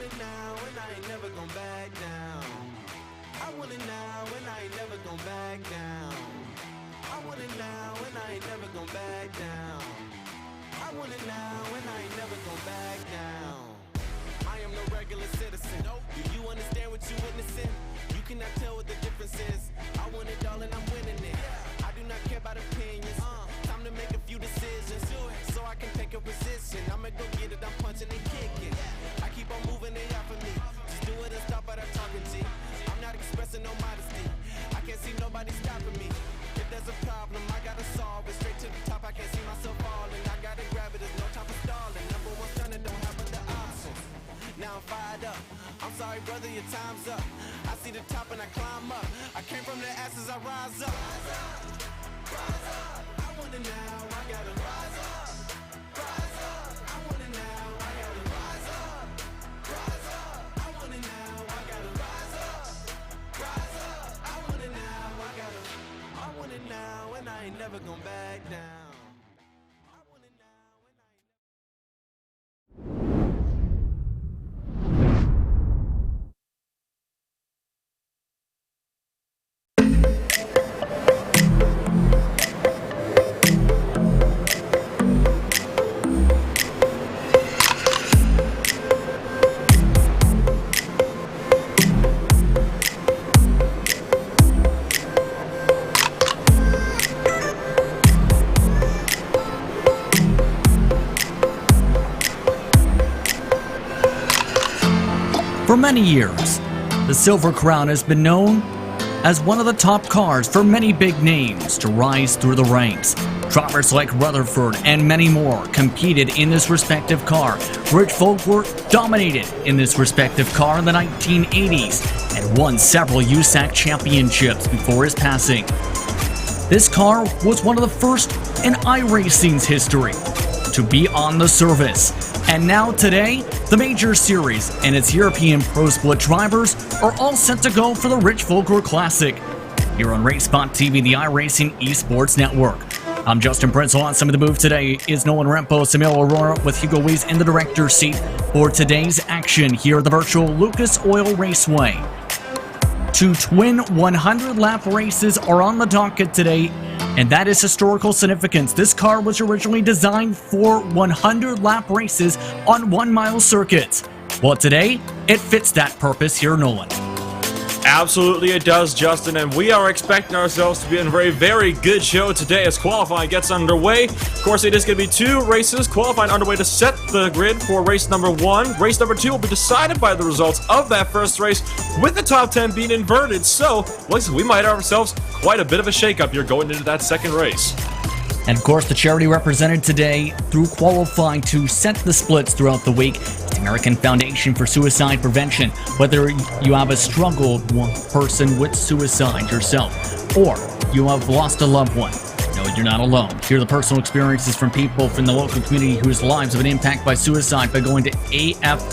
it now and I ain't never gon' back down. I want it now and I ain't never gon' back down. I want it now and I ain't never gon' back down. I want it now and I ain't never gon' back down. I am no regular citizen. Do you understand what you witnessing? You cannot tell what the difference is. I want it all and I'm winning it. I do not care about opinions. Time to make a few decisions so I can take a position. I'ma go get it, I'm punching and kicking. I keep on moving, they offer me. Just do it and stop at our talking G. I'm not expressing no modesty. I can't see nobody stopping me. If there's a problem, I gotta solve it. Straight to the top, I can't see myself falling. I gotta grab it, there's no time for stalling. Number one stunner, don't have other options. Now I'm fired up. I'm sorry, brother, your time's up. I see the top and I climb up. I came from the ashes, I rise up. Rise up, rise up. I want it now, I gotta rise up. Rise up, I want it now, I gotta rise up. Rise up, I want it now, I gotta rise up. Rise up, I want it now, I want it now, and I ain't never gonna back down. I want it now, and I ain't For many years, the Silver Crown has been known as one of the top cars for many big names to rise through the ranks. Drivers like Rutherford and many more competed in this respective car. Rich Folkler dominated in this respective car in the 1980s and won several USAC championships before his passing. This car was one of the first in iRacing's history to be on the service. And now today, the Major Series and its European Pro Split drivers are all set to go for the Rich Folkler Classic. Here on RaceSpot TV, the iRacing Esports Network. I'm Justin Prince. On some of the move today is Nolan Rempo, Samil Aurora with Hugo Weiss in the director's seat for today's action here at the virtual Lucas Oil Raceway. Two twin 100-lap races are on the docket today, and that is historical significance. This car was originally designed for 100-lap races on 1-mile circuits. Well, today, it fits that purpose here, Nolan. Absolutely it does, Justin, and we are expecting ourselves to be in a very, very good show today as qualifying gets underway. Of course, it is going to be two races, qualifying underway to set the grid for race number 1. Race number 2 will be decided by the results of that first race, with the top 10 being inverted. So, listen, we might have ourselves quite a bit of a shakeup here going into that second race. And of course, the charity represented today through qualifying to set the splits throughout the week is the American Foundation for Suicide Prevention. Whether you have a struggled person with suicide yourself, or you have lost a loved one, no, you're not alone. Hear the personal experiences from people from the local community whose lives have been impacted by suicide by going to afsp.org.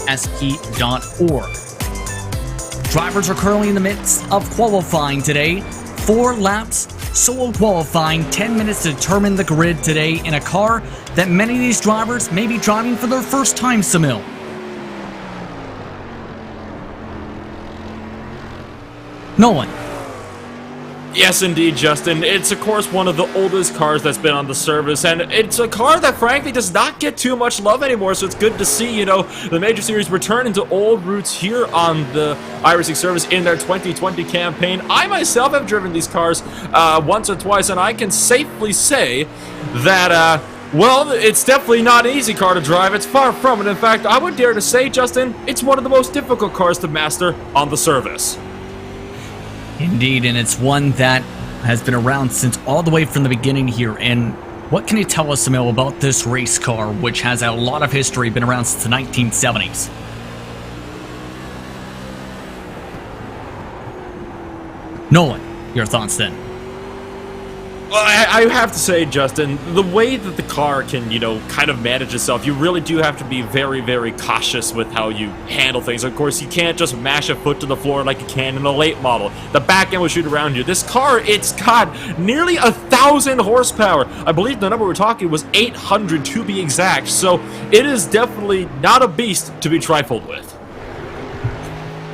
Drivers are currently in the midst of qualifying today. 4 laps, solo qualifying, 10 minutes to determine the grid today in a car that many of these drivers may be driving for their first time, Samil. Nolan. Yes, indeed, Justin. It's, of course, one of the oldest cars that's been on the service, and it's a car that, frankly, does not get too much love anymore, so it's good to see, you know, the Major Series return into old roots here on the iRacing service in their 2020 campaign. I, myself, have driven these cars once or twice, and I can safely say that, well, it's definitely not an easy car to drive. It's far from it. In fact, I would dare to say, Justin, it's one of the most difficult cars to master on the service. Indeed, and it's one that has been around since all the way from the beginning here. And what can you tell us, Emil, about this race car, which has a lot of history, been around since the 1970s? Nolan, your thoughts then? Well, I have to say, Justin, the way that the car can, you know, kind of manage itself, you really do have to be very, very cautious with how you handle things. Of course, you can't just mash a foot to the floor like you can in a late model. The back end will shoot around you. This car, it's got nearly 1,000 horsepower. I believe the number we're talking was 800 to be exact, so it is definitely not a beast to be trifled with.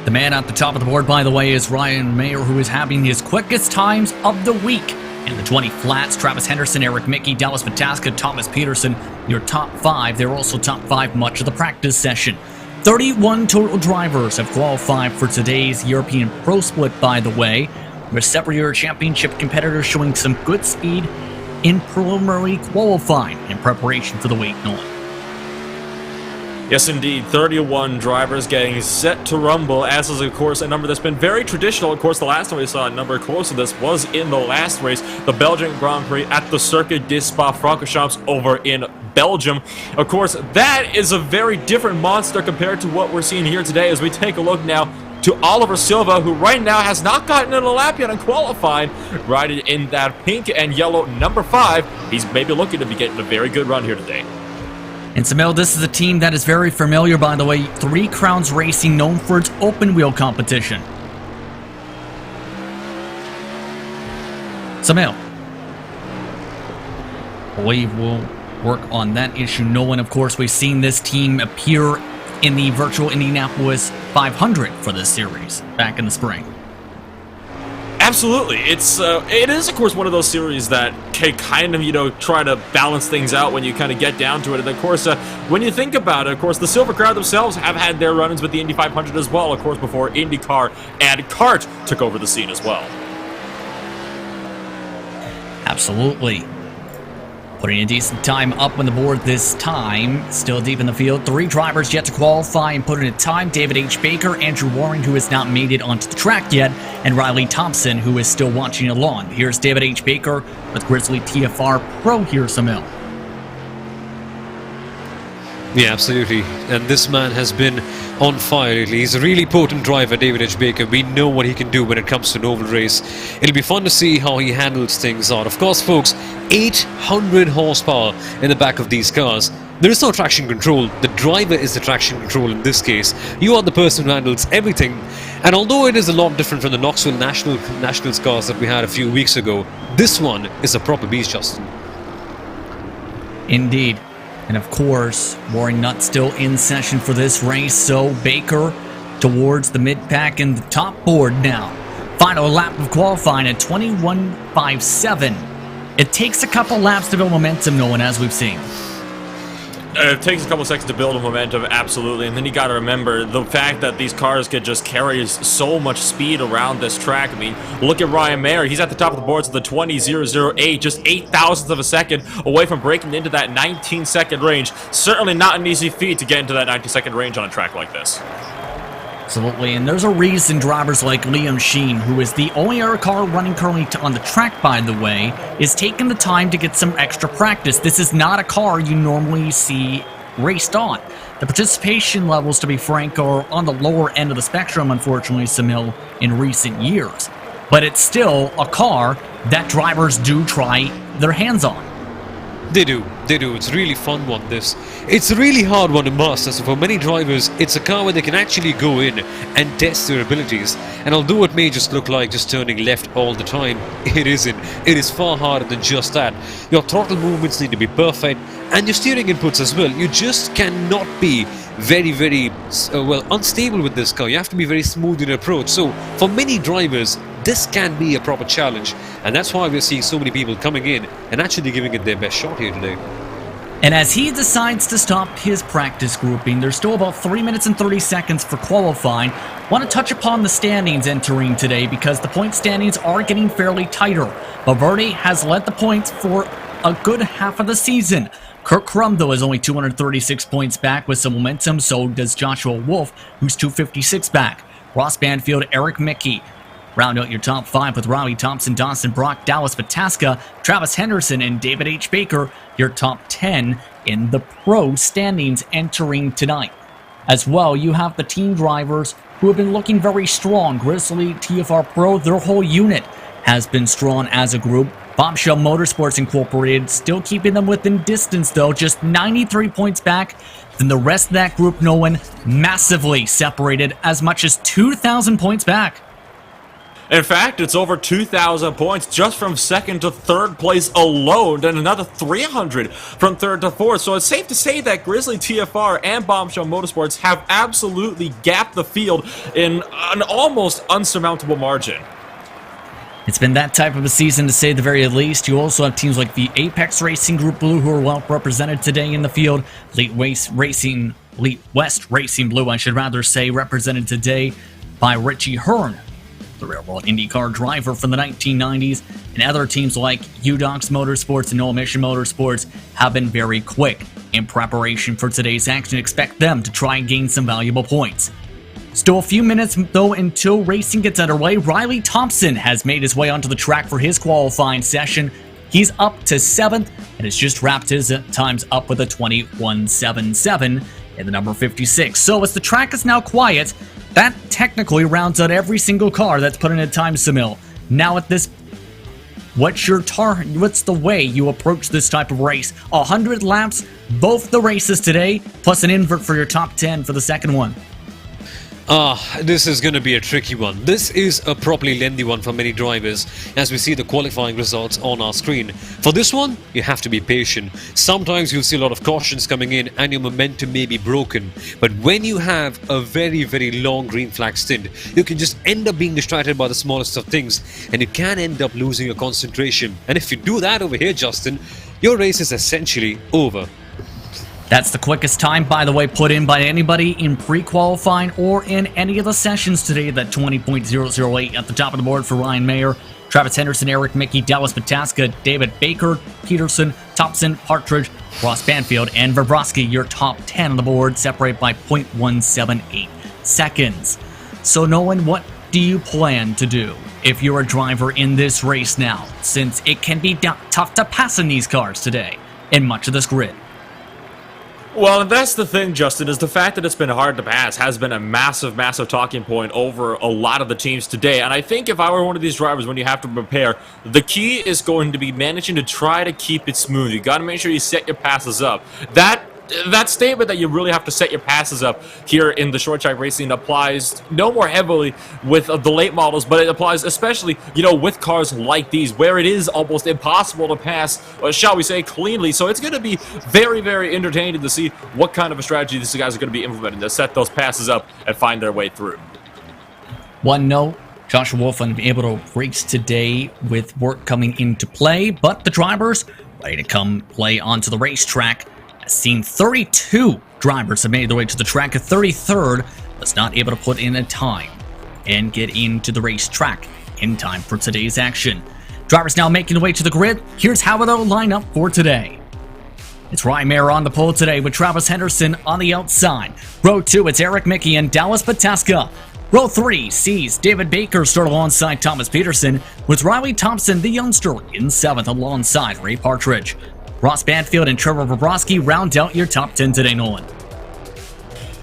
The man at the top of the board, by the way, is Ryan Mayer, who is having his quickest times of the week. In the 20 flats, Travis Henderson, Eric Mickey, Dallas Vataska, Thomas Peterson, your top 5. They're also top 5 much of the practice session. 31 total drivers have qualified for today's European Pro Split, by the way, with several Euro Championship competitors showing some good speed in preliminary qualifying in preparation for the week, Nolan. Yes, indeed. 31 drivers getting set to rumble, as is, of course, a number that's been very traditional. Of course, the last time we saw a number close to this was in the last race, the Belgian Grand Prix at the Circuit des Spa-Francorchamps over in Belgium. Of course, that is a very different monster compared to what we're seeing here today as we take a look now to Oliver Silva, who right now has not gotten in a lap yet and qualified, riding in that pink and yellow number 5. He's maybe looking to be getting a very good run here today. And Samil, this is a team that is very familiar, by the way. Three Crowns Racing, known for its open wheel competition. Samil, I believe we'll work on that issue. Nolan, of course, we've seen this team appear in the virtual Indianapolis 500 for this series back in the spring. Absolutely. It is, of course, one of those series that can kind of, try to balance things out when you kind of get down to it. And, of course, when you think about it, of course, the Silver Crowd themselves have had their run-ins with the Indy 500 as well, of course, before IndyCar and kart took over the scene as well. Absolutely. Putting a decent time up on the board this time. Still deep in the field. 3 drivers yet to qualify and put in a time. David H. Baker, Andrew Warren, who has not made it onto the track yet, and Riley Thompson, who is still watching along. Here's David H. Baker with Grizzly TFR Pro. Here's Samil. Yeah, absolutely. And this man has been on fire lately. He's a really potent driver, David H. Baker. We know what he can do when it comes to an oval race. It'll be fun to see how he handles things out. Of course, folks, 800 horsepower in the back of these cars. There is no traction control. The driver is the traction control in this case. You are the person who handles everything. And although it is a lot different from the Knoxville Nationals cars that we had a few weeks ago, this one is a proper beast, Justin. Indeed. And of course, Warren Nutt still in session for this race, so Baker towards the mid-pack and the top board now. Final lap of qualifying at 21.57. It takes a couple laps to build momentum, Nolan, as we've seen. It takes a couple seconds to build a momentum, absolutely, and then you got to remember the fact that these cars could just carry so much speed around this track. I mean, look at Ryan Mayer. He's at the top of the boards with the 20.008, just 0.008 of a second away from breaking into that 19-second range. Certainly not an easy feat to get into that 19-second range on a track like this. Absolutely, and there's a reason drivers like Liam Sheen, who is the only air car running currently on the track, by the way, is taking the time to get some extra practice. This is not a car you normally see raced on. The participation levels, to be frank, are on the lower end of the spectrum, unfortunately, Samil, in recent years. But it's still a car that drivers do try their hands on. They do. It's a really fun one, this. It's a really hard one to master, so for many drivers, it's a car where they can actually go in and test their abilities. And although it may just look like just turning left all the time, it isn't. It is far harder than just that. Your throttle movements need to be perfect, and your steering inputs as well. You just cannot be very unstable with this car. You have to be very smooth in approach. So for many drivers, this can be a proper challenge, and that's why we're seeing so many people coming in and actually giving it their best shot here today. And as he decides to stop his practice grouping, there's still about 3 minutes and 30 seconds for qualifying. Want to touch upon the standings entering today because the point standings are getting fairly tighter. Valverde has led the points for a good half of the season. Kirk Crum, though, is only 236 points back with some momentum. So does Joshua Wolf, who's 256 back. Ross Banfield, Eric Mickey. Round out your top 5 with Riley Thompson, Dawson Brock, Dallas Vataska, Travis Henderson, and David H. Baker. Your top 10 in the pro standings entering tonight. As well, you have the team drivers who have been looking very strong. Grizzly, TFR Pro, their whole unit has been strong as a group. Bombshell Motorsports Incorporated still keeping them within distance, though, just 93 points back. Then the rest of that group, no one massively separated, as much as 2,000 points back. In fact, it's over 2,000 points just from second to third place alone, and another 300 from third to fourth. So it's safe to say that Grizzly TFR and Bombshell Motorsports have absolutely gapped the field in an almost unsurmountable margin. It's been that type of a season, to say the very least. You also have teams like the Apex Racing Group Blue, who are well represented today in the field. Elite West Racing Blue, I should rather say, represented today by Richie Hearn, the Railroad IndyCar driver from the 1990s, and other teams like UDox Motorsports and No Emission Motorsports have been very quick in preparation for today's action. Expect them to try and gain some valuable points. Still a few minutes, though, until racing gets underway. Riley Thompson has made his way onto the track for his qualifying session. He's up to 7th and has just wrapped his times up with a 21.77 in the number 56. So as the track is now quiet, that technically rounds out every single car that's put in a time submit. Now at this, what's the way you approach this type of race? 100 laps, both the races today, plus an invert for your top 10 for the second one. This is going to be a tricky one. This is a properly lengthy one for many drivers, as we see the qualifying results on our screen. For this one, you have to be patient. Sometimes you'll see a lot of cautions coming in and your momentum may be broken. But when you have a very, very long green flag stint, you can just end up being distracted by the smallest of things, and you can end up losing your concentration. And if you do that over here, Justin, your race is essentially over. That's the quickest time, by the way, put in by anybody in pre-qualifying or in any of the sessions today. That 20.008 at the top of the board for Ryan Mayer, Travis Henderson, Eric Mickey, Dallas Pataska, David Baker, Peterson, Thompson, Partridge, Ross Banfield, and Vrbowski. Your top 10 on the board, separated by 0.178 seconds. So Nolan, what do you plan to do if you're a driver in this race now, since it can be tough to pass in these cars today in much of this grid? Well, and that's the thing, Justin, is the fact that it's been hard to pass has been a massive, massive talking point over a lot of the teams today. And I think if I were one of these drivers, when you have to prepare, the key is going to be managing to try to keep it smooth. You got to make sure you set your passes up. That statement that you really have to set your passes up here in the short track racing applies no more heavily with the late models, but it applies especially, with cars like these, where it is almost impossible to pass, shall we say, cleanly. So it's going to be very, very entertaining to see what kind of a strategy these guys are going to be implementing to set those passes up and find their way through. One note, Joshua Wolf unable to race today with work coming into play, but the drivers ready to come play onto the racetrack. Seen 32 drivers have made their way to the track. A 33rd was not able to put in a time and get into the racetrack in time for today's action. Drivers now making their way to the grid. Here's how they'll line up for today. It's Ryan Mayer on the pole today with Travis Henderson on the outside. Row 2, it's Eric Mickey and Dallas Pataska. Row 3 sees David Baker start alongside Thomas Peterson, with Riley Thompson, the youngster, in 7th alongside Ray Partridge. Ross Banfield and Trevor Vrbowski round out your top 10 today, Nolan.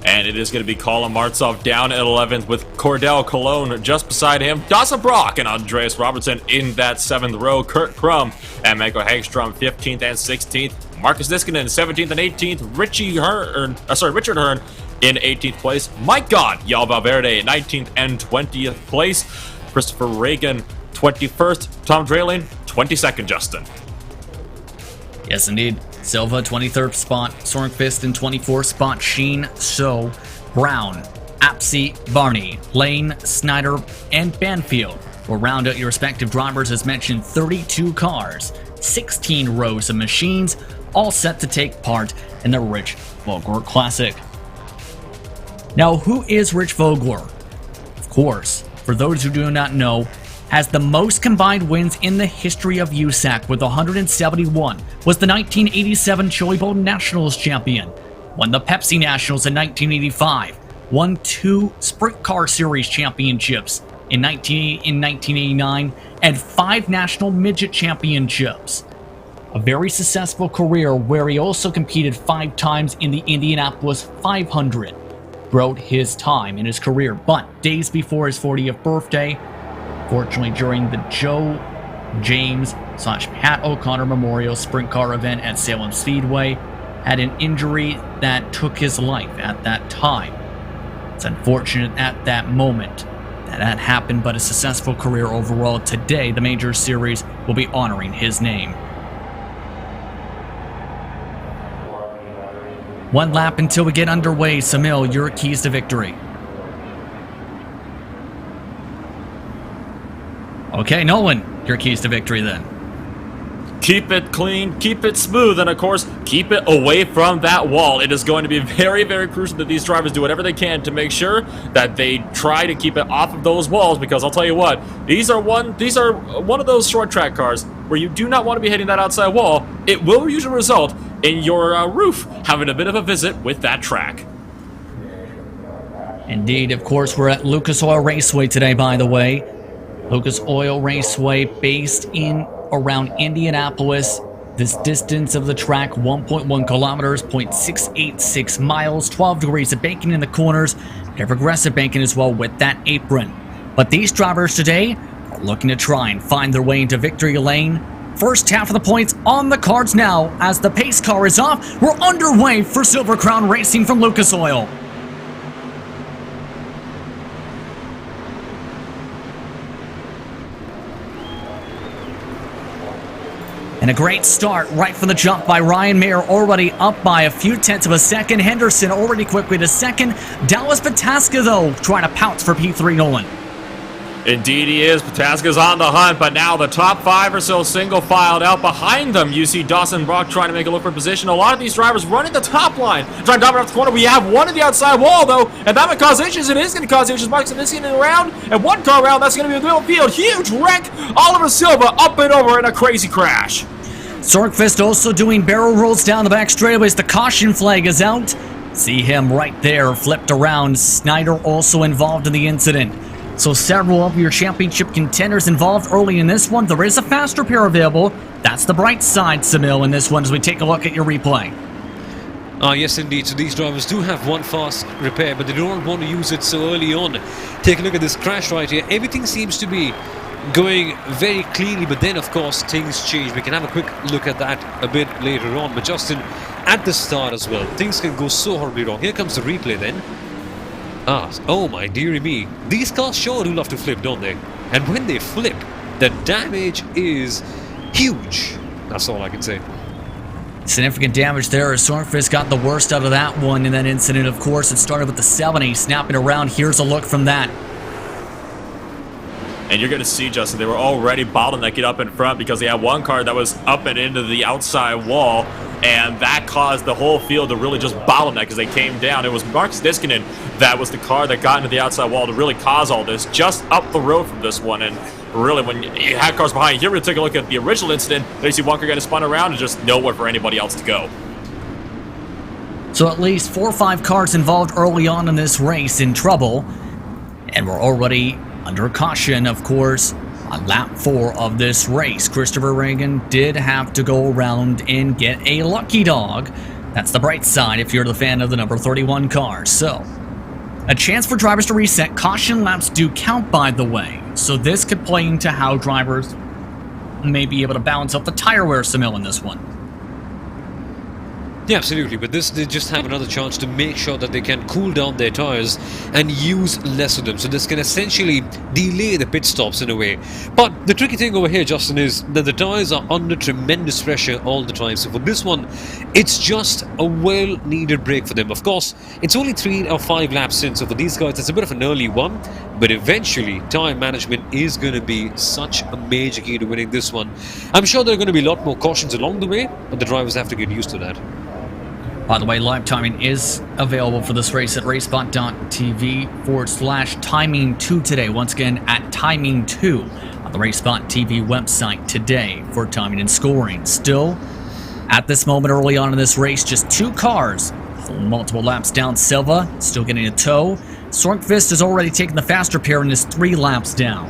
And it is going to be Colin Martzov down at 11th with Cordell Cologne just beside him. Dawson Brock and Andreas Robertson in that 7th row. Kurt Crum and Michael Hagstrom 15th and 16th. Marcus Niskanen 17th and 18th. Richard Hearn in 18th place. Mike God, Yal Valverde 19th and 20th place. Christopher Reagan 21st. Tom Draling 22nd, Justin. Yes, indeed. Silva, 23rd spot. Sorenqvist in 24th spot. Sheen, So, Brown, Apsey, Barney, Lane, Snyder, and Banfield will round out your respective drivers. As mentioned, 32 cars, 16 rows of machines, all set to take part in the Rich Vogler Classic. Now, who is Rich Vogler? Of course, for those who do not know, has the most combined wins in the history of USAC with 171, was the 1987 Chili Bowl Nationals champion, won the Pepsi Nationals in 1985, won 2 Sprint Car Series championships in 1989, and 5 National Midget Championships. A very successful career where he also competed 5 times in the Indianapolis 500 throughout his time in his career. But days before his 40th birthday, fortunately, during the Joe James/Pat O'Connor Memorial Sprint Car event at Salem Speedway, had an injury that took his life at that time. It's unfortunate at that moment that happened, but a successful career overall. Today, the Major Series will be honoring his name. One lap until we get underway. Samil, your keys to victory. Okay, Nolan, your keys to victory then. Keep it clean, keep it smooth, and of course, keep it away from that wall. It is going to be very, very crucial that these drivers do whatever they can to make sure that they try to keep it off of those walls, because I'll tell you what, these are one of those short track cars where you do not want to be hitting that outside wall. It will usually result in your roof having a bit of a visit with that track. Indeed, of course, we're at Lucas Oil Raceway today, by the way. Lucas Oil Raceway, based in around Indianapolis. This distance of the track, 1.1 kilometers, 0.686 miles, 12 degrees of banking in the corners, and progressive banking as well with that apron. But these drivers today are looking to try and find their way into victory lane. First half of the points on the cards now. As the pace car is off, we're underway for Silver Crown Racing from Lucas Oil. And a great start right from the jump by Ryan Mayer, already up by a few tenths of a second. Henderson already quickly to second. Dallas Pataska, though, trying to pounce for P3 Nolan. Indeed he is. Pataska's on the hunt, but now the top 5 or so single filed out. Behind them, you see Dawson Brock trying to make a look for position. A lot of these drivers running the top line, trying to dominate off the corner. We have one at the outside wall, though, and that might cause issues. It is going to cause issues. Mark's going to around, and one car around, that's going to be a middle field. Huge wreck. Oliver Silva up and over in a crazy crash. Sorkvist also doing barrel rolls down the back straightaways. The caution flag is out. See him right there, flipped around. Snyder also involved in the incident. So several of your championship contenders involved early in this one. There is a faster pair available. That's the bright side, Samil, in this one as we take a look at your replay. Yes, indeed. So these drivers do have one fast repair, but they don't want to use it so early on. Take a look at this crash right here. Everything seems to be going very cleanly, but then of course things change. We can have a quick look at that a bit later on, but Justin, at the start as well, things can go so horribly wrong. Here comes the replay then. Oh my dearie me, these cars sure do love to flip, don't they? And when they flip, the damage is huge. That's all I can say. Significant damage there as Sornfist got the worst out of that one in that incident. Of course, it started with the 70 snapping around. Here's a look from that. And you're going to see, Justin, they were already bottlenecking up in front because they had one car that was up and into the outside wall, and that caused the whole field to really just bottleneck as they came down. It was Marcus Niskanen that was the car that got into the outside wall to really cause all this, just up the road from this one. And really, when you had cars behind, here we're going to take a look at the original incident. There you see one car getting spun around and just nowhere for anybody else to go. So at least 4 or 5 cars involved early on in this race in trouble, and we're already under caution, of course, on lap 4 of this race. Christopher Reagan did have to go around and get a lucky dog. That's the bright side if you're the fan of the number 31 car. So, a chance for drivers to reset. Caution laps do count, by the way. So this could play into how drivers may be able to balance out the tire wear, Samil, in this one. Yeah, absolutely, but this, they just have another chance to make sure that they can cool down their tires and use less of them. So this can essentially delay the pit stops in a way. But the tricky thing over here, Justin, is that the tires are under tremendous pressure all the time. So for this one, it's just a well-needed break for them. Of course, it's only 3 or 5 laps in, so for these guys, it's a bit of an early one. But eventually, tire management is going to be such a major key to winning this one. I'm sure there are going to be a lot more cautions along the way, but the drivers have to get used to that. By the way, live timing is available for this race at racespot.tv/timing2 today. Once again, at timing2 on the Racespot TV website today for timing and scoring. Still, at this moment early on in this race, just 2 cars, multiple laps down. Silva still getting a tow. Sorkvist has already taken the faster pair and is 3 laps down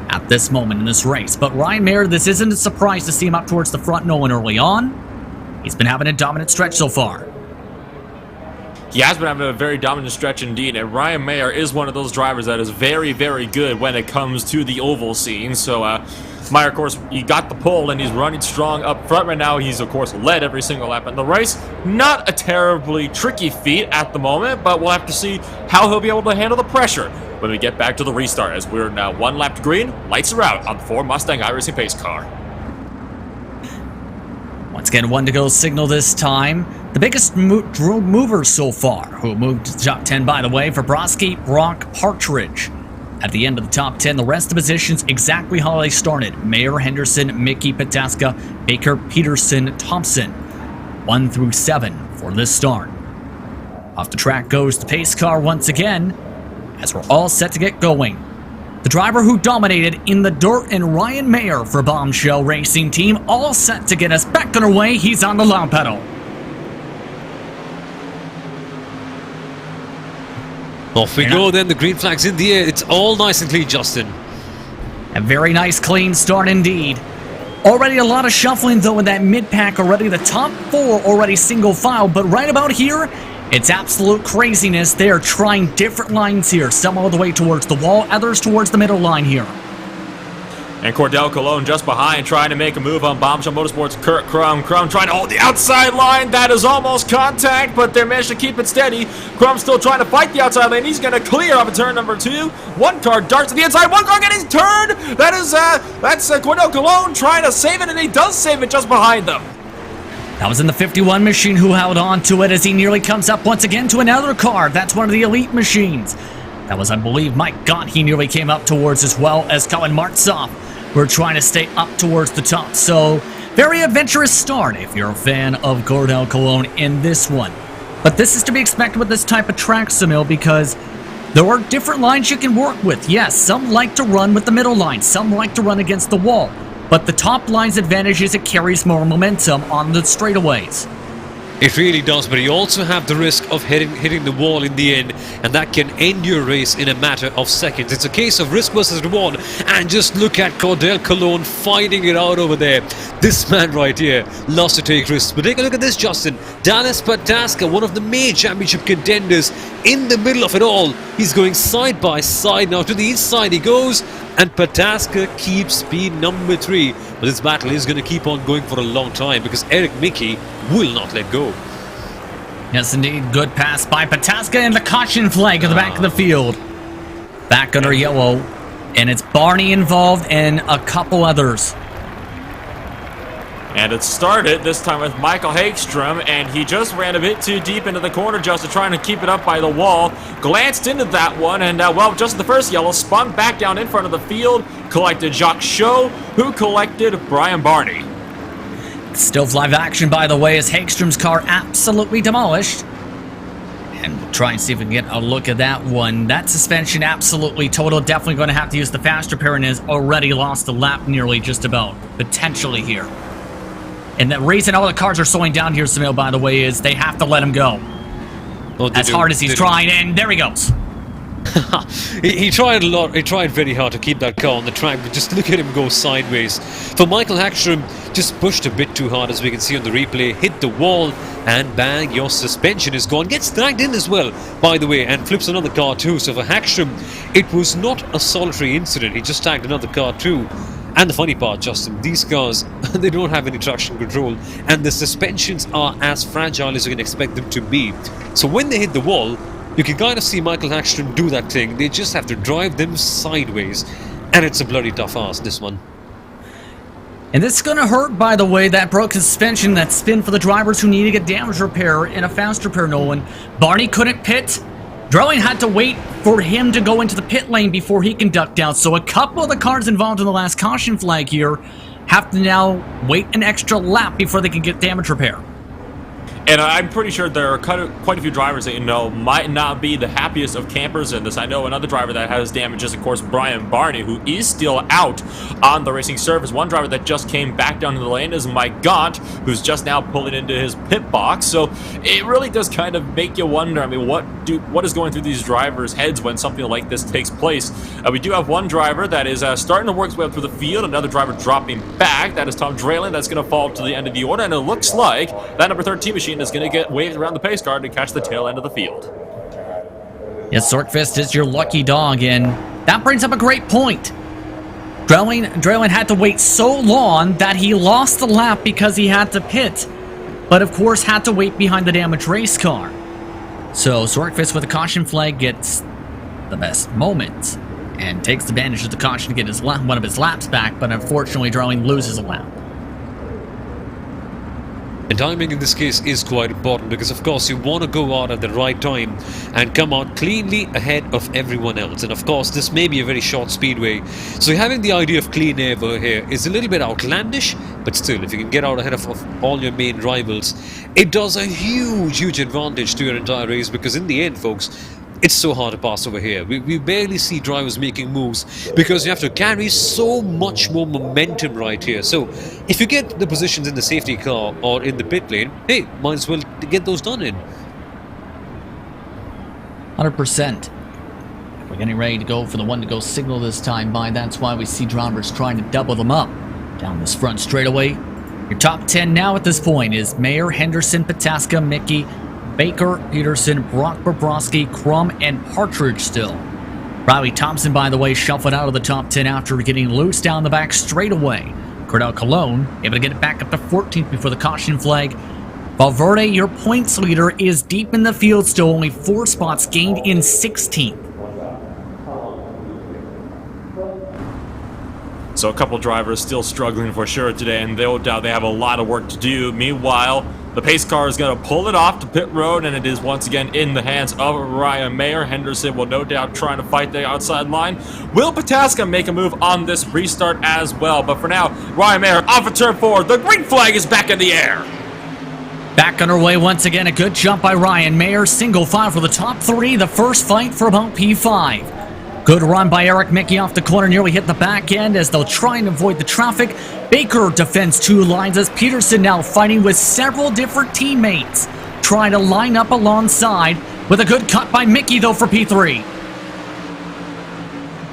at this moment in this race. But Ryan Mayer, this isn't a surprise to see him up towards the front, Nolan, early on. He's been having a dominant stretch so far. He has been having a very dominant stretch indeed, and Ryan Mayer is one of those drivers that is very, very good when it comes to the oval scene. So, Mayer, of course, he got the pole, and he's running strong up front right now. He's, of course, led every single lap in the race. Not a terribly tricky feat at the moment, but we'll have to see how he'll be able to handle the pressure when we get back to the restart, as we're now 1 lap to green. Lights are out on the Ford Mustang iRacing pace car. Once again, 1 to go signal this time. The biggest movers so far, who moved to the top 10, by the way, for Brodsky, Brock, Partridge. At the end of the top 10, the rest of the positions exactly how they started. Mayer, Henderson, Mickey, Pataska, Baker, Peterson, Thompson. 1 through 7 for this start. Off the track goes the pace car once again, as we're all set to get going. The driver who dominated in the dirt and Ryan Mayer for Bombshell Racing Team, all set to get us back on our way. He's on the loud pedal. Off we go then, the green flag's in the air. It's all nice and clean, Justin. A very nice clean start indeed. Already a lot of shuffling though in that mid-pack already. The top 4 already single file, but right about here, it's absolute craziness. They are trying different lines here. Some all the way towards the wall, others towards the middle line here. And Cordell Cologne just behind, trying to make a move on Bombshell Motorsports. Kurt Crum trying to hold the outside line. That is almost contact, but they managed to keep it steady. Crum still trying to fight the outside lane. He's going to clear off of turn number 2. One car darts to the inside. One car getting turned. That's Cordell Cologne trying to save it, and he does save it just behind them. That was in the 51 machine who held on to it as he nearly comes up once again to another car. That's one of the elite machines. That was, I believe, Mike Gott he nearly came up towards, as well as Colin Martzoff. We're trying to stay up towards the top, so very adventurous start if you're a fan of Cordell Cologne in this one. But this is to be expected with this type of track, Samil, because there are different lines you can work with. Yes, some like to run with the middle line, some like to run against the wall, but the top line's advantage is it carries more momentum on the straightaways. It really does, but you also have the risk of hitting the wall in the end, and that can end your race in a matter of seconds. It's a case of risk versus reward, and just look at Cordell Cologne fighting it out over there. This man right here loves to take risks. But take a look at this, Justin. Dallas Pataska, one of the main championship contenders, in the middle of it all. He's going side by side now. To the inside he goes, and Pataska keeps speed number 3. But this battle is going to keep on going for a long time, because Eric Mickey will not let go. Yes, indeed. Good pass by Pataska, and the caution flag at the back of the field. Back under yellow, and it's Barney involved and a couple others. And it started this time with Michael Hagstrom, and he just ran a bit too deep into the corner, Justin, trying to keep it up by the wall. Glanced into that one, and well, just the first yellow, spun back down in front of the field, collected Jacques Shaw, who collected Brian Barney. Still live action, by the way, as Hagstrom's car absolutely demolished. And we'll try and see if we can get a look at that one. That suspension absolutely total. Definitely going to have to use the fast repair, and has already lost a lap nearly just about, potentially here. And the reason all the cars are slowing down here, Samil, by the way, is they have to let him go. Oh, as hard as he's trying, and there he goes. he tried a lot. He tried very hard to keep that car on the track, but just look at him go sideways. For Michael Hagstrom, just pushed a bit too hard, as we can see on the replay. Hit the wall, and bang, your suspension is gone. Gets dragged in as well, by the way, and flips another car too. So for Hagstrom, it was not a solitary incident. He just tagged another car too. And the funny part, Justin, these cars, they don't have any traction control, and the suspensions are as fragile as you can expect them to be. So when they hit the wall, you can kind of see Michael Hagstrom do that thing. They just have to drive them sideways, and it's a bloody tough ask, this one. And this is going to hurt, by the way, that broken suspension, that spin for the drivers who need to get damage repair in a fast repair, Nolan. Barney couldn't pit. Drelling had to wait for him to go into the pit lane before he can duck down. So a couple of the cars involved in the last caution flag here have to now wait an extra lap before they can get damage repair. And I'm pretty sure there are quite a few drivers that, you know, might not be the happiest of campers in this. I know another driver that has damage is, of course, Brian Barney, who is still out on the racing surface. One driver that just came back down to the lane is Mike Gaunt, who's just now pulling into his pit box. So it really does kind of make you wonder, I mean, what is going through these drivers' heads when something like this takes place? We do have one driver that is starting to work his way up through the field, another driver dropping back. That is Tom Draylen. That's going to fall to the end of the order, and it looks like that number 13 machine is going to get waved around the pace car to catch the tail end of the field. Yes, Sorkfist is your lucky dog, and that brings up a great point. Draylen had to wait so long that he lost the lap because he had to pit, but of course had to wait behind the damaged race car. So Sorkfist with a caution flag gets the best moments and takes advantage of the caution to get one of his laps back, but unfortunately Darling loses a lap. And timing in this case is quite important because of course you want to go out at the right time and come out cleanly ahead of everyone else. And of course this may be a very short speedway, so having the idea of clean air over here is a little bit outlandish, but still if you can get out ahead of all your main rivals, it does a huge advantage to your entire race, because in the end folks, it's so hard to pass over here. We barely see drivers making moves because you have to carry so much more momentum right here. So if you get the positions in the safety car or in the pit lane, hey, might as well get those done in. 100%. We're getting ready to go for the one-to-go signal this time by. That's why we see drivers trying to double them up down this front straightaway. Your top 10 now at this point is Mayer, Henderson, Pataska, Mickey, Baker, Peterson, Brock, Bobrovsky, Crum, and Partridge still. Riley Thompson, by the way, shuffled out of the top 10 after getting loose down the back straightaway. Cordell Cologne able to get it back up to 14th before the caution flag. Valverde, your points leader, is deep in the field still, only 4 spots gained in 16th. So a couple drivers still struggling for sure today, and no doubt they have a lot of work to do. Meanwhile, the pace car is going to pull it off to pit road, and it is once again in the hands of Ryan Mayer. Henderson will no doubt trying to fight the outside line. Will Pataska make a move on this restart as well? But for now, Ryan Mayer off of turn 4. The green flag is back in the air. Back underway once again. A good jump by Ryan Mayer. Single file for the top 3. The first fight for about P5. Good run by Eric Mickey off the corner, nearly hit the back end as they'll try and avoid the traffic. Baker defends 2 lines as Peterson now fighting with several different teammates, trying to line up alongside with a good cut by Mickey though for P3.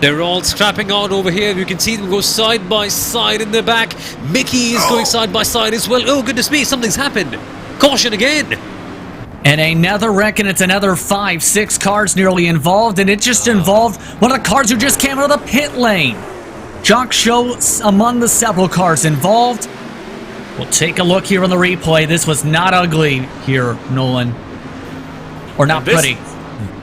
They're all scrapping out over here. You can see them go side by side in the back. Mickey is going side by side as well. Oh goodness me, something's happened. Caution again. And another wreck, and it's another 5-6 cars nearly involved, and it just involved one of the cars who just came out of the pit lane. Jock Show among the several cars involved. We'll take a look here on the replay. This was not ugly here, Nolan. Or not pretty.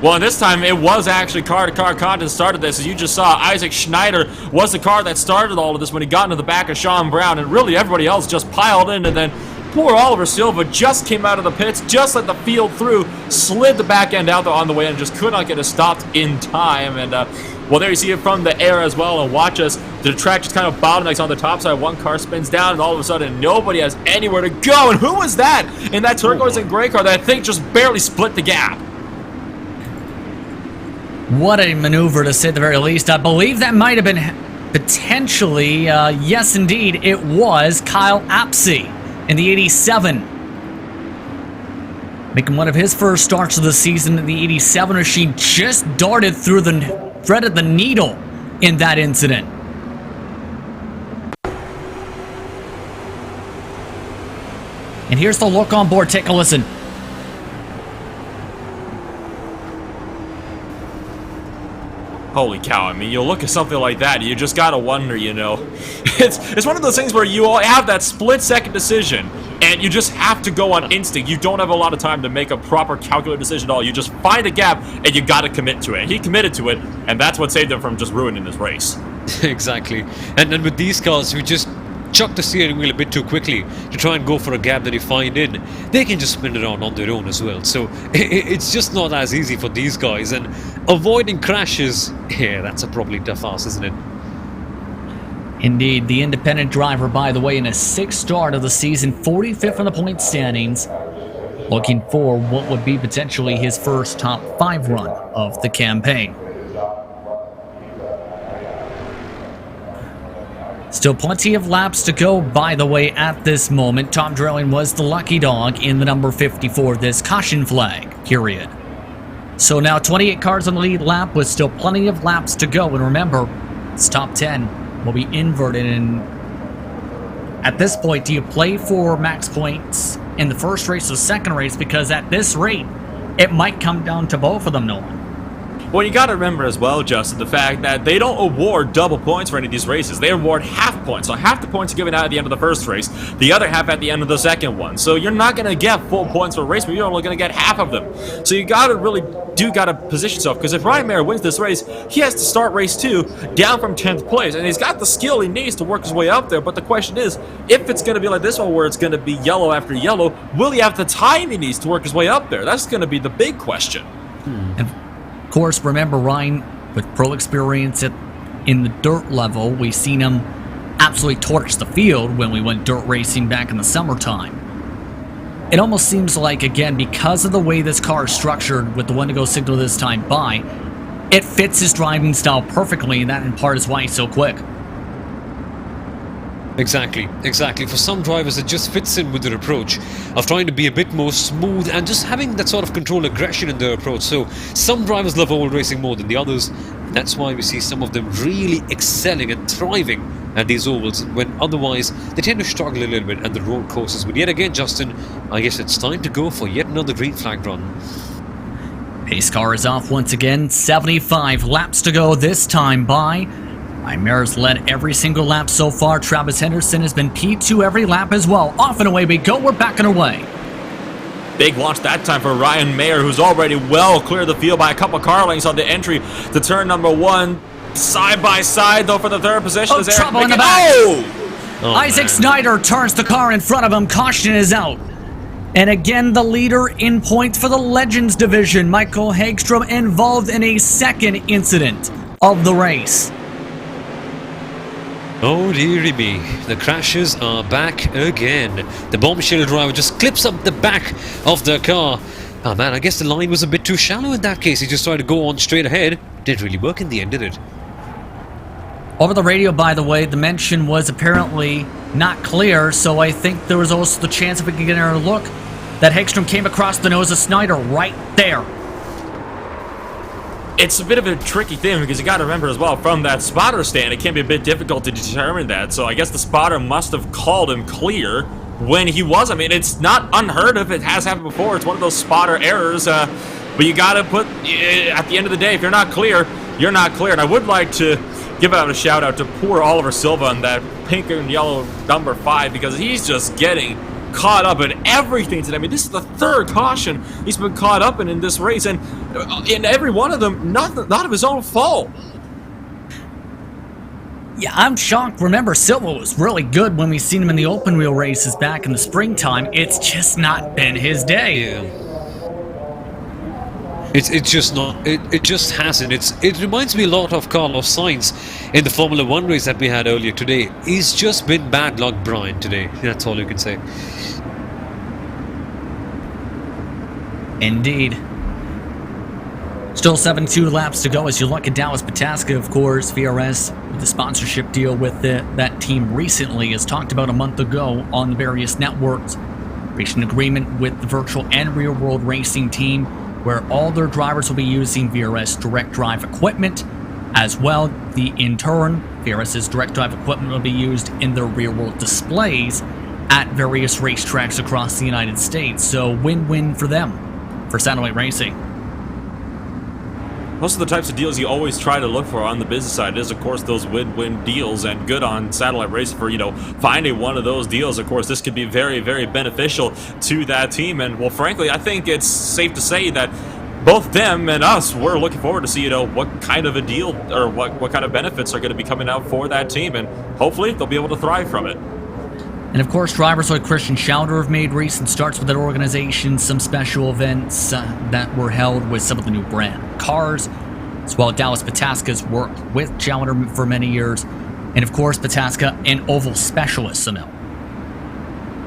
Well, this time it was actually car-to-car contest started this. As you just saw, Isaac Schneider was the car that started all of this when he got into the back of Sean Brown, and really everybody else just piled in, and then poor Oliver Silva just came out of the pits, just let the field through, slid the back end out there on the way, and just could not get it stopped in time. And, well, there you see it from the air as well, and watch us. The track just kind of bottlenecks on the top side. One car spins down, and all of a sudden, nobody has anywhere to go. And who was that in that turquoise and gray car that I think just barely split the gap? What a maneuver, to say the very least. I believe that might have been potentially, yes, indeed, it was Kyle Apsey in the 87. Making one of his first starts of the season in the 87 machine, just darted through threaded the needle in that incident. And here's the look on board. Take a listen. Holy cow, I mean, you look at something like that, you just gotta wonder, you know. It's one of those things where you all have that split-second decision, and you just have to go on instinct. You don't have a lot of time to make a proper calculated decision at all. You just find a gap, and you gotta commit to it. He committed to it, and that's what saved him from just ruining his race. Exactly. And then with these cars, we just chuck the steering wheel a bit too quickly to try and go for a gap that you find in. They can just spin it around on their own as well. So it's just not as easy for these guys. And avoiding crashes, yeah, that's a probably tough ass, isn't it? Indeed, the independent driver, by the way, in a 6th start of the season, 45th in the point standings, looking for what would be potentially his first top 5 run of the campaign. Still plenty of laps to go, by the way, at this moment. Tom Drilling was the lucky dog in the number 54, this caution flag period. So now 28 cars on the lead lap with still plenty of laps to go. And remember, this top 10 will be inverted. And at this point, do you play for max points in the first race or second race? Because at this rate, it might come down to both of them, Nolan. Well, you got to remember as well, Justin, the fact that they don't award double points for any of these races. They award half points. So half the points are given out at the end of the first race, the other half at the end of the second one. So you're not going to get full points for a race, but you're only going to get half of them. So you got to really do got to position himself, because if Ryan Mayer wins this race, he has to start race 2 down from 10th place, and he's got the skill he needs to work his way up there. But the question is, if it's going to be like this one where it's going to be yellow after yellow, will he have the time he needs to work his way up there? That's going to be the big question. And of course, remember Ryan, with pro experience in the dirt level, we've seen him absolutely torch the field when we went dirt racing back in the summertime. It almost seems like, again, because of the way this car is structured with the one-to-go signal this time by, it fits his driving style perfectly, and that in part is why he's so quick. Exactly. For some drivers, it just fits in with their approach of trying to be a bit more smooth and just having that sort of control aggression in their approach. So some drivers love oval racing more than the others. That's why we see some of them really excelling and thriving at these ovals, when otherwise they tend to struggle a little bit at the road courses. But yet again, Justin, I guess it's time to go for yet another green flag run. Pace car is off once again. 75 laps to go this time by. Mayer's led every single lap so far. Travis Henderson has been P2 every lap as well. Off and away we go. We're back and away. Big launch that time for Ryan Mayer, who's already well clear of the field by a couple car lengths on the entry to turn number 1. Side by side, though, for the third position. Oh, trouble in the back. Isaac Snyder turns the car in front of him. Caution is out. And again, the leader in points for the Legends division, Michael Hagstrom, involved in a second incident of the race. Oh dearie me, the crashes are back again. The bombshell driver just clips up the back of the car. Oh man, I guess the line was a bit too shallow in that case. He just tried to go on straight ahead. Didn't really work in the end, did it? Over the radio, by the way, the mention was apparently not clear, so I think there was also the chance, if we could get a look, that Hagstrom came across the nose of Snyder right there. It's a bit of a tricky thing, because you got to remember as well, from that spotter stand, it can be a bit difficult to determine that. So I guess the spotter must have called him clear when he was. I mean, it's not unheard of. It has happened before. It's one of those spotter errors. But you got to put, at the end of the day, if you're not clear, you're not clear. And I would like to give out a shout out to poor Oliver Silva on that pink and yellow number 5, because he's just getting caught up in everything today. I mean, this is the third caution he's been caught up in this race, and in every one of them, not of his own fault. Yeah, I'm shocked. Remember, Silva was really good when we seen him in the open wheel races back in the springtime. It's just not been his day. Yeah. It's just not. It just hasn't. It reminds me a lot of Carlos Sainz in the Formula 1 race that we had earlier today. He's just been bad luck Brian today. That's all you can say. Indeed. Still 72 laps to go as you look at Dallas Pataska, of course. VRS, with the sponsorship deal with that team recently, as talked about a month ago on the various networks, reached an agreement with the virtual and real world racing team, where all their drivers will be using VRS direct drive equipment. As well, in turn, VRS's direct drive equipment will be used in their real world displays at various racetracks across the United States. So win-win for them, for satellite racing. Most of the types of deals you always try to look for on the business side is, of course, those win-win deals, and good on satellite racing for, finding one of those deals. Of course, this could be very, very beneficial to that team, and, well, frankly, I think it's safe to say that both them and us, we're looking forward to see, what kind of a deal or what kind of benefits are going to be coming out for that team, and hopefully they'll be able to thrive from it. And of course, drivers like Christian Schauder have made recent starts with that organization, some special events that were held with some of the new brand cars, as well as Dallas Pataska's worked with Schauder for many years, and of course, Pataska, an oval specialist, Sunil.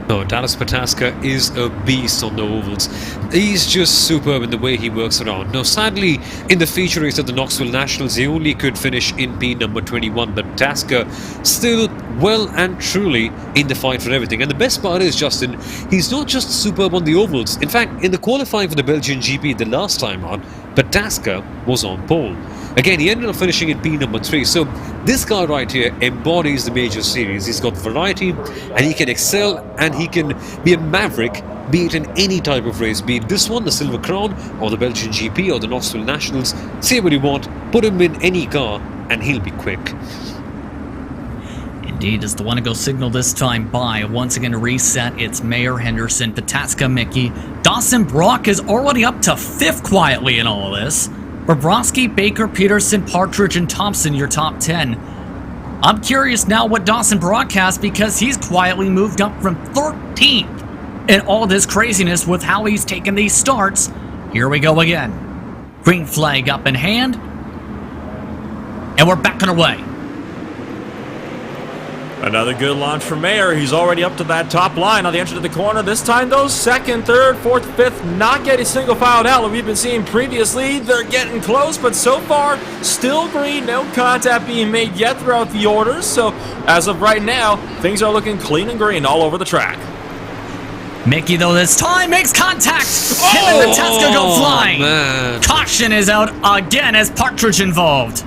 No, Dallas Pataska is a beast on the ovals. He's just superb in the way he works around. Now, sadly, in the feature race at the Knoxville Nationals, he only could finish in P number 21, but Pataska still well and truly in the fight for everything. And the best part is, Justin, he's not just superb on the ovals. In fact, in the qualifying for the Belgian GP the last time on, Pataska was on pole. Again, he ended up finishing in P number 3. So this guy right here embodies the major series. He's got variety, and he can excel, and he can be a maverick, be it in any type of race, be it this one, the Silver Crown, or the Belgian GP, or the Knoxville Nationals. Say what you want, put him in any car, and he'll be quick. Indeed, as the one-to-go signal this time by, once again to reset, it's Mayer, Henderson, Pataska, Mickey, Dawson Brock is already up to 5th quietly in all of this. Bobrovsky, Baker, Peterson, Partridge, and Thompson, your top 10. I'm curious now what Dawson Brock has because he's quietly moved up from 13th in all this craziness with how he's taken these starts. Here we go again. Green flag up in hand. And we're back on our way. Another good launch for Mayer. He's already up to that top line on the entrance of the corner. This time, though, 2nd, 3rd, 4th, 5th, not getting single filed out like we've been seeing previously. They're getting close, but so far, still green. No contact being made yet throughout the orders. So, as of right now, things are looking clean and green all over the track. Mickey, though, this time makes contact. Him and the Tesca go flying. Man. Caution is out again as Partridge involved.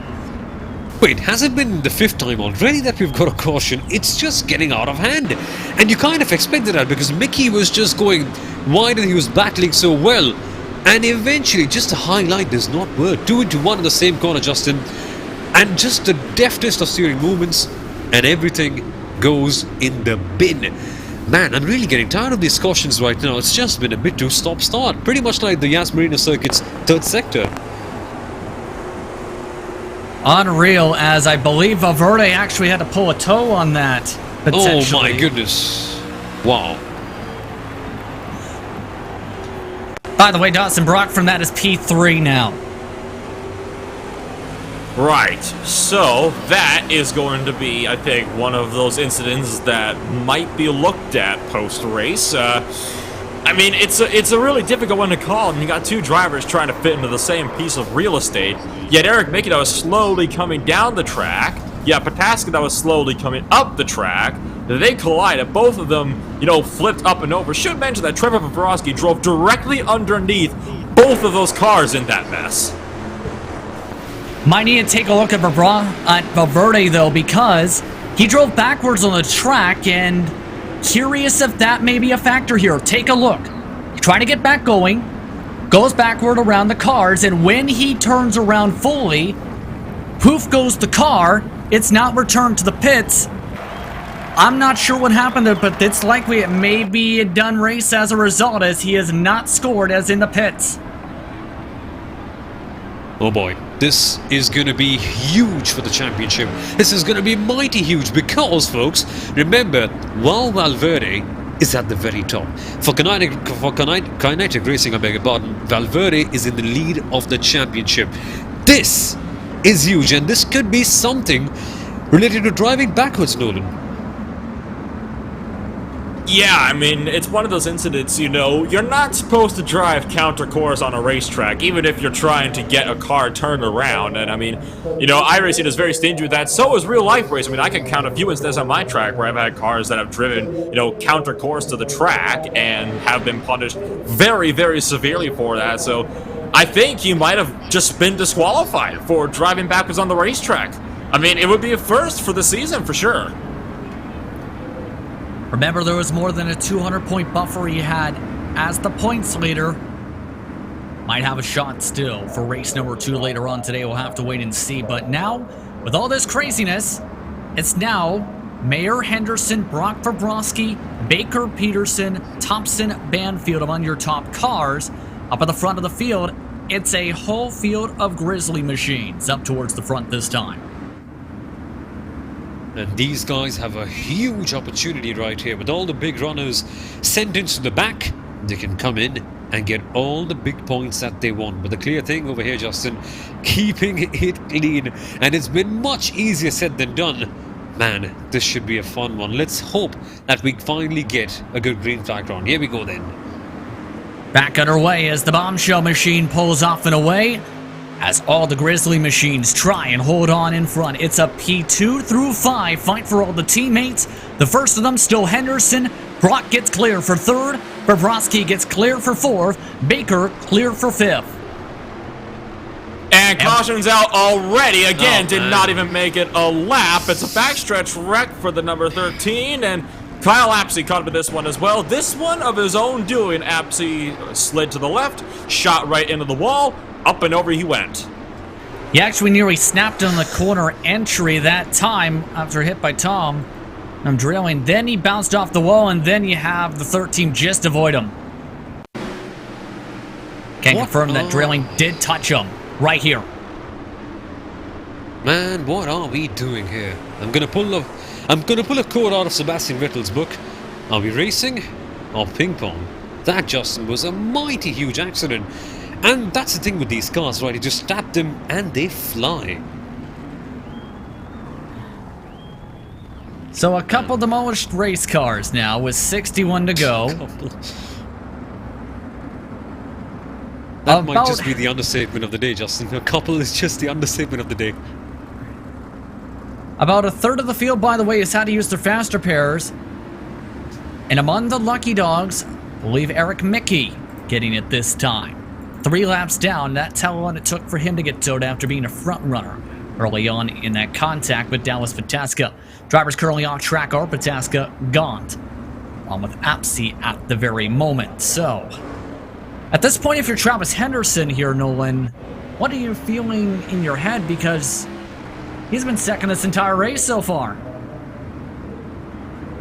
Wait, has it been the 5th time already that we've got a caution? It's just getting out of hand. And you kind of expected that because Mickey was just going wide and he was battling so well. And eventually, just to highlight, does not work. 2 into 1 in the same corner, Justin. And just the deftest of steering movements and everything goes in the bin. Man, I'm really getting tired of these cautions right now. It's just been a bit too stop-start. Pretty much like the Yas Marina Circuit's 3rd sector. Unreal, as I believe Valverde actually had to pull a toe on that, potentially. Oh my goodness. Wow. By the way, Dawson Brock from that is P3 now. Right, so that is going to be, I think, one of those incidents that might be looked at post-race. I mean, it's a really difficult one to call, and you got 2 drivers trying to fit into the same piece of real estate. Yet Eric Mickey that was slowly coming down the track. Yeah, Pataska that was slowly coming up the track. They collided. Both of them, flipped up and over. Should mention that Trevor Bobrovsky drove directly underneath both of those cars in that mess. Might need to take a look at Valverde, though, because he drove backwards on the track, and curious if that may be a factor here. Take a look. Trying to get back going, goes backward around the cars, and when he turns around fully, poof goes the car. It's not returned to the pits. I'm not sure what happened there, but it's likely it may be a done race as a result, as he has not scored as in the pits. Oh boy, this is going to be huge for the championship. This is going to be mighty huge because, folks, remember, while Valverde is at the very top, for kinetic racing, I beg your pardon, Valverde is in the lead of the championship. This is huge, and this could be something related to driving backwards, Nolan. Yeah, I mean, it's one of those incidents, you're not supposed to drive counter course on a racetrack, even if you're trying to get a car turned around. And I mean, iRacing is very stingy with that. So is real life racing. I mean, I can count a few instances on my track where I've had cars that have driven, counter course to the track and have been punished very, very severely for that. So I think you might have just been disqualified for driving backwards on the racetrack. I mean, it would be a first for the season for sure. Remember, there was more than a 200-point buffer he had as the points leader. Might have a shot still for race number 2 later on today. We'll have to wait and see. But now, with all this craziness, it's now Mayer, Henderson, Brock, Bobrovsky, Baker, Peterson, Thompson, Banfield among your top cars. Up at the front of the field, it's a whole field of Grizzly machines up towards the front this time. And these guys have a huge opportunity right here. With all the big runners sent into the back, they can come in and get all the big points that they want. But the clear thing over here, Justin, keeping it clean. And it's been much easier said than done. Man, this should be a fun one. Let's hope that we finally get a good green flag round. Here we go then. Back underway as the bombshell machine pulls off and away. As all the Grizzly machines try and hold on in front. It's a P2 through 5 fight for all the teammates. The first of them still Henderson. Brock gets clear for 3rd. Bobrovsky gets clear for 4th. Baker clear for 5th. And caution's out already. Again, did not even make it a lap. It's a backstretch wreck for the number 13. And Kyle Apsey caught up with this one as well. This one of his own doing. Apsey slid to the left, shot right into the wall. Up and over he went. He actually nearly snapped on the corner entry that time after hit by Tom. I'm drilling. Then he bounced off the wall, and then you have the 13 just avoid him. Can What? confirm that drilling did touch him right here. Man, what are we doing here? I'm gonna pull a quote out of Sebastian Vettel's book. Are we racing or ping pong? That, Justin, was a mighty huge accident. And that's the thing with these cars, right? You just tap them and they fly. So a couple demolished race cars now with 61 to go. That might just be the understatement of the day, Justin. A couple is just the understatement of the day. About a third of the field, by the way, has had to use their fast repairs. And among the lucky dogs, I believe Eric Mickey getting it this time. 3 laps down, that's how long it took for him to get towed after being a front runner early on in that contact with Dallas Pataska. Drivers currently off track are Pataska, Gaunt, along with Apsey at the very moment. So, at this point, if you're Travis Henderson here, Nolan, what are you feeling in your head? Because he's been second this entire race so far.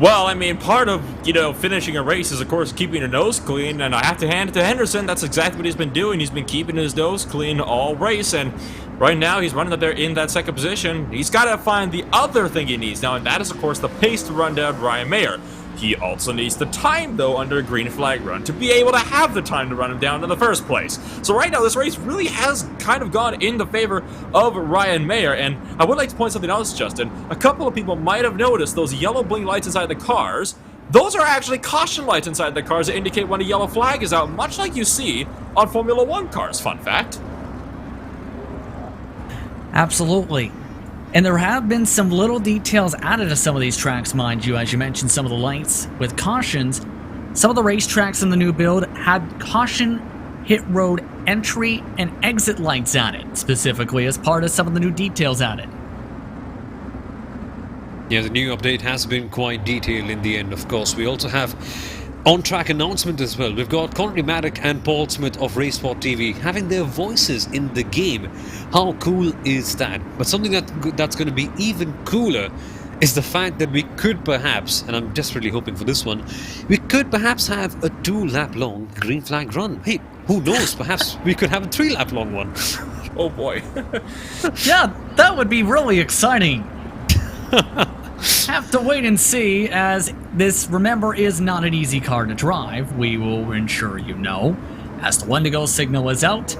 Well, I mean, part of, finishing a race is, of course, keeping your nose clean, and I have to hand it to Henderson. That's exactly what he's been doing. He's been keeping his nose clean all race, and right now he's running up there in that second position. He's got to find the other thing he needs now, and that is, of course, the pace to run down Ryan Mayer. He also needs the time, though, under a green flag run to be able to have the time to run him down in the first place. So right now, this race really has kind of gone in the favor of Ryan Mayer, and I would like to point something else, Justin. A couple of people might have noticed those yellow blinking lights inside the cars. Those are actually caution lights inside the cars that indicate when a yellow flag is out, much like you see on Formula 1 cars. Fun fact. Absolutely. And there have been some little details added to some of these tracks, mind you, as you mentioned some of the lights with cautions. Some of the racetracks in the new build had caution, hit road entry, and exit lights added, specifically as part of some of the new details added. Yeah, the new update has been quite detailed in the end, of course. We also have on-track announcement as well. We've got Connery Maddock and Paul Smith of Racesport TV having their voices in the game. How cool is that? But something that's going to be even cooler is the fact that we could perhaps, and I'm desperately hoping for this one, we could perhaps have a 2-lap long green flag run. Hey, who knows? Perhaps we could have a 3-lap long one. Oh boy. Yeah, that would be really exciting. Have to wait and see, as this, remember, is not an easy car to drive. We will ensure you know, as the Wendigo signal is out.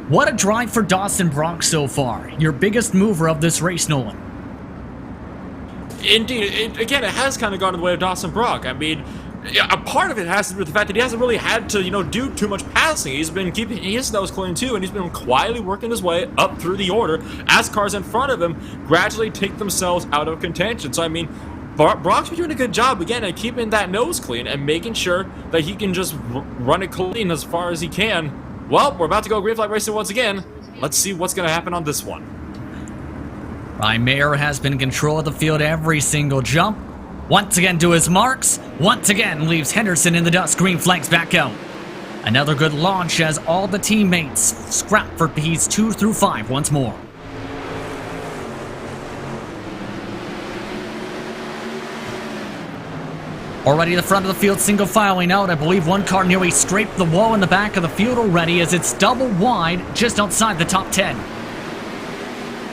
What a drive for Dawson Brock so far. Your biggest mover of this race, Nolan. Indeed. Again, it has kind of gone in the way of Dawson Brock. I mean, a part of it has to do with the fact that he hasn't really had to, do too much passing. He's been keeping his nose clean too, and he's been quietly working his way up through the order as cars in front of him gradually take themselves out of contention. So, I mean, Brock's been doing a good job, again, at keeping that nose clean and making sure that he can just run it clean as far as he can. Well, we're about to go green flag racing once again. Let's see what's going to happen on this one. Ryan Mayer has been in control of the field every single jump. Once again to his marks. Once again leaves Henderson in the dust. Green flags back out. Another good launch as all the teammates scrap for Ps 2 through 5 once more. Already the front of the field single filing out. I believe one car nearly scraped the wall in the back of the field already as it's double wide just outside the top 10.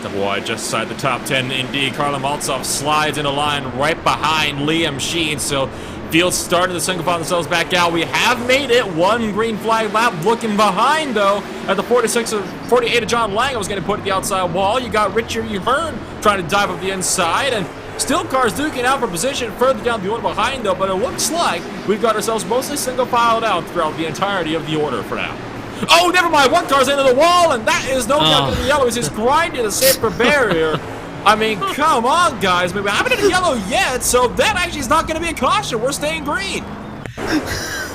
Double wide just inside the top 10 indeed. Carla Maltzoff slides in a line right behind Liam Sheen. So field starting to single file themselves back out. We have made it one green flag lap. Looking behind though at the 48 of John Lang was getting put at the outside wall. You got Richard Hearn trying to dive up the inside, and still cars duking out for position further down the order behind though, but it looks like we've got ourselves mostly single filed out throughout the entirety of the order for now. Oh, never mind. One car's into the wall, and that is no doubt going to be yellow. He's just grinding the safer barrier. I mean, come on, guys. We haven't hit a yellow yet, so that actually is not going to be a caution. We're staying green.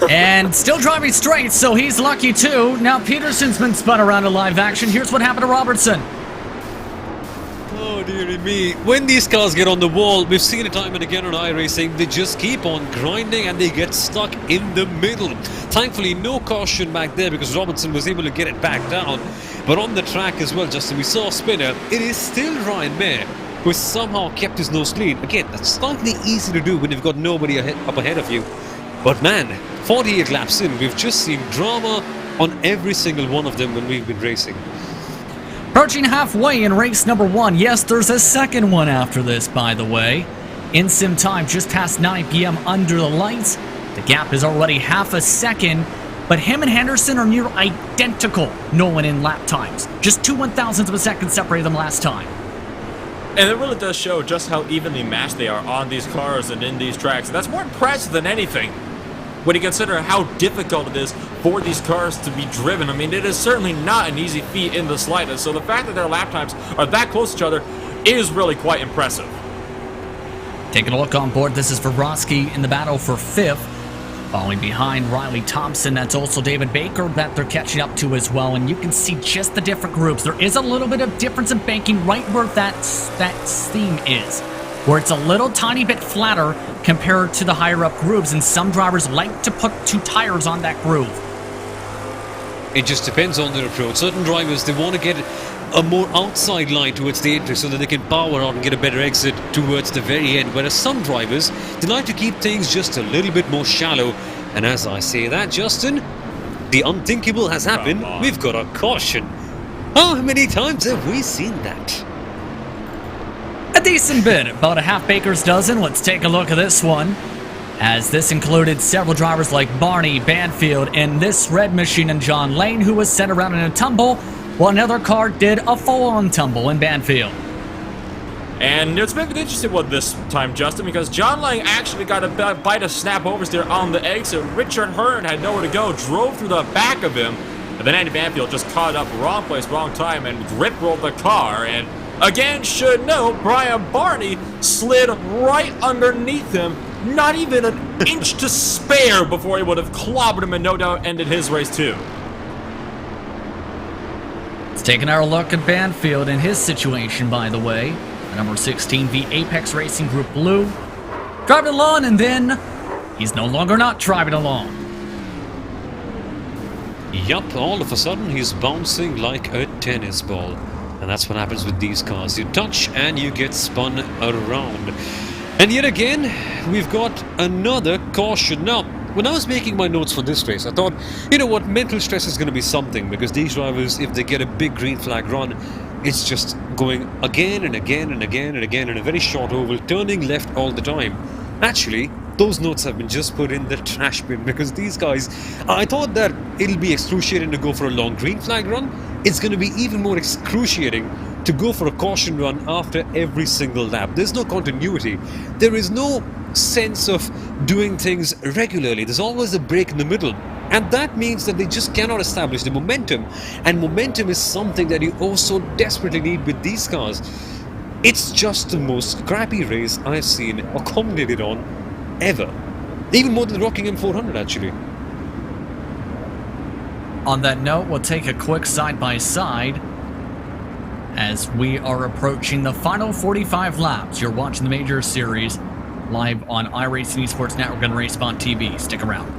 And still driving straight, so he's lucky too. Now Peterson's been spun around in live action. Here's what happened to Robertson. Oh dearie me, when these cars get on the wall, we've seen it time and again on iRacing, they just keep on grinding and they get stuck in the middle. Thankfully no caution back there because Robertson was able to get it back down. But on the track as well, Justin, we saw a spinner. It is still Ryan Mayer who has somehow kept his nose clean. Again, that's slightly easy to do when you've got nobody up ahead of you. But man, 48 laps in, we've just seen drama on every single one of them when we've been racing. Approaching halfway in race number 1. Yes, there's a second one after this, by the way. In sim time, just past 9 p.m. under the lights. The gap is already half a second, but him and Henderson are near identical Nolan in lap times. Just 2/1000ths of a second separated them last time. And it really does show just how evenly matched they are on these cars and in these tracks. That's more impressive than anything when you consider how difficult it is for these cars to be driven. I mean, it is certainly not an easy feat in the slightest. So the fact that their lap times are that close to each other is really quite impressive. Taking a look on board, this is Vrosky in the battle for 5th. Following behind Riley Thompson, that's also David Baker that they're catching up to as well. And you can see just the different groups. There is a little bit of difference in banking right where that seam is, where it's a little tiny bit flatter compared to the higher up grooves, and some drivers like to put 2 tires on that groove. It just depends on their approach. Certain drivers, they want to get a more outside line towards the entry so that they can power out and get a better exit towards the very end, whereas some drivers, they like to keep things just a little bit more shallow. And as I say that, Justin, the unthinkable has happened. We've got a caution. How many times have we seen that? A decent bit, about a half baker's dozen. Let's take a look at this one, as this included several drivers like Barney, Banfield, and this red machine and John Lane, who was sent around in a tumble, while another car did a full-on tumble in Banfield. And it's been an interesting one this time, Justin, because John Lang actually got a bite of snap oversteer on the exit. Richard Hearn had nowhere to go, drove through the back of him, and then Andy Banfield just caught up, wrong place, wrong time, and rip-rolled the car. And again, should note, Brian Barney slid right underneath him, not even an inch to spare before he would have clobbered him and no doubt ended his race too. Let's take our look at Banfield and his situation, by the way. The number 16 V Apex Racing Group Blue. Driving along, and then he's no longer not driving along. Yup, all of a sudden he's bouncing like a tennis ball. And that's what happens with these cars. You touch and you get spun around. And yet again, we've got another caution. Now, when I was making my notes for this race, I thought, you know what, mental stress is going to be something, because these drivers, if they get a big green flag run, it's just going again and again and again and again in a very short oval, turning left all the time. Actually, those notes have been just put in the trash bin, because these guys, I thought that it'll be excruciating to go for a long green flag run. It's going to be even more excruciating to go for a caution run after every single lap. There's no continuity. There is no sense of doing things regularly. There's always a break in the middle. And that means that they just cannot establish the momentum. And momentum is something that you also desperately need with these cars. It's just the most scrappy race I've seen or commentated on ever. Even more than the Rockingham 400, actually. On that note, we'll take a quick side-by-side as we are approaching the final 45 laps. You're watching the Major Series live on iRacing Esports Network and RaceSpot TV. Stick around.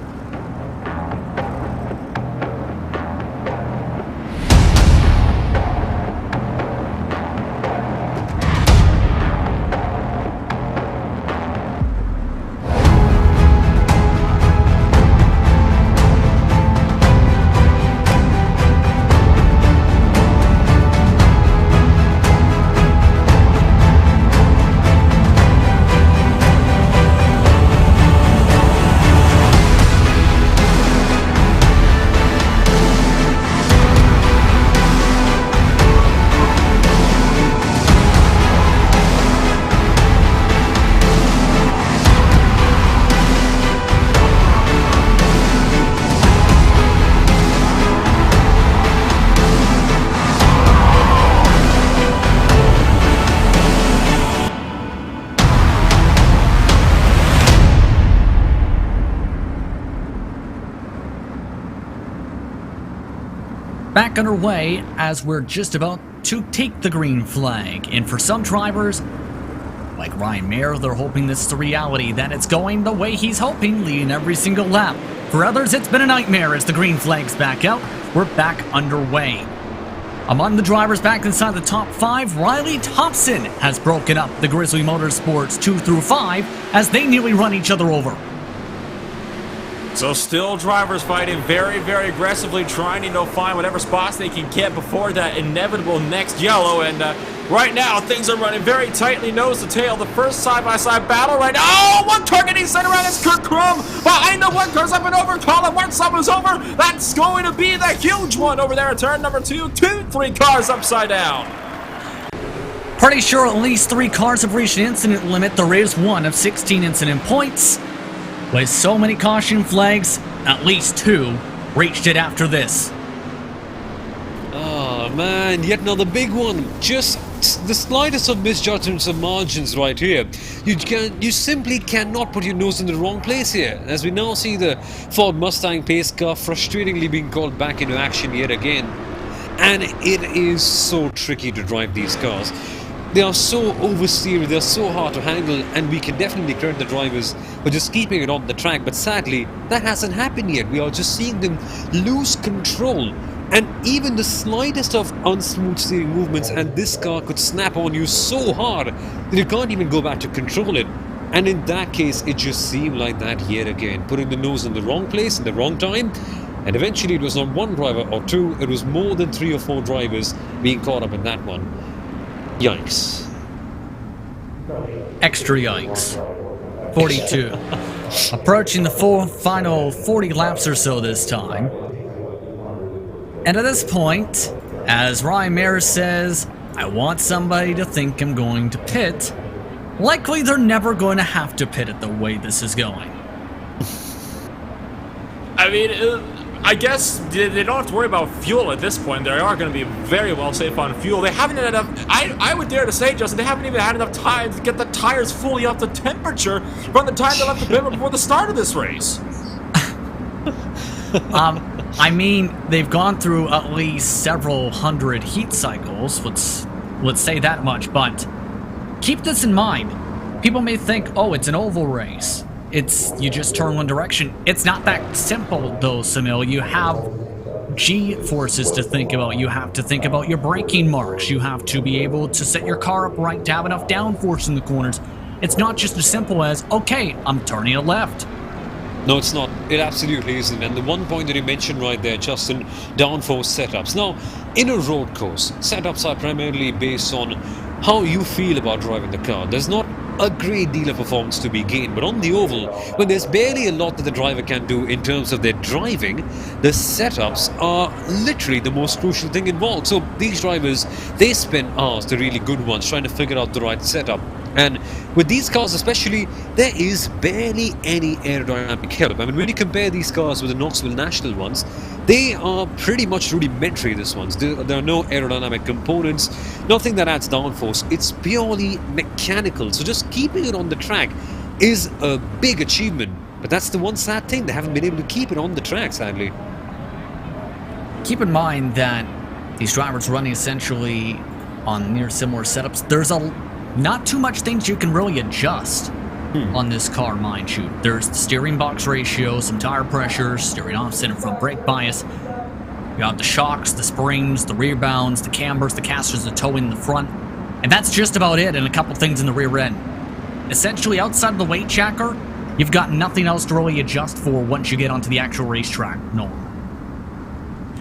Back underway as we're just about to take the green flag. And for some drivers, like Ryan Mayer, they're hoping this is the reality, that it's going the way he's hoping, leading every single lap. For others, it's been a nightmare as the green flag's back out. We're back underway. Among the drivers back inside the top 5, Riley Thompson has broken up the Grizzly Motorsports 2 through 5 as they nearly run each other over. So still drivers fighting very, very aggressively, trying to find whatever spots they can get before that inevitable next yellow. And right now, things are running very tightly nose to tail. The first side-by-side battle right now. Oh, one car getting sent around is Kurt Krum. Behind the one car's up and over. Colin Martin is over. That's going to be the huge one over there at turn number 2. 3 cars upside down. Pretty sure at least 3 cars have reached an incident limit. There is one of 16 incident points. With so many caution flags, at least 2 reached it after this. Oh man, yet another big one. Just the slightest of misjudgments and margins right here. You simply cannot put your nose in the wrong place here. As we now see the Ford Mustang pace car frustratingly being called back into action yet again. And it is so tricky to drive these cars. They are so oversteered, they are so hard to handle, and we can definitely credit the drivers for just keeping it on the track, but sadly, that hasn't happened yet. We are just seeing them lose control, and even the slightest of unsmooth steering movements, and this car could snap on you so hard that you can't even go back to control it. And in that case, it just seemed like that yet again, putting the nose in the wrong place, in the wrong time, and eventually it was not one driver or 2, it was more than 3 or 4 drivers being caught up in that one. Yikes. Extra yikes. 42. Approaching the final 40 laps or so this time. And at this point, as Ryan Mayer says, I want somebody to think I'm going to pit. Likely they're never going to have to pit it the way this is going. I mean, I guess they don't have to worry about fuel at this point. They are going to be very well safe on fuel. They haven't had enough, I would dare to say, Justin, they haven't even had enough time to get the tires fully up to temperature from the time they left the pit before the start of this race. I mean, they've gone through at least several hundred heat cycles, let's say that much, but keep this in mind. People may think, oh, it's an oval race. You just turn one direction. It's not that simple, though, Samil. You have G-forces to think about. You have to think about your braking marks. You have to be able to set your car up right to have enough downforce in the corners. It's not just as simple as, okay, I'm turning it left. No, it's not. It absolutely isn't. And the one point that you mentioned right there, Justin, downforce setups. Now, in a road course, setups are primarily based on how you feel about driving the car. There's not a great deal of performance to be gained, but on the oval, when there's barely a lot that the driver can do in terms of their driving, the setups are literally the most crucial thing involved. So these drivers, they spend hours, the really good ones, trying to figure out the right setup. And with these cars especially, there is barely any aerodynamic help. I mean, when you compare these cars with the Knoxville National ones, they are pretty much rudimentary, these ones. There are no aerodynamic components, nothing that adds downforce. It's purely mechanical. So just keeping it on the track is a big achievement. But that's the one sad thing. They haven't been able to keep it on the track, sadly. Keep in mind that these drivers running essentially on near similar setups, there's not too much things you can really adjust on this car, mind you. There's the steering box ratio, some tire pressure, steering offset and front brake bias. You have the shocks, the springs, the rear bounds, the cambers, the casters, the towing in the front. And that's just about it, and a couple things in the rear end. Essentially, outside of the weight checker, you've got nothing else to really adjust for once you get onto the actual racetrack. No.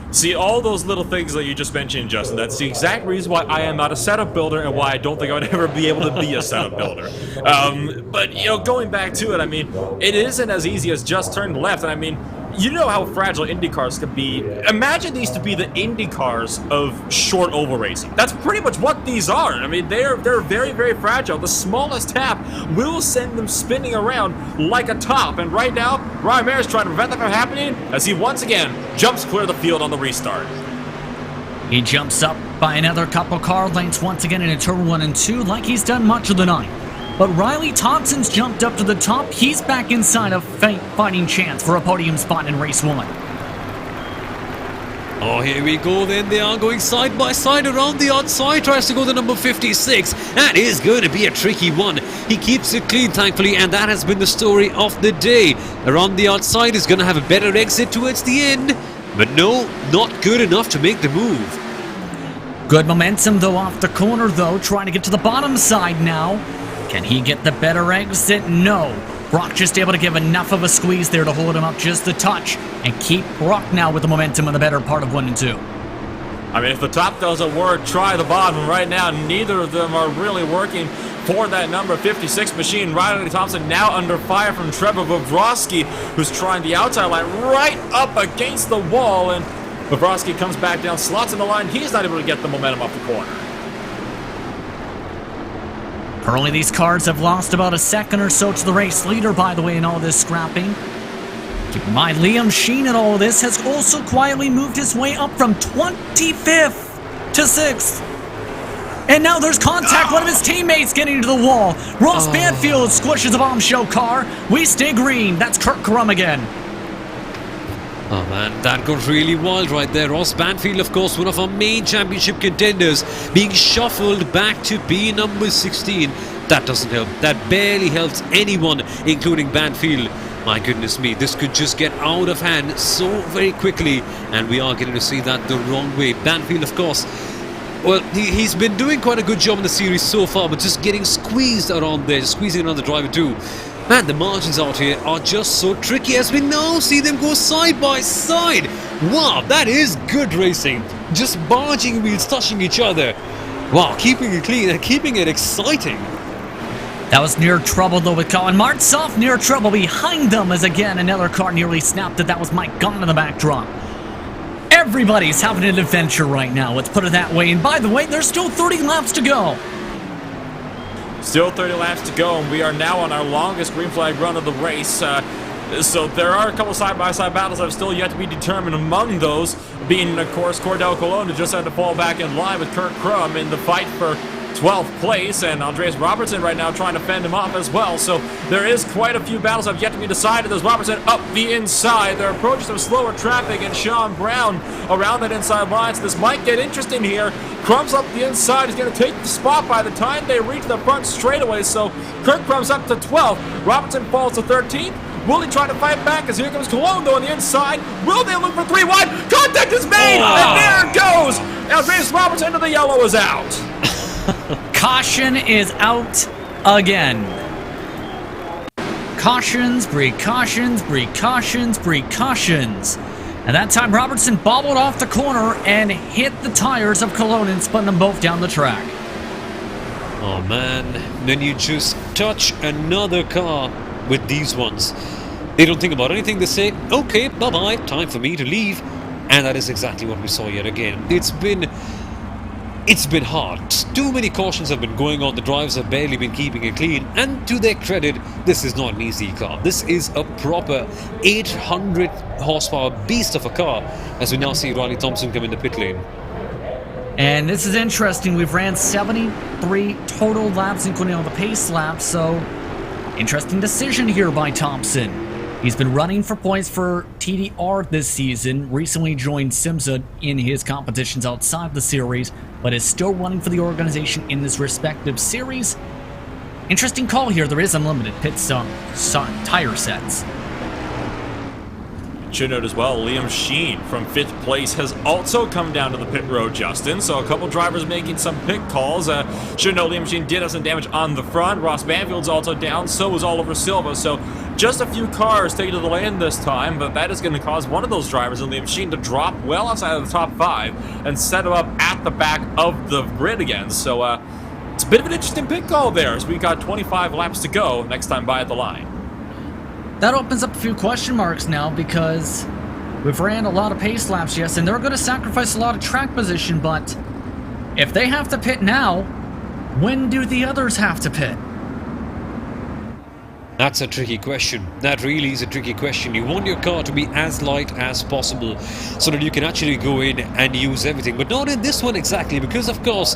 See, all those little things that you just mentioned, Justin, that's the exact reason why I am not a setup builder and why I don't think I would ever be able to be a setup builder. But, going back to it, I mean, it isn't as easy as just turning left, and I mean, you know how fragile Indy cars can be. Imagine these to be the Indy cars of short oval racing. That's pretty much what these are. I mean, they're very, very fragile. The smallest tap will send them spinning around like a top. And right now, Ryan Mayer is trying to prevent that from happening as he once again jumps clear of the field on the restart. He jumps up by another couple car lengths once again in turn 1 and 2 like he's done much of the night. But Riley Thompson's jumped up to the top. He's back inside a fighting chance for a podium spot in race 1. Oh, here we go then. They are going side by side around the outside. Tries to go to number 56. That is going to be a tricky one. He keeps it clean, thankfully, and that has been the story of the day. Around the outside is going to have a better exit towards the end. But no, not good enough to make the move. Good momentum, though, off the corner, though. Trying to get to the bottom side now. Can he get the better exit? No. Brock just able to give enough of a squeeze there to hold him up just a touch and keep Brock now with the momentum in the better part of 1 and 2. I mean, if the top doesn't work, try the bottom. Right now, neither of them are really working for that number 56 machine. Riley Thompson now under fire from Trevor Bobrovsky, who's trying the outside line right up against the wall, and Bobrovsky comes back down, slots in the line. He's not able to get the momentum off the corner. Currently, these cars have lost about a second or so to the race leader, by the way, in all this scrapping. Keep in mind, Liam Sheen in all of this has also quietly moved his way up from 25th to 6th. And now there's contact, one of his teammates getting into the wall. Ross Banfield squishes a bombshell car. We stay green. That's Kirk Crum again. Oh man, that got really wild right there. Ross Banfield, of course, one of our main championship contenders, being shuffled back to be number 16. That doesn't help. That barely helps anyone, including Banfield. My goodness me, this could just get out of hand so very quickly, and we are getting to see that the wrong way. Banfield, of course, well, he's been doing quite a good job in the series so far, but just getting squeezed around there, squeezing around the driver too. Man, the margins out here are just so tricky as we now see them go side by side. Wow, that is good racing. Just barging wheels touching each other. Wow, keeping it clean and keeping it exciting. That was near trouble though with Colin Martsoff. Near trouble behind them as again another car nearly snapped it. That was Mike Gunn in the backdrop. Everybody's having an adventure right now, let's put it that way. And by the way, there's still 30 laps to go. Still 30 laps to go, and we are now on our longest green flag run of the race. So there are a couple side-by-side battles that have still yet to be determined. Among those being, of course, Cordell Colon, who just had to fall back in line with Kirk Crum in the fight for 12th place, and Andreas Robertson right now trying to fend him off as well. So there is quite a few battles that have yet to be decided. There's Robertson up the inside. They're approaching some slower traffic, and Sean Brown around that inside line. So this might get interesting here. Crum's up the inside. He's going to take the spot by the time they reach the front straightaway. So Kirk Crum's up to 12th. Robertson falls to 13th. Will he try to fight back as here comes Cologne on the inside? Will they look for 3 wide? Contact is made, and there it goes. Andreas Robertson into the yellow is out. Caution is out again. Cautions, precautions, precautions, precautions. And that time Robertson bobbled off the corner and hit the tires of Cologne and spun them both down the track. Oh man, then you just touch another car with these ones. They don't think about anything, they say, okay, bye-bye, time for me to leave. And that is exactly what we saw yet again. It's been hard. Too many cautions have been going on. The drivers have barely been keeping it clean. And to their credit, this is not an easy car. This is a proper 800 horsepower beast of a car. As we now see Riley Thompson come in the pit lane. And this is interesting. We've ran 73 total laps, including all the pace laps. So, interesting decision here by Thompson. He's been running for points for TDR this season, recently joined SIMSA in his competitions outside the series, but is still running for the organization in this respective series. Interesting call here, there is unlimited pit tire sets. Should note as well, Liam Sheen from 5th place has also come down to the pit road, Justin. So a couple drivers making some pit calls. Should note Liam Sheen did have some damage on the front. Ross Banfield's also down, so was Oliver Silva. So just a few cars taking to the lane this time, but that is going to cause one of those drivers, and Liam Sheen, to drop well outside of the top 5 and set him up at the back of the grid again. So it's a bit of an interesting pit call there, as we got 25 laps to go next time by at the line. That opens up a few question marks now, because we've ran a lot of pace laps, yes, and they're going to sacrifice a lot of track position, but if they have to pit now, when do the others have to pit? That's a tricky question. That really is a tricky question. You want your car to be as light as possible so that you can actually go in and use everything. But not in this one exactly, because of course,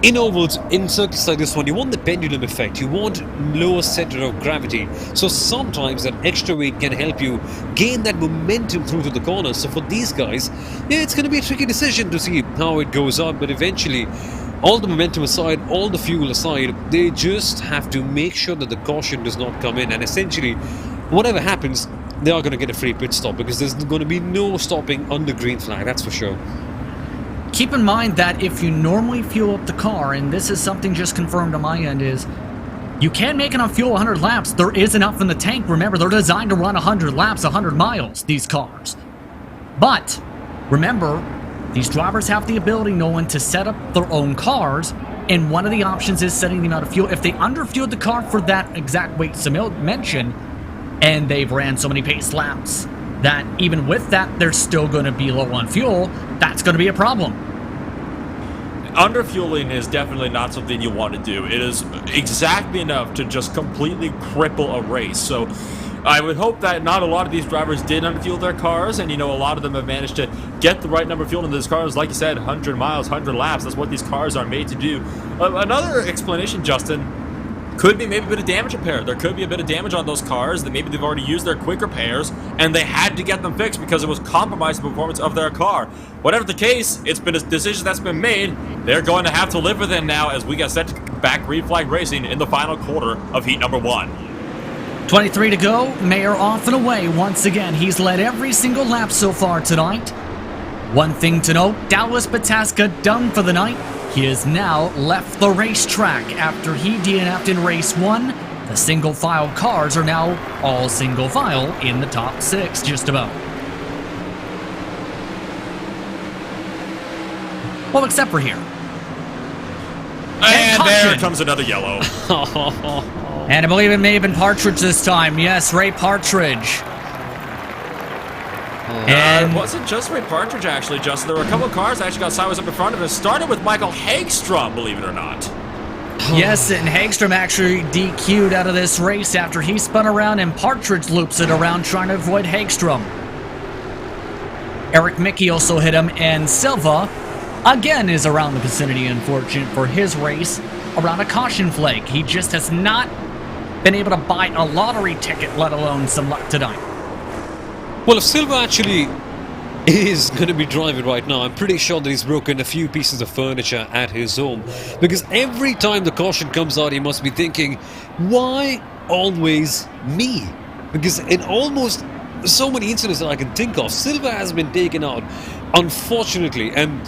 in ovals, in circuits like this one, you want the pendulum effect. You want lower center of gravity. So sometimes that extra weight can help you gain that momentum through to the corners. So for these guys, yeah, it's going to be a tricky decision to see how it goes on. But eventually, all the momentum aside, all the fuel aside, they just have to make sure that the caution does not come in. And essentially, whatever happens, they are going to get a free pit stop, because there's going to be no stopping on the green flag, that's for sure. Keep in mind that if you normally fuel up the car, and this is something just confirmed on my end, is You can make enough fuel 100 laps. There is enough in the tank. Remember, they're designed to run 100 laps, 100 miles, these cars. But, remember, these drivers have the ability, Nolan, to set up their own cars, and one of the options is setting the amount of fuel. If they underfueled the car for that exact weight Samil mentioned, and they've ran so many pace laps, that even with that, they're still going to be low on fuel, that's going to be a problem. Underfueling is definitely not something you want to do. It is exactly enough to just completely cripple a race. So I would hope that not a lot of these drivers did underfuel their cars, and, you know, a lot of them have managed to get the right number of fuel into these cars. Like you said, 100 miles, 100 laps, that's what these cars are made to do. Another explanation, Justin, could be maybe a bit of damage repair. There could be a bit of damage on those cars that maybe they've already used their quick repairs and they had to get them fixed because it was compromised the performance of their car. Whatever the case, it's been a decision that's been made. They're going to have to live with it now as we get set to back green flag racing in the final quarter of heat number 1. 23 to go. Mayer off and away once again. He's led every single lap so far tonight. One thing to note, Dallas Pataska done for the night. He has now left the racetrack after he DNF'd in race 1. The single file cars are now all single file in the top 6, just about. Well, except for here. And there comes another yellow. And I believe it may have been Partridge this time. Yes, Ray Partridge. And it wasn't just Ray Partridge, actually, Justin. There were a couple of cars that actually got sideways up in front of him. It started with Michael Hagstrom, believe it or not. Yes, and Hagstrom actually DQ'd out of this race after he spun around and Partridge loops it around trying to avoid Hagstrom. Eric Mickey also hit him, and Silva, again, is around the vicinity, unfortunate for his race, around a caution flag. He just has not been able to buy a lottery ticket, let alone some luck tonight. Well, if Silva actually is going to be driving right now, I'm pretty sure that he's broken a few pieces of furniture at his home. Because every time the caution comes out, he must be thinking, why always me? Because in almost so many incidents that I can think of, Silva has been taken out, unfortunately. And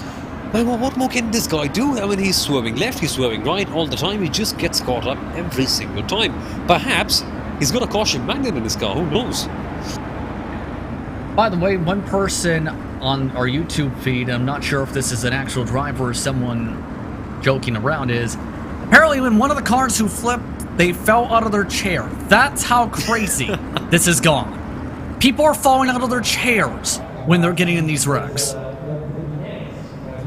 well, what more can this guy do? I mean, he's swerving left, he's swerving right all the time. He just gets caught up every single time. Perhaps he's got a caution magnet in his car, who knows? By the way, one person on our YouTube feed, I'm not sure if this is an actual driver or someone joking around, is apparently when one of the cars who flipped, they fell out of their chair. That's how crazy this has gone. People are falling out of their chairs when they're getting in these wrecks.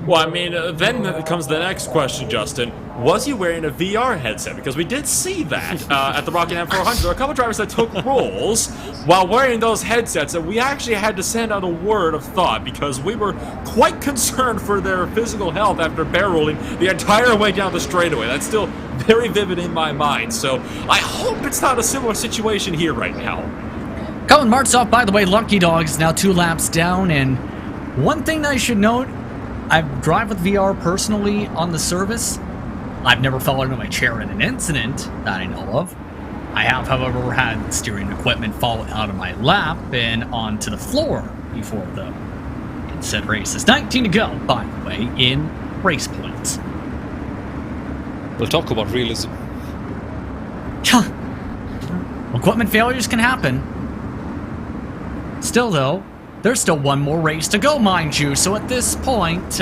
Well, I mean, then comes the next question, Justin. Was he wearing a VR headset? Because we did see that at the Rockingham 400. There were a couple drivers that took rolls while wearing those headsets, and we actually had to send out a word of thought because we were quite concerned for their physical health after barrel rolling the entire way down the straightaway. That's still very vivid in my mind, so I hope it's not a similar situation here right now. Colin Martzoff, by the way, Lucky Dog is now 2 laps down, and one thing that I should note, I drive with VR personally on the service. I've never fallen into my chair in an incident that I know of. I have, however, had steering equipment fall out of my lap and onto the floor before the said races. 19 to go, by the way, in race points. We'll talk about realism. Equipment failures can happen. Still, though, there's still one more race to go, mind you. So at this point,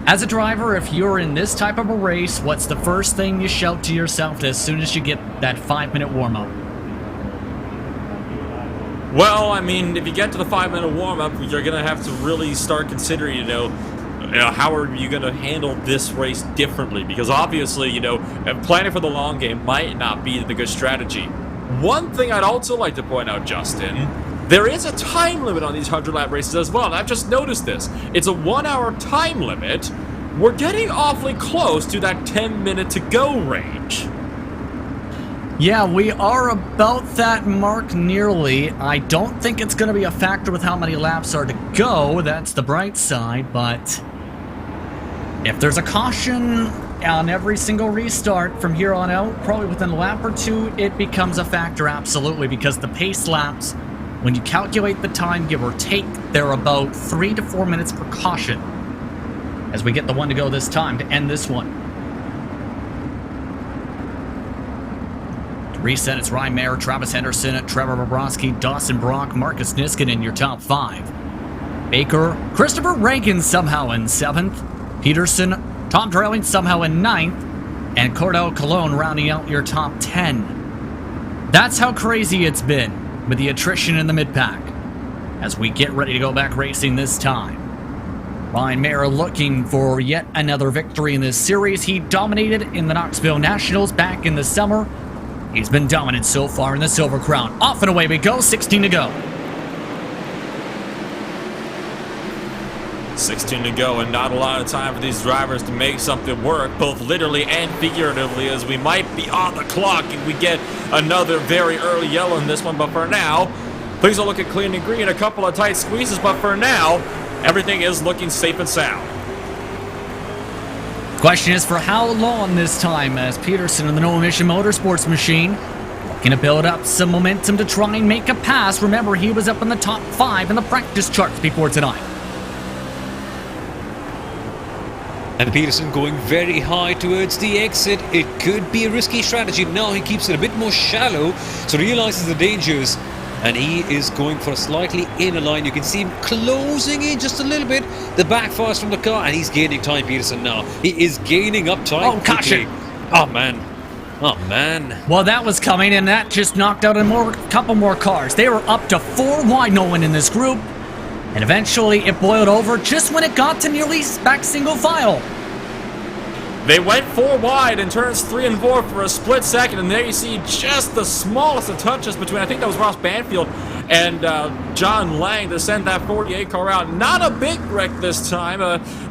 as a driver, if you're in this type of a race, what's the first thing you shout to yourself as soon as you get that 5-minute warm-up? Well, I mean, if you get to the 5-minute warm-up, you're going to have to really start considering, you know, how are you going to handle this race differently? Because obviously, you know, planning for the long game might not be the good strategy. One thing I'd also like to point out, Justin, there is a time limit on these 100-lap races as well, and I've just noticed this. It's a 1-hour time limit. We're getting awfully close to that 10-minute to-go range. Yeah, we are about that mark nearly. I don't think it's going to be a factor with how many laps are to go. That's the bright side, but if there's a caution on every single restart from here on out, probably within a lap or two, it becomes a factor, absolutely, because the pace laps, when you calculate the time, give or take, they're about 3 to 4 minutes per caution as we get the one to go this time to end this one. Reset, it's Ryan Mayer, Travis Henderson, Trevor Bobrovsky, Dawson Brock, Marcus Niskanen in your top 5. Baker, Christopher Reagan somehow in 7th. Peterson, Tom Drelling somehow in 9th. And Cordell Cologne rounding out your top 10. That's how crazy it's been with the attrition in the mid-pack as we get ready to go back racing this time. Ryan Mayer looking for yet another victory in this series. He dominated in the Knoxville Nationals back in the summer. He's been dominant so far in the Silver Crown. Off and away we go, 16 to go. 16 to go, and not a lot of time for these drivers to make something work, both literally and figuratively, as we might be on the clock and we get another very early yellow in this one. But for now, things will look at clean and green, a couple of tight squeezes, but for now, everything is looking safe and sound. Question is for how long this time, as Peterson in the No Emission Motorsports machine looking to build up some momentum to try and make a pass. Remember, he was up in the top 5 in the practice charts before tonight. And Peterson going very high towards the exit. It could be a risky strategy. Now he keeps it a bit more shallow, so realizes the dangers. And he is going for a slightly inner line. You can see him closing in just a little bit. The backfires from the car, and he's gaining time, Peterson, now. He is gaining up time. Oh, caution. Oh, man. Oh, man. Well, that was coming, and that just knocked out a couple more cars. They were up to 4 wide, no one in this group. And eventually it boiled over just when it got to nearly back single file. They went 4 wide in turns 3 and 4 for a split second, and there you see just the smallest of touches between, I think that was Ross Banfield and John Lang to send that 48 car out. Not a big wreck this time,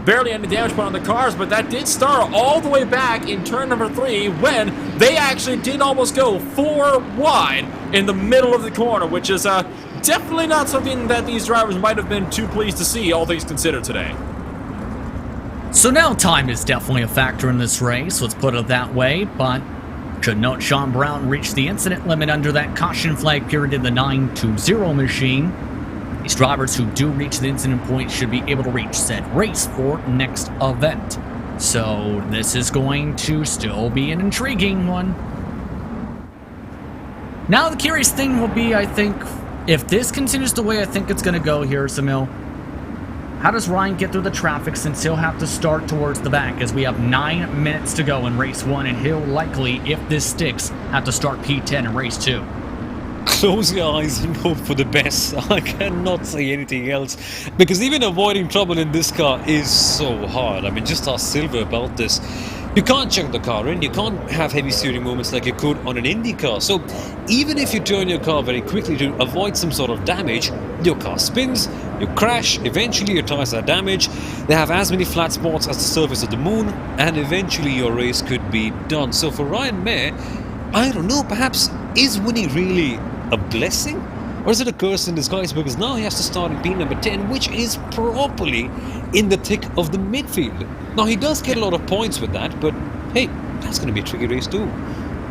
barely any damage put on the cars, but that did start all the way back in turn number 3 when they actually did almost go 4 wide in the middle of the corner, which is definitely not something that these drivers might have been too pleased to see, all things considered today. So now time is definitely a factor in this race, let's put it that way, but should note Sean Brown reached the incident limit under that caution flag period in the 920 machine. These drivers who do reach the incident point should be able to reach said race for next event. So this is going to still be an intriguing one. Now the curious thing will be, I think, if this continues the way I think it's going to go here, Samil, how does Ryan get through the traffic since he'll have to start towards the back as we have 9 minutes to go in race 1, and he'll likely, if this sticks, have to start P10 in race 2. Close your eyes and hope for the best. I cannot say anything else, because even avoiding trouble in this car is so hard. I mean, just ask Silver about this. You can't check the car in, you can't have heavy steering movements like you could on an Indy car. So even if you turn your car very quickly to avoid some sort of damage, your car spins, you crash, eventually your tires are damaged, they have as many flat spots as the surface of the moon, and eventually your race could be done. So for Ryan Mayer, I don't know, perhaps is winning really a blessing? Or is it a curse in disguise, because now he has to start in P number 10, which is properly in the thick of the midfield. Now he does get a lot of points with that, but hey, that's going to be a tricky race too.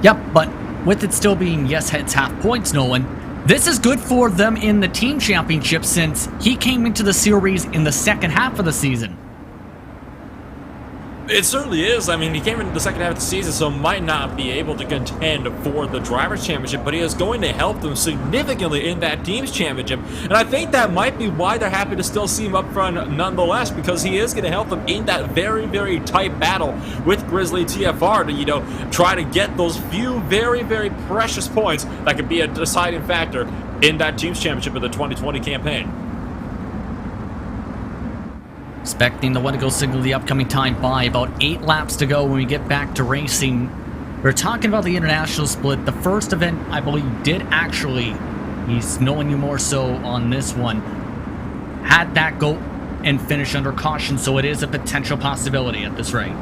Yep, but with it still being yes heads half points, Nolan, this is good for them in the team championship since he came into the series in the second half of the season. It certainly is. I mean, he came into the second half of the season, so might not be able to contend for the Drivers' Championship, but he is going to help them significantly in that Teams' Championship. And I think that might be why they're happy to still see him up front nonetheless, because he is going to help them in that very, very tight battle with Grizzly TFR to, you know, try to get those few very, very precious points that could be a deciding factor in that Teams' Championship of the 2020 campaign. Expecting the one to go signal the upcoming time by about 8 laps to go when we get back to racing. We're talking about the international split. The first event, I believe, did actually, he's knowing you more so on this one, had that go and finish under caution, so it is a potential possibility at this rate.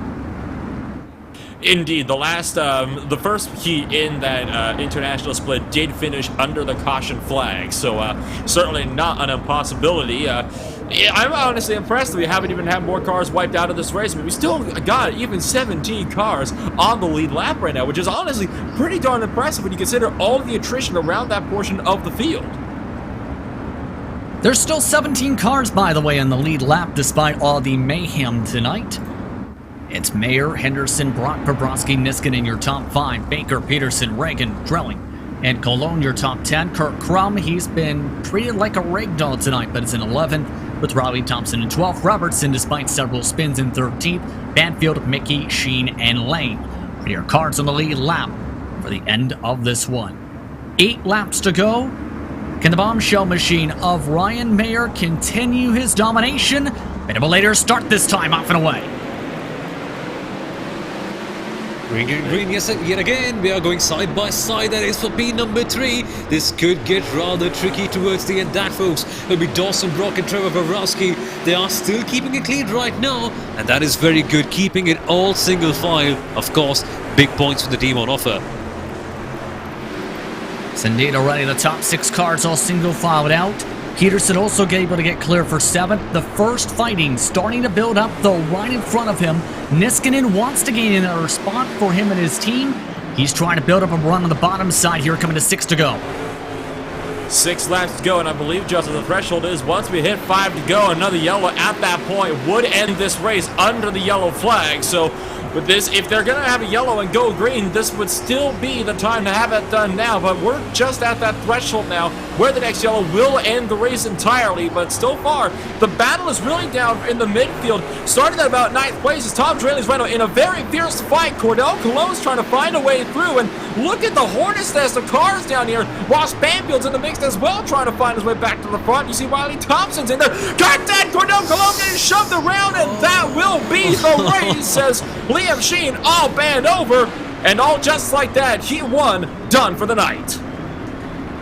Indeed, the first heat in that international split did finish under the caution flag, so certainly not an impossibility. I'm honestly impressed that we haven't even had more cars wiped out of this race. I mean, we still got even 17 cars on the lead lap right now, which is honestly pretty darn impressive when you consider all of the attrition around that portion of the field. There's still 17 cars, by the way, on the lead lap despite all the mayhem tonight. It's Mayer, Henderson, Brock, Bobrovsky, Niskanen in your top 5. Baker, Peterson, Reagan, Drelling, and Cologne your top 10. Kurt Crum, he's been treated like a ragdoll tonight, but it's in 11th, with Riley Thompson in 12th. Robertson, despite several spins, in 13th. Banfield, Mickey, Sheen, and Lane are your cars on the lead lap for the end of this one. 8 laps to go. Can the bombshell machine of Ryan Mayer continue his domination? Bit of a later start this time, off and away. Green, green, green, yes, yet again, we are going side by side. That is for P number 3. This could get rather tricky towards the end. That, folks, will be Dawson Brock and Trevor Bobrovsky. They are still keeping it clean right now, and that is very good, keeping it all single file. Of course, big points for the team on offer. It's indeed already the top 6 cars all single filed out. Peterson also able to get clear for 7th. The first fighting starting to build up, though, right in front of him. Niskanen wants to gain another spot for him and his team. He's trying to build up a run on the bottom side here, coming to 6 to go. 6 laps to go, and I believe, Justin, the threshold is once we hit 5 to go, another yellow at that point would end this race under the yellow flag. So with this, if they're going to have a yellow and go green, this would still be the time to have it done now. But we're just at that threshold now where the next yellow will end the race entirely. But so far, the battle is really down in the midfield. Starting at about 9th place is Tom Draley's right now in a very fierce fight. Cordell Cologne's trying to find a way through. And look at the hornet's nest of cars down here. Ross Banfield's in the mix as well, trying to find his way back to the front. You see Riley Thompson's in there. Got that! Cordell Cologne getting shoved around, and that will be the race as Liam Sheen all banned over, and all just like that, he won, done for the night.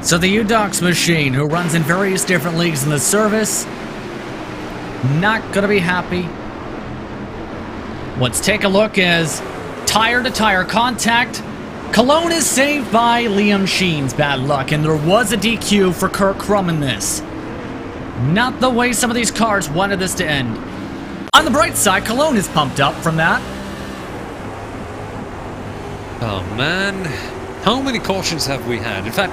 So the U-Docs machine, who runs in various different leagues in the service, not going to be happy. Let's take a look as tire-to-tire contact. Cologne is saved by Liam Sheen's bad luck, and there was a DQ for Kurt Crum in this. Not the way some of these cars wanted this to end. On the bright side, Cologne is pumped up from that. Oh man, how many cautions have we had? In fact,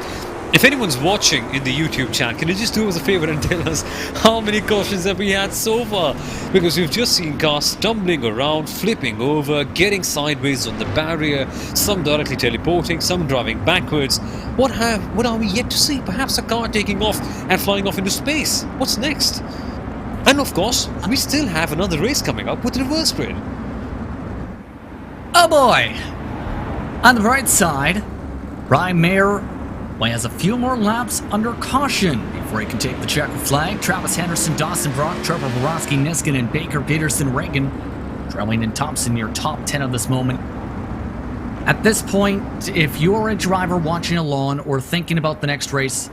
if anyone's watching in the YouTube chat, can you just do us a favor and tell us how many cautions have we had so far? Because we've just seen cars stumbling around, flipping over, getting sideways on the barrier, some directly teleporting, some driving backwards. What are we yet to see? Perhaps a car taking off and flying off into space. What's next? And of course, we still have another race coming up with reverse grid. Oh boy! On the bright side, Ryan Mayer has a few more laps under caution before he can take the checker flag. Travis Henderson, Dawson Brock, Trevor Bobrovsky, Niskanen, Baker, Peterson, Reagan, Drelling, and Thompson your top 10 of this moment. At this point, if you're a driver watching along or thinking about the next race,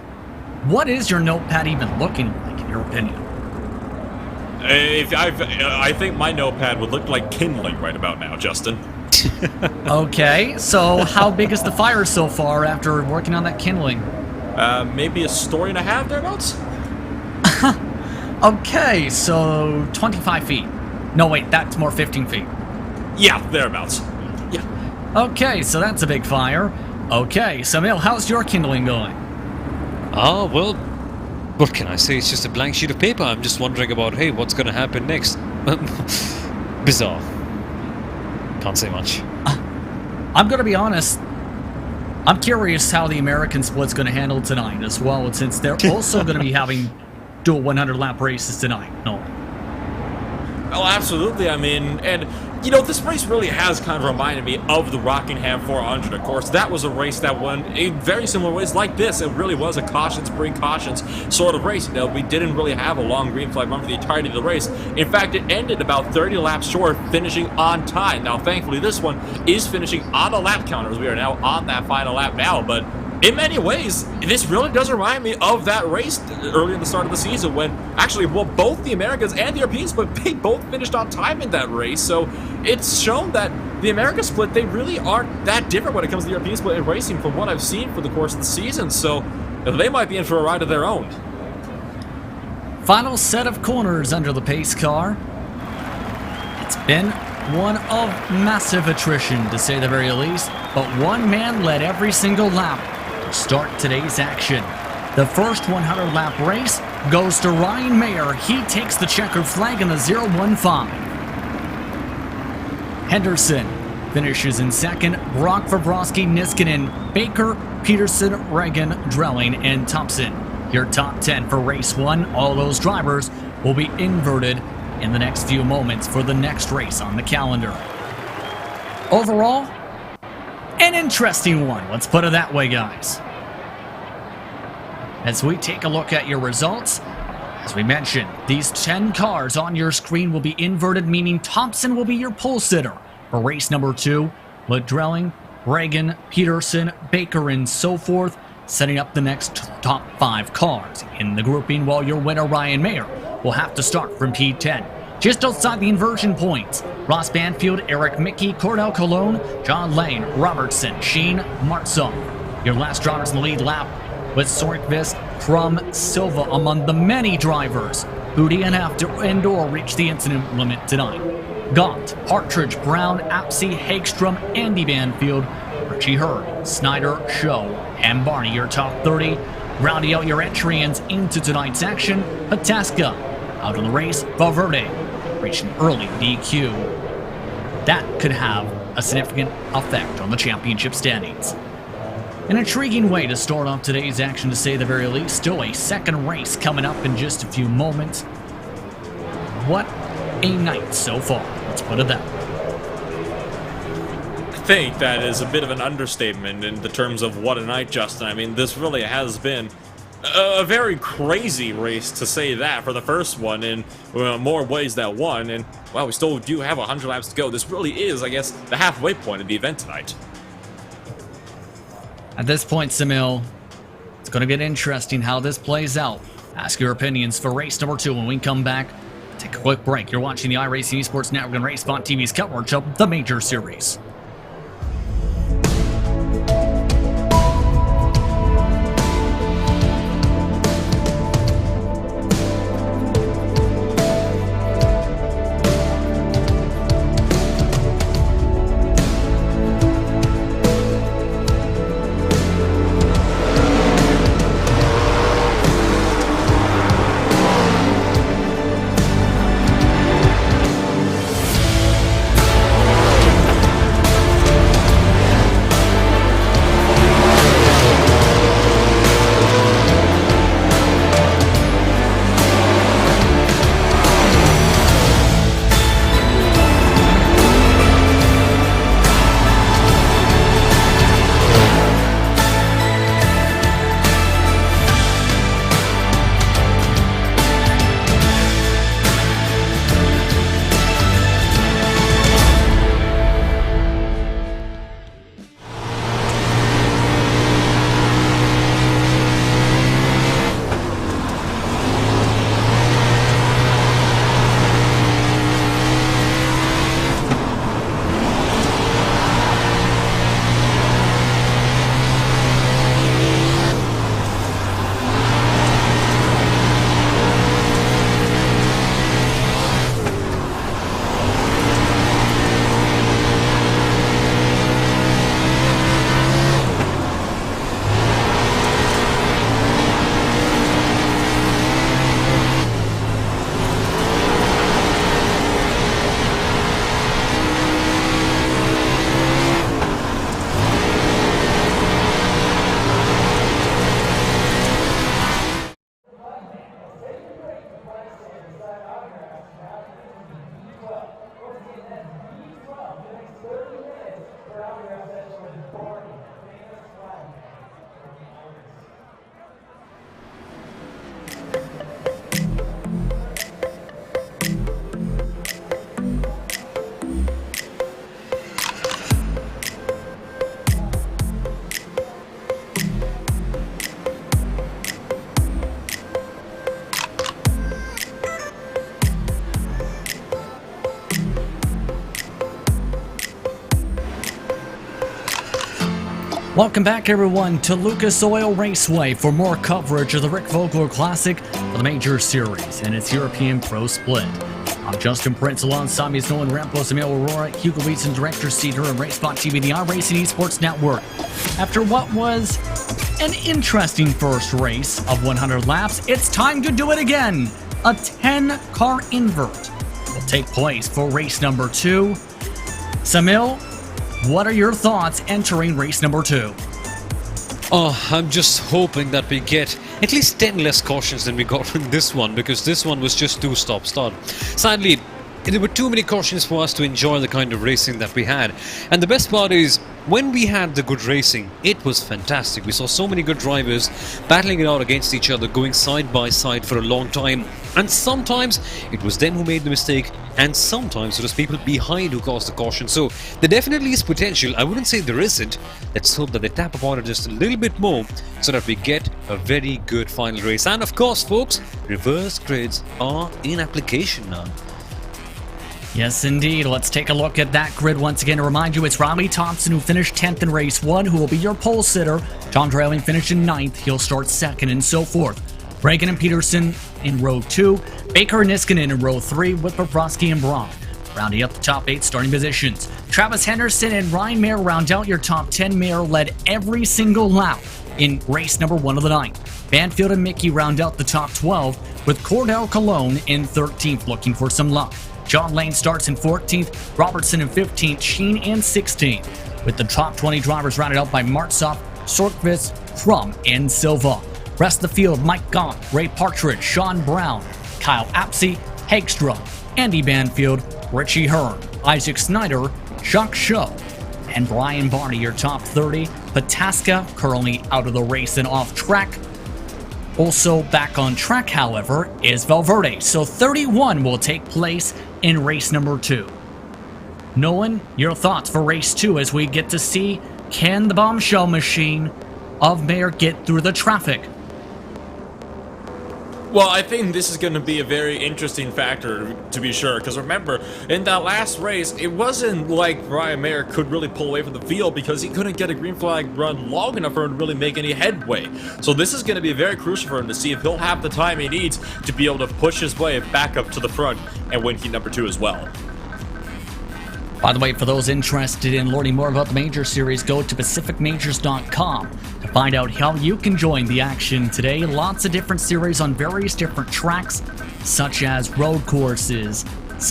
what is your notepad even looking like, in your opinion? I think my notepad would look like kindling right about now, Justin. Okay, so how big is the fire so far after working on that kindling? Maybe a story and a half thereabouts? Okay, so 25 feet. No, wait, that's more 15 feet. Yeah, thereabouts. Yeah. Okay, so that's a big fire. Okay, Samil, how's your kindling going? Ah, well, what can I say? It's just a blank sheet of paper. I'm just wondering about, hey, what's going to happen next? Bizarre. Can't say much. I'm going to be honest. I'm curious how the American split's going to handle tonight as well, since they're also going to be having dual 100-lap races tonight. No. Oh, absolutely. I mean, and, you know, this race really has kind of reminded me of the Rockingham 400. Of course, that was a race that won in very similar ways like this. It really was a cautions, precautions sort of race. You know, we didn't really have a long green flag run for the entirety of the race. In fact, it ended about 30 laps short, finishing on time. Now, thankfully, this one is finishing on a lap counter, as we are now on that final lap now, but in many ways, this really does remind me of that race early in the start of the season when, actually, well, both the Americans and the European split, they both finished on time in that race. So it's shown that the American split, they really aren't that different when it comes to the European split in racing from what I've seen for the course of the season. So they might be in for a ride of their own. Final set of corners under the pace car. It's been one of massive attrition, to say the very least, but one man led every single lap to start today's action. The first 100-lap race goes to Ryan Mayer. He takes the checkered flag in the 015. Henderson finishes in second. Brock, Fabrowski, Niskanen, Baker, Peterson, Reagan, Drelling, and Thompson. Your top 10 for race 1. All those drivers will be inverted in the next few moments for the next race on the calendar. Overall, an interesting one. Let's put it that way, guys. As we take a look at your results, as we mentioned, these 10 cars on your screen will be inverted, meaning Thompson will be your pole sitter for race number 2, with Drelling, Reagan, Peterson, Baker, and so forth, setting up the next top 5 cars in the grouping, while your winner, Ryan Mayer, will have to start from P10. Just outside the inversion points, Ross Banfield, Eric Mickey, Cordell Cologne, John Lane, Robertson, Sheen, Martzon. Your last drivers in the lead lap with Sorkvist, Crum, Silva among the many drivers who didn't have to and/or reach the incident limit tonight. Gaunt, Partridge, Brown, Apsey, Hagstrom, Andy Banfield, Richie Hurd, Snyder, Show, and Barney, your top 30. Rounding out your entrants into tonight's action, Pataska. Out of the race, Valverde reached an early DQ. That could have a significant effect on the championship standings. An intriguing way to start off today's action, to say the very least. Still a second race coming up in just a few moments. What a night so far. Let's put it that way. I think that is a bit of an understatement in the terms of what a night, Justin. I mean, this really has been a very crazy race, to say that, for the first one, in more ways than one. And, well, we still do have 100 laps to go. This really is, I guess, the halfway point of the event tonight. At this point, Samil, it's going to get interesting how this plays out. Ask your opinions for race number 2 when we come back. Take a quick break. You're watching the iRacing Esports Network and RaceSpot TV's coverage of the Major Series. Welcome back, everyone, to Lucas Oil Raceway for more coverage of the Rick Vogler Classic for the Major Series and its European Pro Split. I'm Justin Prince, alongside me is Nolan Rampos, Emil Aurora, Hugo Weeds, and Director Cedar, and RaceSpot TV, the iRacing Esports Network. After what was an interesting first race of 100 laps, it's time to do it again. A 10-car invert will take place for race number 2. Samil, what are your thoughts entering race number 2? Oh, I'm just hoping that we get at least 10 less cautions than we got in this one, because this one was just 2 stop-start. Sadly, there were too many cautions for us to enjoy the kind of racing that we had. And the best part is, when we had the good racing, it was fantastic. We saw so many good drivers battling it out against each other, going side by side for a long time. And sometimes it was them who made the mistake, and sometimes it was people behind who caused the caution. So there definitely is potential. I wouldn't say there isn't. Let's hope that they tap upon it just a little bit more so that we get a very good final race. And of course, folks, reverse grids are in application now. Yes, indeed. Let's take a look at that grid once again to remind you it's Riley Thompson who finished 10th in race 1, who will be your pole sitter. John Drayling finished in 9th. He'll start 2nd and so forth. Reagan and Peterson in row 2. Baker and Niskanen in row 3 with Bobrovsky and Brock. Rounding up the top 8 starting positions. Travis Henderson and Ryan Mayer round out your top 10. Mayer led every single lap in race number 1 of the night. Banfield and Mickey round out the top 12 with Cordell Cologne in 13th looking for some luck. John Lane starts in 14th, Robertson in 15th, Sheen in 16th, with the top 20 drivers rounded out by Martsoff, Sorkvist, Thrum, and Silva. Rest of the field, Mike Gaunt, Ray Partridge, Sean Brown, Kyle Apsey, Hagstrom, Andy Banfield, Richie Hearn, Isaac Snyder, Jacques Shaw, and Brian Barney, your top 30. Pataska currently out of the race and off track. Also back on track, however, is Valverde, so 31 will take place in race number 2. Nolan, your thoughts for race 2 as we get to see, can the bombshell machine of Mayer get through the traffic? Well, I think this is going to be a very interesting factor, to be sure, because remember, in that last race, it wasn't like Brian Mayer could really pull away from the field because he couldn't get a green flag run long enough for him to really make any headway. So this is going to be very crucial for him to see if he'll have the time he needs to be able to push his way back up to the front and win heat number 2 as well. By the way, for those interested in learning more about the Major Series, go to PacificMajors.com to find out how you can join the action today. Lots of different series on various different tracks, such as road courses,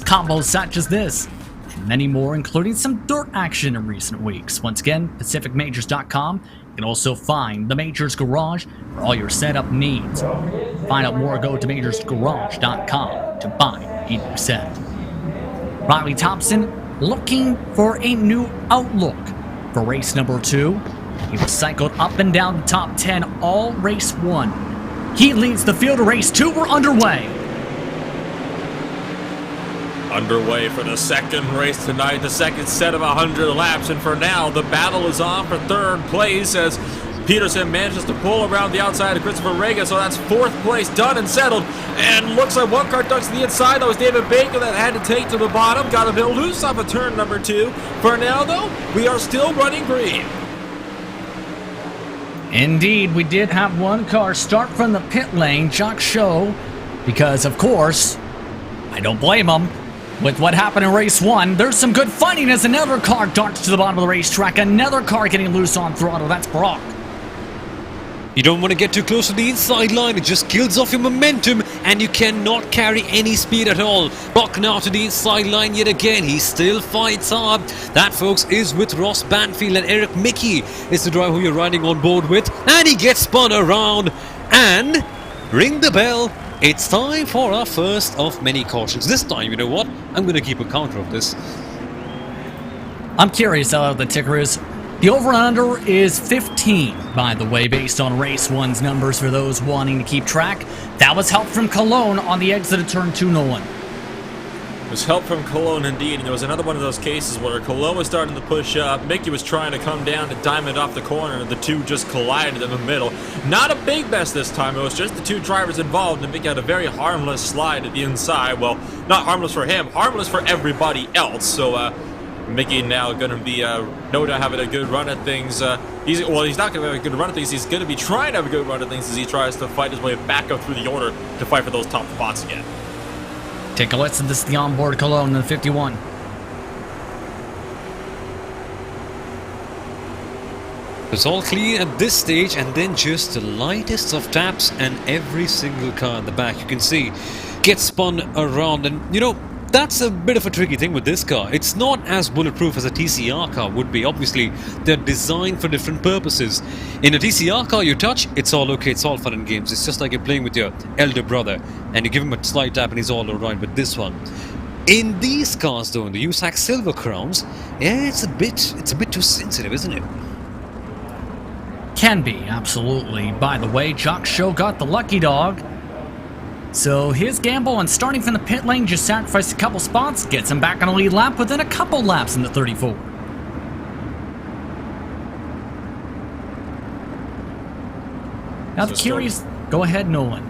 combos such as this, and many more, including some dirt action in recent weeks. Once again, PacificMajors.com. You can also find the Majors Garage for all your setup needs. To find out more, go to MajorsGarage.com to buy a new set. Riley Thompson looking for a new outlook for race number 2. He was cycled up and down the top 10 all race 1. He leads the field of race 2. We're underway. Underway for the second race tonight, the second set of 100 laps, and for now, the battle is on for 3rd place as Peterson manages to pull around the outside of Christopher Reagan, so that's 4th place done and settled. And looks like one car ducks to the inside. That was David Baker that had to take to the bottom. Got a bit loose off of turn number 2. For now, though, we are still running green. Indeed, we did have one car start from the pit lane, Jacques Shaw, because, of course, I don't blame him. With what happened in race 1, there's some good fighting as another car darts to the bottom of the racetrack. Another car getting loose on throttle. That's Brock. You don't want to get too close to the inside line, it just kills off your momentum and you cannot carry any speed at all. Brock now to the inside line yet again, he still fights hard. That, folks, is with Ross Banfield, and Eric Mickey is the driver who you're riding on board with, and he gets spun around. And ring the bell, it's time for our first of many cautions. This time, you know what, I'm going to keep a counter of this. I'm curious how the ticker is. The over and under is 15, by the way, based on race 1's numbers for those wanting to keep track. That was help from Cologne on the exit of turn 2, Nolan. It was help from Cologne indeed, and there was another one of those cases where Cologne was starting to push up, Mickey was trying to come down to diamond off the corner, and the two just collided in the middle. Not a big mess this time, it was just the two drivers involved, and Mickey had a very harmless slide at the inside. Well, not harmless for him, harmless for everybody else, so Mickey now going to be no doubt having a good run at things. He's not going to have a good run at things. He's going to be trying to have a good run at things as he tries to fight his way back up through the order to fight for those top spots again. Take a listen. This is the onboard Cologne in the 51. It's all clean at this stage, and then just the lightest of taps, and every single car in the back, you can see, gets spun around. And you know, that's a bit of a tricky thing with this car. It's not as bulletproof as a TCR car would be. Obviously, they're designed for different purposes. In a TCR car, you touch, it's all okay, it's all fun and games. It's just like you're playing with your elder brother, and you give him a slight tap and he's all alright with this one. In these cars, though, in the USAC Silver Crowns, yeah, it's a bit too sensitive, isn't it? Can be, absolutely. By the way, Jock Show got the lucky dog. So his gamble on starting from the pit lane just sacrificed a couple spots, gets him back on a lead lap within a couple laps in the 34. Now the curious... Go ahead, Nolan.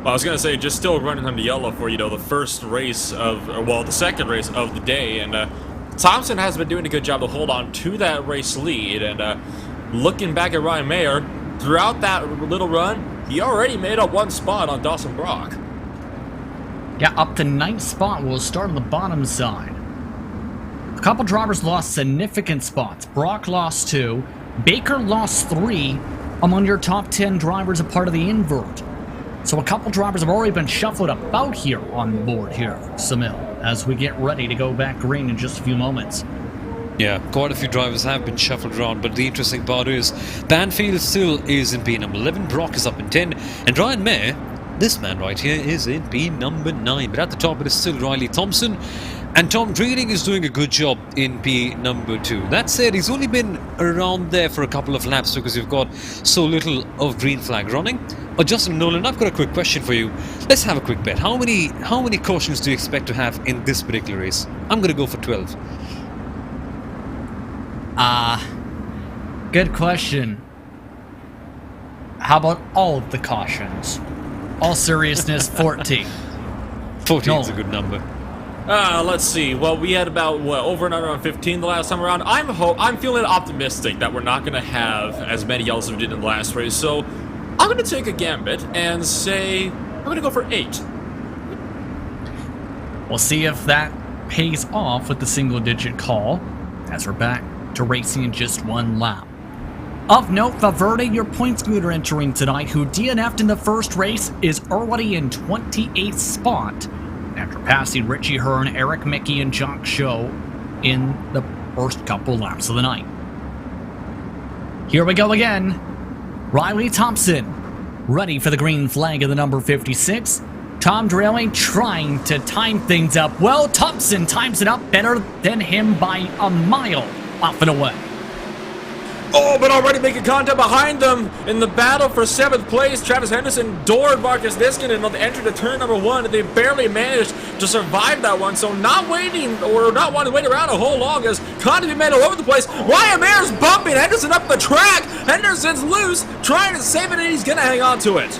Well, I was going to say, just still running on the yellow for, the first race of, well, the second race of the day, and Thompson has been doing a good job to hold on to that race lead, and looking back at Ryan Mayer, throughout that little run, he already made up one spot on Dawson Brock. Yeah, up to 9th spot. We'll start on the bottom side. A couple drivers lost significant spots. Brock lost 2. Baker lost 3 among your top 10 drivers a part of the invert. So a couple drivers have already been shuffled about here on the board here, Samil, as we get ready to go back green in just a few moments. Yeah, quite a few drivers have been shuffled around, but the interesting part is Banfield still is in P number 11, Brock is up in 10, and Ryan Mayer, this man right here, is in P number 9. But at the top it is still Riley Thompson, and Tom Dreeling is doing a good job in P number 2. That said, he's only been around there for a couple of laps because you've got so little of green flag running. Justin Nolan, I've got a quick question for you. Let's have a quick bet. How many cautions do you expect to have in this particular race? I'm going to go for 12. Good question. How about all of the cautions? All seriousness, 14. 14 is a good number. Let's see. Well, we had about, over and under on 15 the last time around. I'm feeling optimistic that we're not going to have as many yellows as we did in the last race, so I'm going to take a gambit and say I'm going to go for 8. We'll see if that pays off with the single-digit call, as we're back to racing in just one lap. Of note, Valverde, your points leader entering tonight, who DNF'd in the first race, is already in 28th spot after passing Richie Hearn, Eric Mickey, and Jock Show in the first couple laps of the night. Here we go again. Riley Thompson, ready for the green flag of the number 56. Tom Dreeling trying to time things up. Well, Thompson times it up better than him by a mile off and away. Oh, but already making contact behind them in the battle for 7th place. Travis Henderson doored Marcus Niskanen on the entry to turn number 1. They barely managed to survive that one, so not wanting to wait around a whole long as contact made all over the place. Ryan Mayer's bumping Henderson up the track. Henderson's loose, trying to save it, and he's going to hang on to it.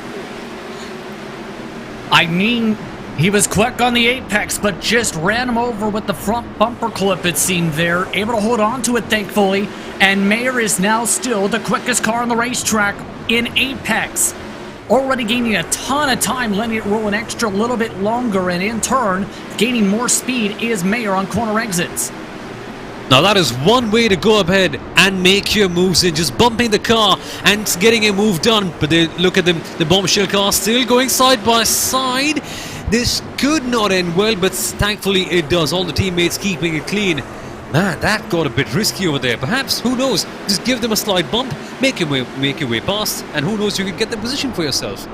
I mean, he was quick on the apex, but just ran him over with the front bumper clip, it seemed there. Able to hold on to it, thankfully. And Mayer is now still the quickest car on the racetrack in apex. Already gaining a ton of time, letting it roll an extra little bit longer, and in turn, gaining more speed is Mayer on corner exits. Now that is one way to go ahead and make your moves in, just bumping the car and getting a move done. But they look at them, the bombshell car still going side by side. This could not end well, but thankfully it does. All the teammates keeping it clean. Man, that got a bit risky over there. Perhaps, who knows, just give them a slight bump, make your way past, and who knows, you can get the position for yourself.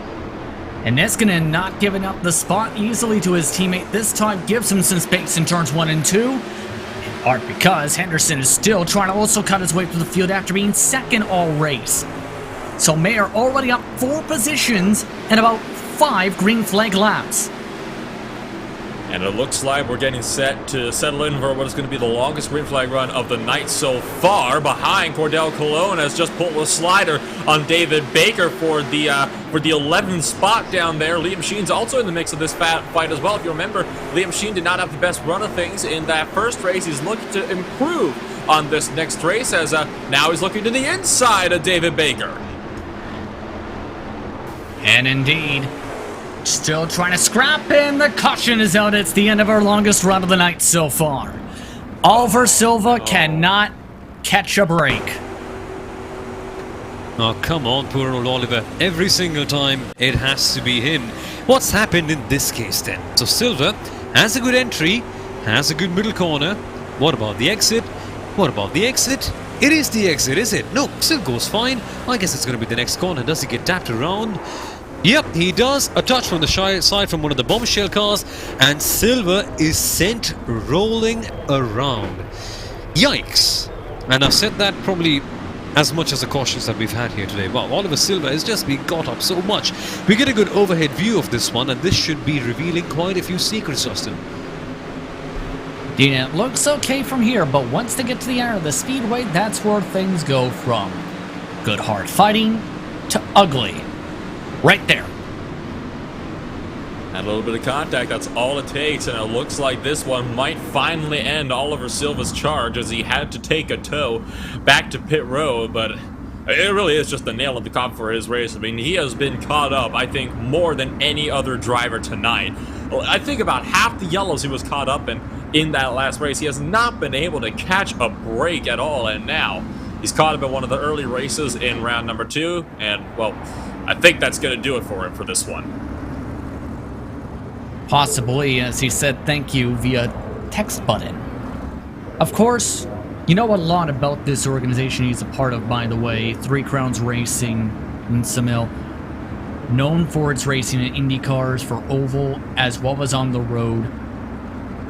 And Niskanen not giving up the spot easily to his teammate. This time gives him some space in turns 1 and 2. In part because Henderson is still trying to also cut his way through the field after being second all race. So Mayer already up 4 positions and about 5 green flag laps. And it looks like we're getting set to settle in for what is going to be the longest green flag run of the night so far. Behind, Cordell Colon has just pulled a slider on David Baker for the 11th spot down there. Liam Sheen's also in the mix of this fight as well. If you remember, Liam Sheen did not have the best run of things in that first race. He's looking to improve on this next race as now he's looking to the inside of David Baker. And indeed, still trying to scrap in. The caution is out. It's the end of our longest run of the night so far. Oliver Silva cannot catch a break. Oh, come on, poor old Oliver. Every single time, it has to be him. What's happened in this case then? So Silva has a good entry, has a good middle corner. What about the exit? What about the exit? It is the exit, is it? No, still goes fine. I guess it's going to be the next corner. Does he get tapped around? Yep, he does. A touch from the side from one of the bombshell cars, and Silver is sent rolling around. Yikes. And I've said that probably as much as the cautions that we've had here today. Wow, Oliver Silver has just been got up so much. We get a good overhead view of this one, and this should be revealing quite a few secrets, Justin. Yeah, it looks okay from here, but once they get to the end of the speedway, that's where things go from good hard fighting to ugly. Right there. And a little bit of contact, that's all it takes, and it looks like this one might finally end Oliver Silva's charge as he had to take a tow back to pit road, but it really is just the nail in the coffin for his race. I mean, he has been caught up, I think, more than any other driver tonight. I think about half the yellows he was caught up in that last race. He has not been able to catch a break at all, and now he's caught up in one of the early races in round number 2, and, well, I think that's going to do it for him for this one. Possibly, as he said thank you via text button. Of course, you know a lot about this organization he's a part of, by the way. Three Crowns Racing in Samil. Known for its racing in Indy cars for oval as well as on the road.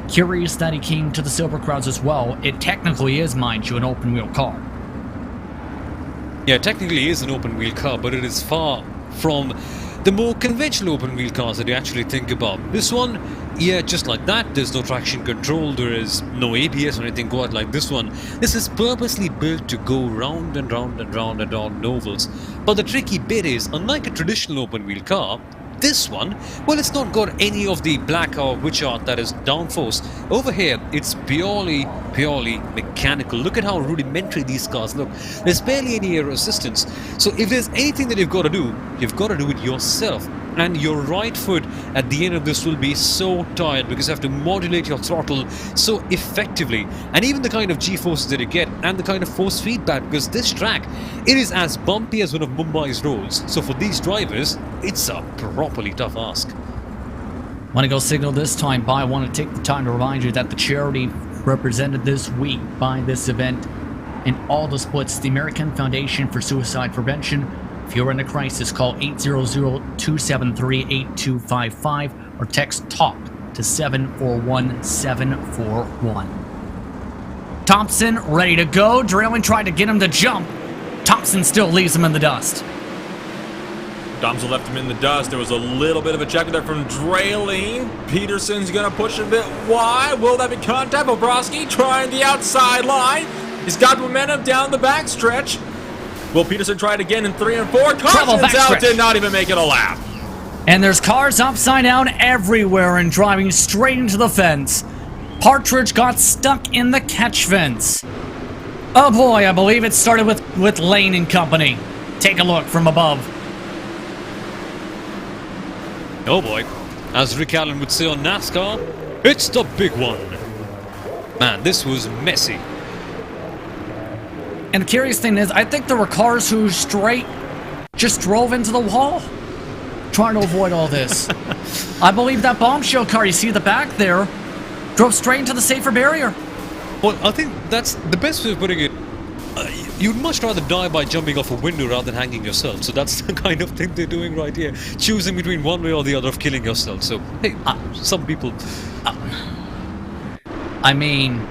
Curious that he came to the Silver Crowns as well. It technically is, mind you, an open wheel car. Yeah, technically it is an open wheel car, but it is far from the more conventional open wheel cars that you actually think about. This one, yeah, just like that, there's no traction control, there is no ABS or anything quite like this one. This is purposely built to go round and round and round and round ovals. But the tricky bit is, unlike a traditional open wheel car, this one, well, it's not got any of the black or witch art that is downforce. Over here, it's purely mechanical. Look at how rudimentary these cars look. There's barely any air assistance. So if there's anything that you've got to do it yourself. And your right foot at the end of this will be so tired because you have to modulate your throttle so effectively. And even the kind of G-forces that you get and the kind of force feedback, because this track, it is as bumpy as one of Mumbai's roads. So for these drivers, it's a properly tough ask. Want to go signal this time, but I want to take the time to remind you that the charity represented this week by this event in all the splits, the American Foundation for Suicide Prevention. If you're in a crisis, call 800-273-8255 or text TALK to 741-741. Thompson ready to go. Drayling tried to get him to jump. Thompson still leaves him in the dust. Thompson left him in the dust. There was a little bit of a check there from Drayling. Peterson's going to push a bit wide. Will that be contact? Bobrovsky trying the outside line. He's got momentum down the backstretch. Will Peterson try it again in 3 and 4? Caution's out, did not even make it a lap. And there's cars upside down everywhere and driving straight into the fence. Partridge got stuck in the catch fence. Oh boy, I believe it started with Lane and company. Take a look from above. Oh boy, as Rick Allen would say on NASCAR, it's the big one. Man, this was messy. And the curious thing is, I think there were cars who straight just drove into the wall, trying to avoid all this. I believe that bombshell car, you see the back there, drove straight into the safer barrier. Well, I think that's the best way of putting it. You'd much rather die by jumping off a window rather than hanging yourself. So that's the kind of thing they're doing right here. Choosing between one way or the other of killing yourself. So, hey, some people... I mean...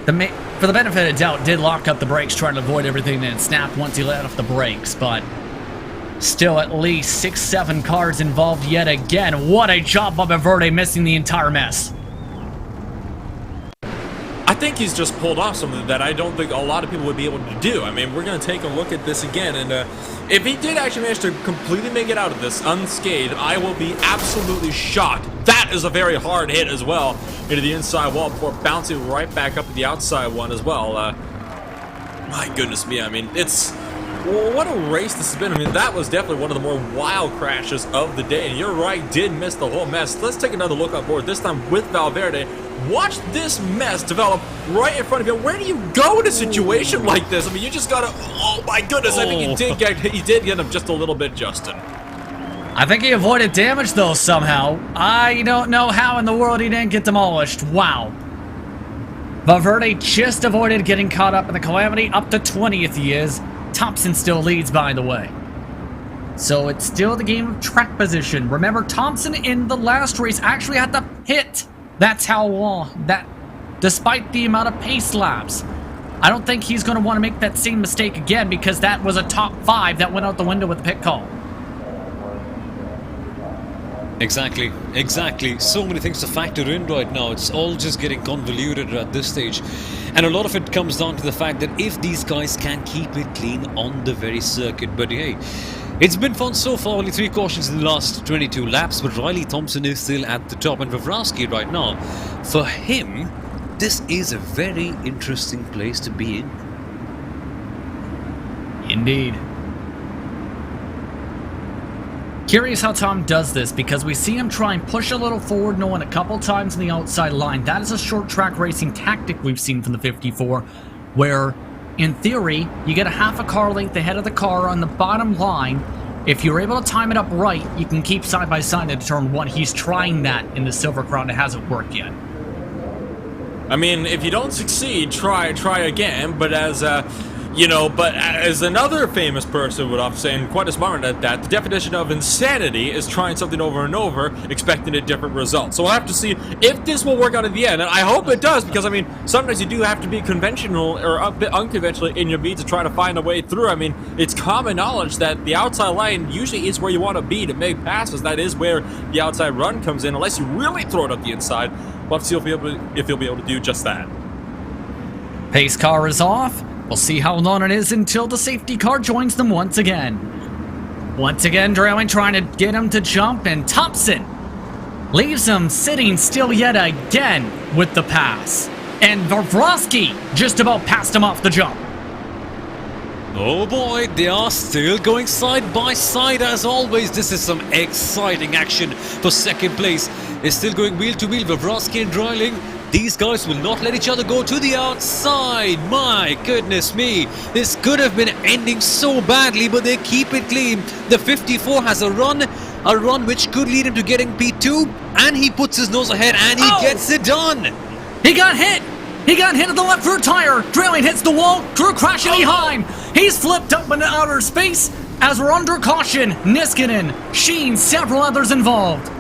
For the benefit of doubt, did lock up the brakes, trying to avoid everything, and snapped once he let off the brakes, but still at least 6-7 cars involved yet again. What a job, Bobby Verde, missing the entire mess. I think he's just pulled off something that I don't think a lot of people would be able to do. I mean, we're going to take a look at this again, and if he did actually manage to completely make it out of this unscathed, I will be absolutely shocked. That is a very hard hit as well into the inside wall before bouncing right back up to the outside one as well. My goodness me, I mean, it's... Well, what a race this has been. I mean, that was definitely one of the more wild crashes of the day, and you're right, did miss the whole mess. Let's take another look on board, this time with Valverde. Watch this mess develop right in front of you. Where do you go in a situation like this? I mean, you just gotta... Oh my goodness, I think he did get him just a little bit, Justin. I think he avoided damage though somehow. I don't know how in the world he didn't get demolished. Wow. Valverde just avoided getting caught up in the calamity. Up to 20th he is. Thompson still leads, by the way. So it's still the game of track position. Remember, Thompson in the last race actually had to pit. That's how long. That, despite the amount of pace laps. I don't think he's going to want to make that same mistake again because that was a top 5 that went out the window with the pit call. Exactly, exactly. So many things to factor in right now. It's all just getting convoluted at this stage. And a lot of it comes down to the fact that if these guys can keep it clean on the very circuit. But hey, it's been fun so far. Only 3 cautions in the last 22 laps. But Riley Thompson is still at the top. And Vavrovsky right now, for him, this is a very interesting place to be in. Indeed. Curious how Tom does this, because we see him try and push a little forward, knowing a couple times in the outside line. That is a short track racing tactic we've seen from the 54, where, in theory, you get a half a car length ahead of the car on the bottom line. If you're able to time it up right, you can keep side by side into turn 1. He's trying that in the Silver Crown. It hasn't worked yet. I mean, if you don't succeed, try again, but as another famous person would often say, and quite a smart one at that, the definition of insanity is trying something over and over, expecting a different result. So we'll have to see if this will work out in the end, and I hope it does, because, I mean, sometimes you do have to be conventional or a bit unconventional in your beat to try to find a way through. I mean, it's common knowledge that the outside line usually is where you want to be to make passes. That is where the outside run comes in, unless you really throw it up the inside. We'll have to see if he'll be able to do just that. Pace car is off. We'll see how long it is until the safety car joins them once again. Once again, Drayling trying to get him to jump, and Thompson leaves him sitting still yet again with the pass. And Vavrovsky just about passed him off the jump. Oh boy, they are still going side by side as always. This is some exciting action for second place. They're still going wheel to wheel, Vavrovsky and Drayling. These guys will not let each other go to the outside. My goodness me. This could have been ending so badly, but they keep it clean. The 54 has a run which could lead him to getting P2, and he puts his nose ahead and he gets it done. He got hit. He got hit at the left rear tire. Drayling hits the wall. Drew crashing behind. He's flipped up into outer space as we're under caution. Niskanen, Sheen, several others involved.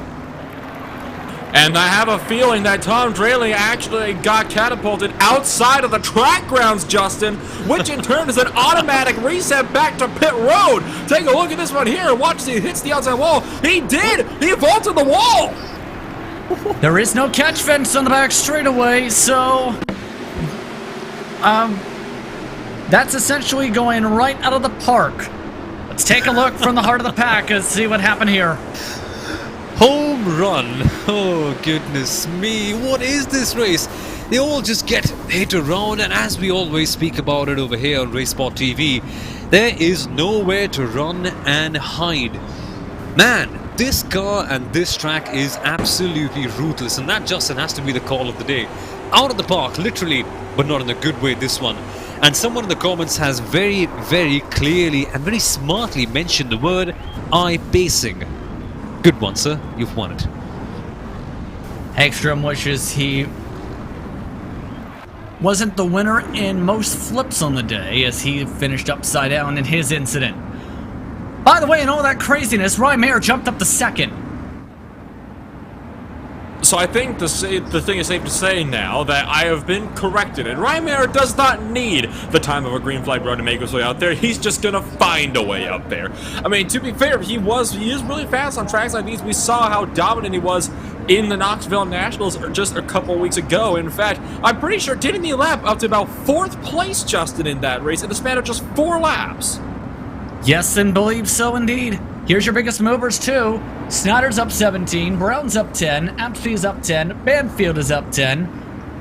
And I have a feeling that Tom Drayling actually got catapulted outside of the track grounds, Justin, which in turn is an automatic reset back to pit road. Take a look at this one here. Watch as he hits the outside wall. He did! He vaulted the wall! There is no catch fence on the back straightaway, so that's essentially going right out of the park. Let's take a look from the heart of the pack and see what happened here. Home run. Oh goodness me, what is this race? They all just get hit around, and as we always speak about it over here on RaceSpot TV, there is nowhere to run and hide. Man, this car and this track is absolutely ruthless, and that, Justin, has to be the call of the day. Out of the park, literally, but not in a good way, this one. And someone in the comments has very, very clearly and very smartly mentioned the word eye-pacing. Good one, sir. You've won it. Hagstrom wishes he wasn't the winner in most flips on the day, as he finished upside down in his incident. By the way, in all that craziness, Ryan Mayer jumped up to second. So I think the thing is safe to say now that I have been corrected, and Ryan Mayer does not need the time of a green flag run to make his way out there. He's just gonna find a way up there. I mean, to be fair, he is really fast on tracks like these. We saw how dominant he was in the Knoxville Nationals just a couple weeks ago. In fact, I'm pretty sure didn't he lap up to about 4th place, Justin, in that race in the span of just 4 laps. Yes, and believe so indeed. Here's your biggest movers too. Snyder's up 17, Brown's up 10, Apsley's up 10, Banfield is up 10.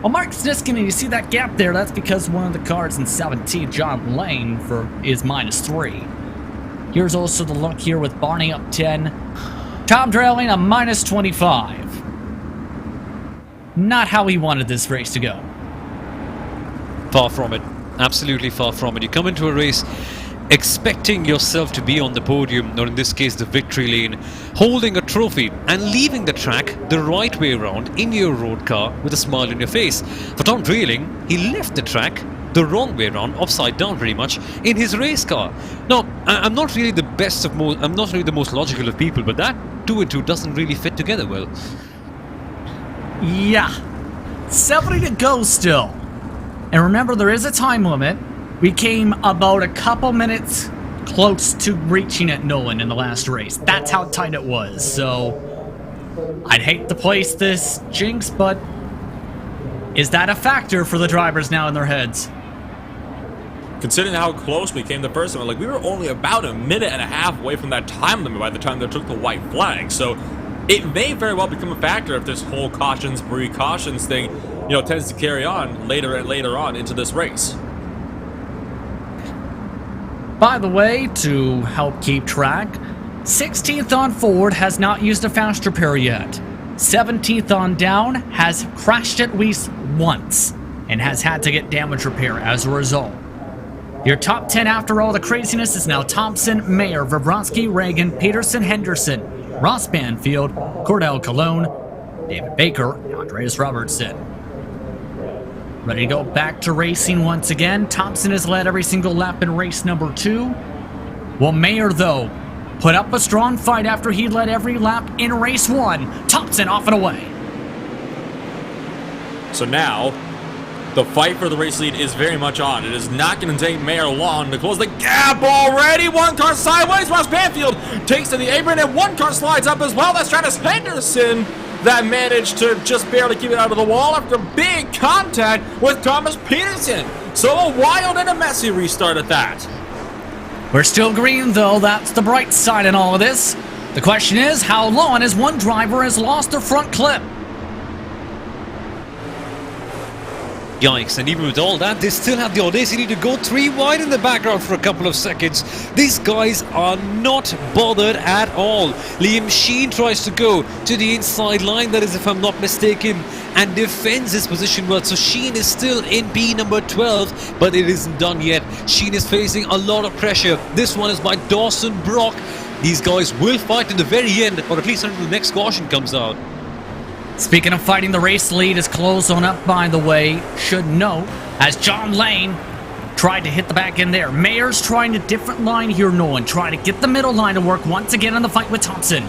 Well, Mark Niskanen, you see that gap there? That's because one of the cars in 17th, John Lane, is -3. Here's also the look here with Barney up 10. Tom Drayling a -25. Not how he wanted this race to go. Far from it. Absolutely far from it. You come into a race expecting yourself to be on the podium, or in this case the victory lane, holding a trophy and leaving the track the right way around in your road car with a smile on your face. For Tom Dreeling, he left the track the wrong way around, upside down pretty much, in his race car. Now, I'm not really the I'm not really the most logical of people, but that 2 and 2 doesn't really fit together well. Yeah. 70 to go still. And remember, there is a time limit. We came about a couple minutes close to reaching it, Nolan, in the last race. That's how tight it was. So, I'd hate to place this jinx, but is that a factor for the drivers now in their heads? Considering how close we came the first time, like we were only about a minute and a half away from that time limit by the time they took the white flag. So, it may very well become a factor if this whole cautions, precautions thing, tends to carry on later and later on into this race. By the way, to help keep track, 16th on Ford has not used a fast repair yet. 17th on Down has crashed at least once and has had to get damage repair as a result. Your top 10 after all the craziness is now Thompson, Mayer, Vronsky, Reagan, Peterson, Henderson, Ross Banfield, Cordell Cologne, David Baker, and Andreas Robertson. Ready to go back to racing once again. Thompson has led every single lap in race number 2. Well, Mayer, though, put up a strong fight after he led every lap in race 1. Thompson off and away. So now, the fight for the race lead is very much on. It is not going to take Mayer long to close the gap already. One car sideways. Ross Banfield takes to the apron, and one car slides up as well. That's Travis Henderson that managed to just barely keep it out of the wall after big contact with Thomas Peterson. So a wild and a messy restart at that. We're still green, though. That's the bright side in all of this. The question is, how long as one driver has lost their front clip? Yikes, and even with all that, they still have the audacity to go 3 wide in the background for a couple of seconds. These guys are not bothered at all. Liam Sheen tries to go to the inside line, that is if I'm not mistaken, and defends his position well. So Sheen is still in P number 12, but it isn't done yet. Sheen is facing a lot of pressure. This one is by Dawson Brock. These guys will fight to the very end, or at least until the next caution comes out. Speaking of fighting, the race lead is close on up, by the way. Should note, as John Lane tried to hit the back end there. Mayer's trying a different line here, Nolan. Trying to get the middle line to work once again in the fight with Thompson.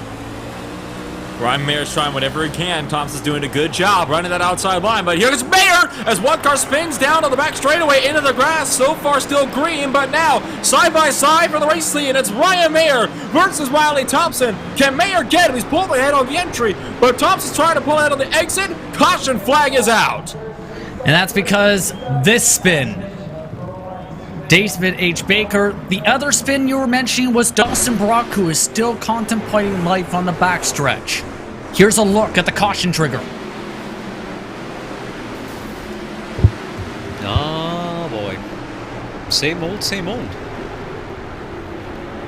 Ryan Mayer's trying whatever he can. Thompson's doing a good job running that outside line. But here's Mayer as one car spins down on the back straightaway into the grass. So far still green, but now side by side for the race lead. And it's Ryan Mayer versus Riley Thompson. Can Mayer get him? He's pulled ahead on the entry, but Thompson's trying to pull ahead on the exit. Caution flag is out. And that's because this spin, David H. Baker. The other spin you were mentioning was Dawson Brock, who is still contemplating life on the backstretch. Here's a look at the caution trigger. Ah, boy. Same old, same old.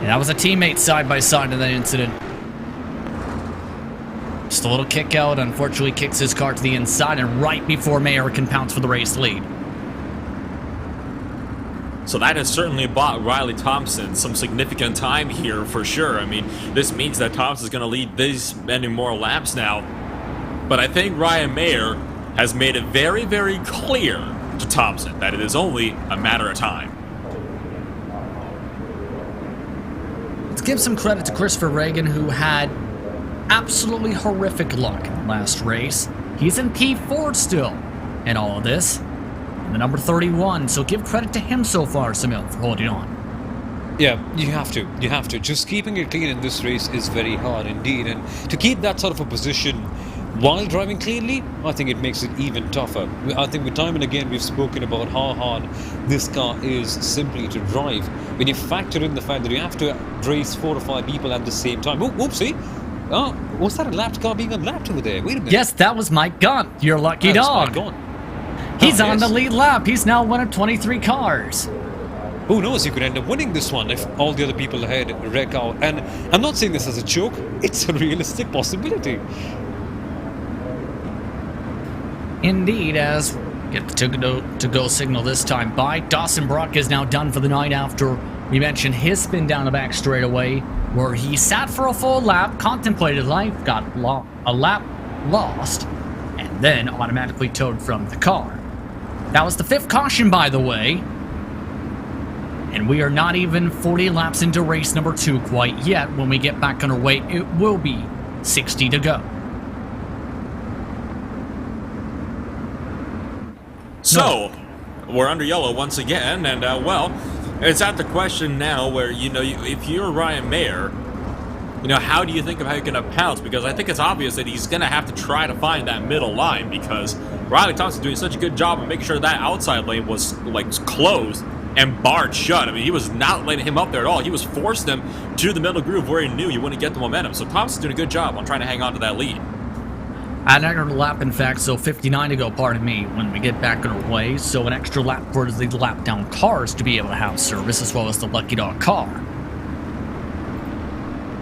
And that was a teammate side by side in that incident. Just a little kick out, unfortunately kicks his car to the inside, and right before Mayer can pounce for the race lead. So that has certainly bought Riley Thompson some significant time here for sure. I mean, this means that Thompson's going to lead these many more laps now. But I think Ryan Mayer has made it very, very clear to Thompson that it is only a matter of time. Let's give some credit to Christopher Reagan, who had absolutely horrific luck in the last race. He's in P4 still in all of this. The number 31, so give credit to him so far, Samil, for holding on. Yeah, you have to. You have to. Just keeping it clean in this race is very hard indeed. And to keep that sort of a position while driving cleanly, I think it makes it even tougher. I think with time and again we've spoken about how hard this car is simply to drive. When you factor in the fact that you have to race 4 or 5 people at the same time. Oh, whoopsie. Oh, was that a lapped car being unlapped over there? Wait a minute. Yes, that was Mike Gunn, your lucky dog. Mike Gunn. He's on the lead lap. He's now one of 23 cars. Who knows, you could end up winning this one if all the other people ahead wreck out. And I'm not saying this as a joke, it's a realistic possibility. Indeed, as get the to-go signal this time by. Dawson Brock is now done for the night after We mentioned his spin down the back straightaway, where he sat for a full lap, contemplated life, got a lap lost, and then automatically towed from the car. That was the 5th caution, by the way. And we are not even 40 laps into race number 2 quite yet. When we get back underway, it will be 60 to go. So, we're under yellow once again, and well, it's at the question now where, you know, if you're Ryan Mayer, you know, how do you think of how you're going to pounce? Because I think it's obvious that he's going to have to try to find that middle line, because Riley Thompson's doing such a good job of making sure that outside lane was, like, closed and barred shut. I mean, he was not letting him up there at all. He was forcing him to the middle groove where he knew he wouldn't get the momentum. So Thompson's doing a good job on trying to hang on to that lead. An extra lap, in fact, so 59 to go, pardon me, when we get back underway. So an extra lap for the lap down cars to be able to have service, as well as the Lucky Dog car.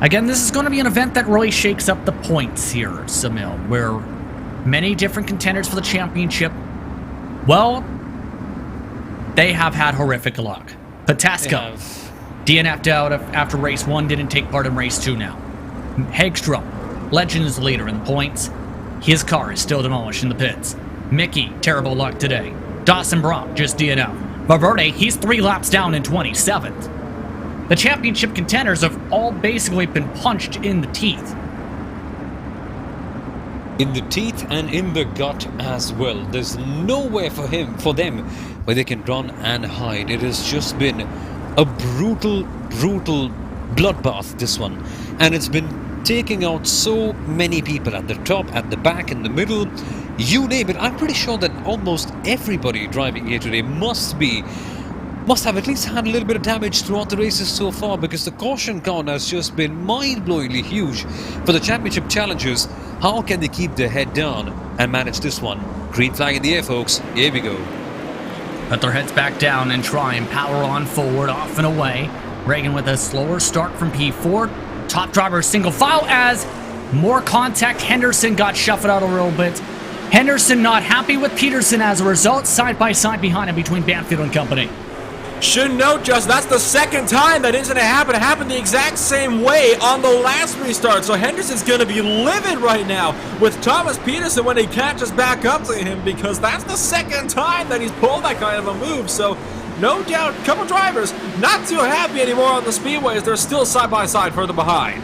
Again, this is going to be an event that really shakes up the points here, Samil, where many different contenders for the championship, well, they have had horrific luck. Pataska DNF'd out after race 1, didn't take part in race 2 now. Hagstrom, Legends leader in points. His car is still demolished in the pits. Mickey, terrible luck today. Dawson Brock, just DNF. Valverde, he's 3 laps down in 27th. The championship contenders have all basically been punched in the teeth. In the teeth and in the gut as well. There's nowhere for them where they can run and hide. It has just been a brutal bloodbath, this one. And it's been taking out so many people at the top, at the back, in the middle, you name it. I'm pretty sure that almost everybody driving here today must have at least had a little bit of damage throughout the races so far, because the caution count has just been mind-blowingly huge for the championship challengers. How can they keep their head down and manage this one? Green flag in the air, folks. Here we go. Put their heads back down and try and power on forward, off and away. Reagan with a slower start from P4. Top driver single file as more contact. Henderson got shuffled out a little bit. Henderson not happy with Peterson as a result. Side by side behind him between Banfield and company. Should note, Justin, that's the second time that incident happened. It happened the exact same way on the last restart. So Henderson's going to be livid right now with Thomas Peterson when he catches back up to him, because that's the second time that he's pulled that kind of a move. So no doubt, a couple drivers not too happy anymore on the speedways. They're still side by side further behind.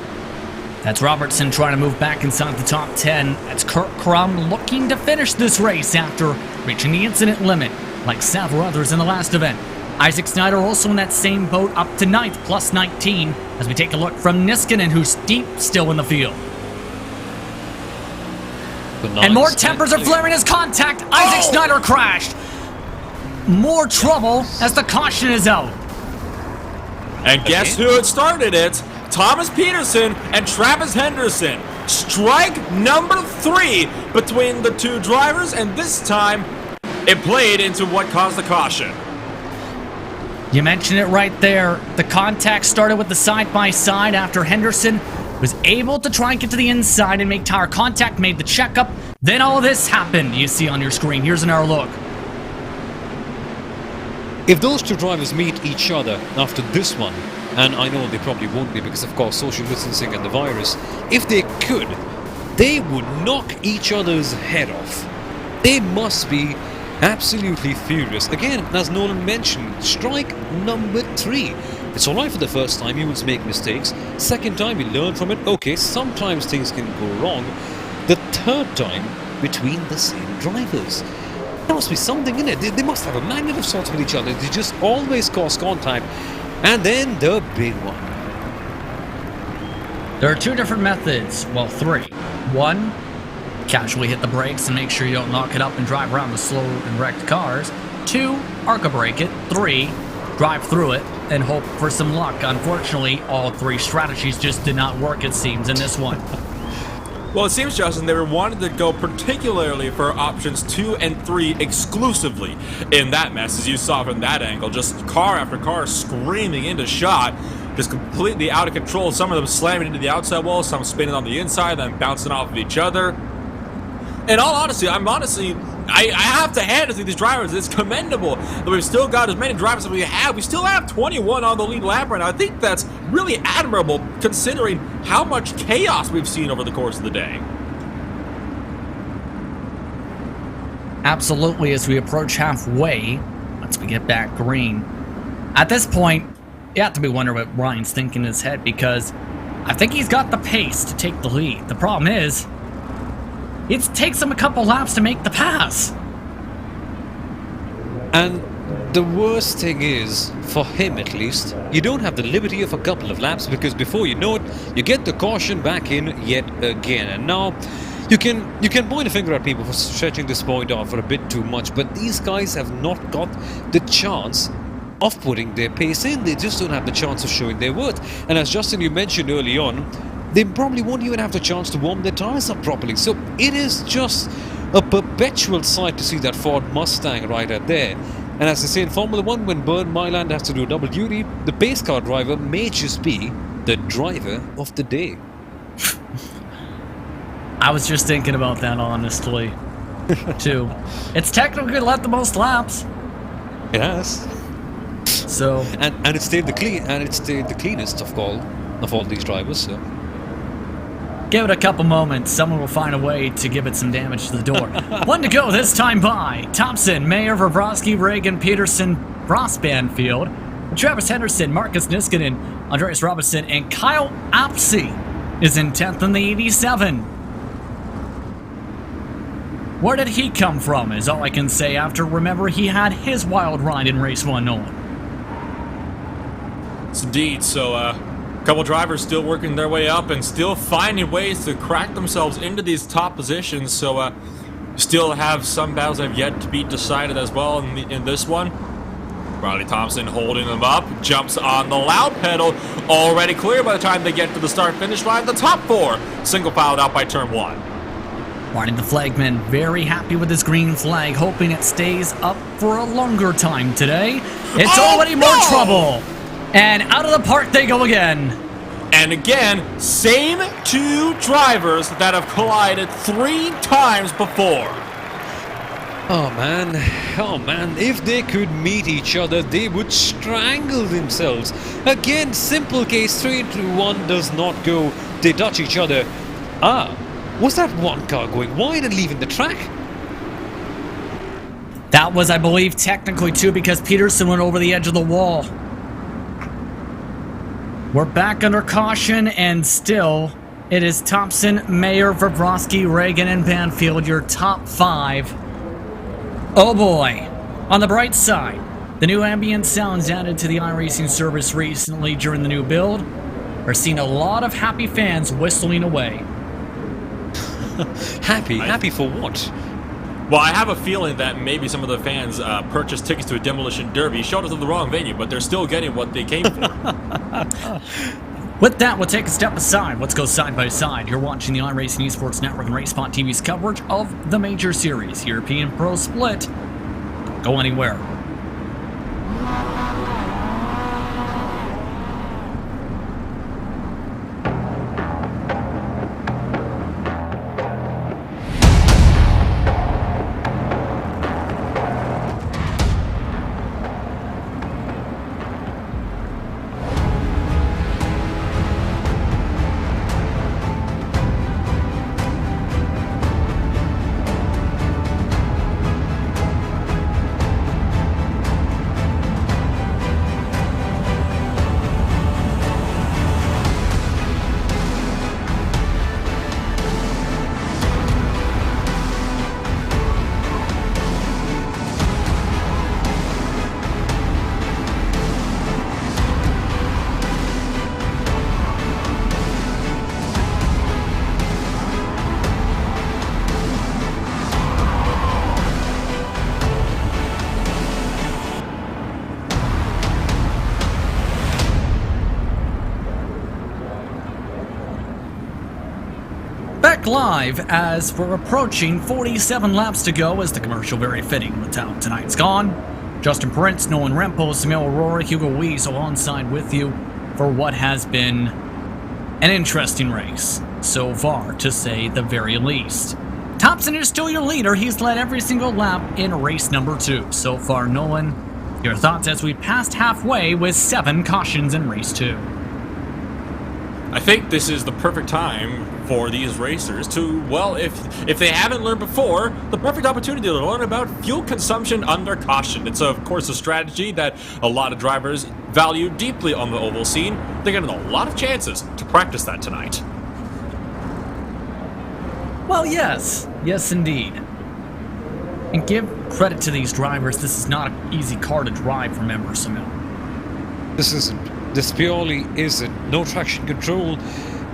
That's Robertson trying to move back inside the top 10. That's Kurt Crum looking to finish this race after reaching the incident limit, like several others in the last event. Isaac Snyder also in that same boat, up to 9th, plus 19, as we take a look from Niskanen, who's deep still in the field. And more tempers are flaring as contact. Isaac Snyder crashed. More trouble as the caution is out. And guess who had started it? Thomas Peterson and Travis Henderson. Strike number 3 between the two drivers, and this time it played into what caused the caution. You mentioned it right there. The contact started with the side-by-side after Henderson was able to try and get to the inside and make tire contact, made the checkup. Then all this happened, you see on your screen. Here's another look. If those two drivers meet each other after this one, and I know they probably won't be because of course social distancing and the virus, if they could, they would knock each other's head off. They must be absolutely furious. Again, as Nolan mentioned, strike number 3. It's alright for the first time, humans make mistakes. Second time, we learn from it. Okay, sometimes things can go wrong. The third time, between the same drivers. There must be something in it. They must have a magnet of sorts with each other. They just always cause contact. And then the big one. There are 2 different methods. Well, 3. 1, casually hit the brakes and make sure you don't knock it up and drive around the slow and wrecked cars. 2, arca brake it. 3, drive through it and hope for some luck. Unfortunately, all 3 strategies just did not work, it seems, in this one. Well, it seems, Justin, they were wanting to go particularly for options 2 and 3 exclusively in that mess, as you saw from that angle. Just car after car screaming into shot, just completely out of control. Some of them slamming into the outside wall, some spinning on the inside, then bouncing off of each other. In all honesty, I have to hand it to these drivers. It's commendable that we've still got as many drivers as we have. We still have 21 on the lead lap right now. I think that's really admirable considering how much chaos we've seen over the course of the day. Absolutely, as we approach halfway, once we get back green. At this point, you have to be wondering what Ryan's thinking in his head, because I think he's got the pace to take the lead. The problem is, it takes him a couple laps to make the pass. And the worst thing is, for him at least, you don't have the liberty of a couple of laps, because before you know it, you get the caution back in yet again. And now you can point a finger at people for stretching this point off for a bit too much, but these guys have not got the chance of putting their pace in. They just don't have the chance of showing their worth. And as Justin, you mentioned early on, they probably won't even have the chance to warm their tires up properly. So it is just a perpetual sight to see that Ford Mustang right out there. And as they say in Formula 1, when Bernd Mailand has to do double duty, the pace car driver may just be the driver of the day. I was just thinking about that, honestly, too. It's technically left the most laps. It has. So and it stayed the cleanest of all these drivers. So give it a couple moments. Someone will find a way to give it some damage to the door. One to go this time by Thompson, Mayer, Vrabowski, Reagan, Peterson, Ross Banfield, Travis Henderson, Marcus Niskanen, Andreas Robinson, and Kyle Apsey is in 10th in the 87. Where did he come from is all I can say after remember he had his wild ride in race 1 Nolan. Indeed, so a couple drivers still working their way up and still finding ways to crack themselves into these top positions. So still have some battles that have yet to be decided as well in this one. Riley Thompson holding them up, jumps on the loud pedal, already clear by the time they get to the start-finish line. The top four single filed out by turn 1. Martin the flagman very happy with his green flag, hoping it stays up for a longer time today. It's already more trouble. And out of the park they go again. And again, same two drivers that have collided 3 times before. oh man, if they could meet each other, they would strangle themselves. Again, simple case, 3 into 1 does not go. They touch each other. Was that one car going wide and leaving the track? That was, I believe, technically too, because Peterson went over the edge of the wall. We're back under caution, and still, it is Thompson, Mayer, Vrabowski, Reagan, and Banfield, your top 5. Oh boy. On the bright side, the new ambient sounds added to the iRacing service recently during the new build are seeing a lot of happy fans whistling away. Happy for what? Well, I have a feeling that maybe some of the fans purchased tickets to a demolition derby, showed up to the wrong venue, but they're still getting what they came for. With that, we'll take a step aside. Let's go side by side. You're watching the iRacing Esports Network and RaceSpot TV's coverage of the major series, European Pro Split. Don't go anywhere. Back live as we're approaching 47 laps to go as the commercial very fitting with how tonight's gone. Justin Prince, Nolan Rempel, Samuel Aurora, Hugo Weiss alongside with you for what has been an interesting race so far, to say the very least. Top Thompson is still your leader. He's led every single lap in race number 2. So far, Nolan, your thoughts as we passed halfway with 7 cautions in race 2? I think this is the perfect time for these racers to, well, if they haven't learned before, the perfect opportunity to learn about fuel consumption under caution. It's, of course, a strategy that a lot of drivers value deeply on the oval scene. They're getting a lot of chances to practice that tonight. Well, yes. Yes, indeed. And give credit to these drivers. This is not an easy car to drive, remember, Samil. This isn't. This purely isn't. No traction control,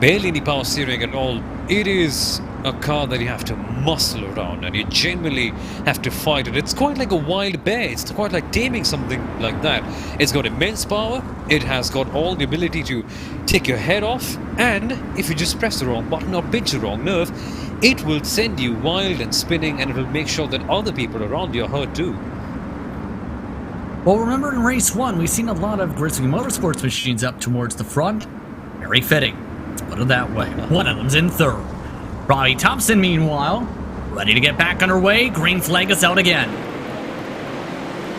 barely any power steering at all. It is a car that you have to muscle around and you genuinely have to fight it. It's quite like a wild bear. It's quite like taming something like that. It's got immense power. It has got all the ability to take your head off, and if you just press the wrong button or pinch the wrong nerve, it will send you wild and spinning, and it will make sure that other people around you are hurt too. Well, remember in race 1, we've seen a lot of Raceway Motorsports machines up towards the front. Very fitting. Let's put it that way. One of them's in 3rd. Robbie Thompson, meanwhile, ready to get back underway. Green flag is out again.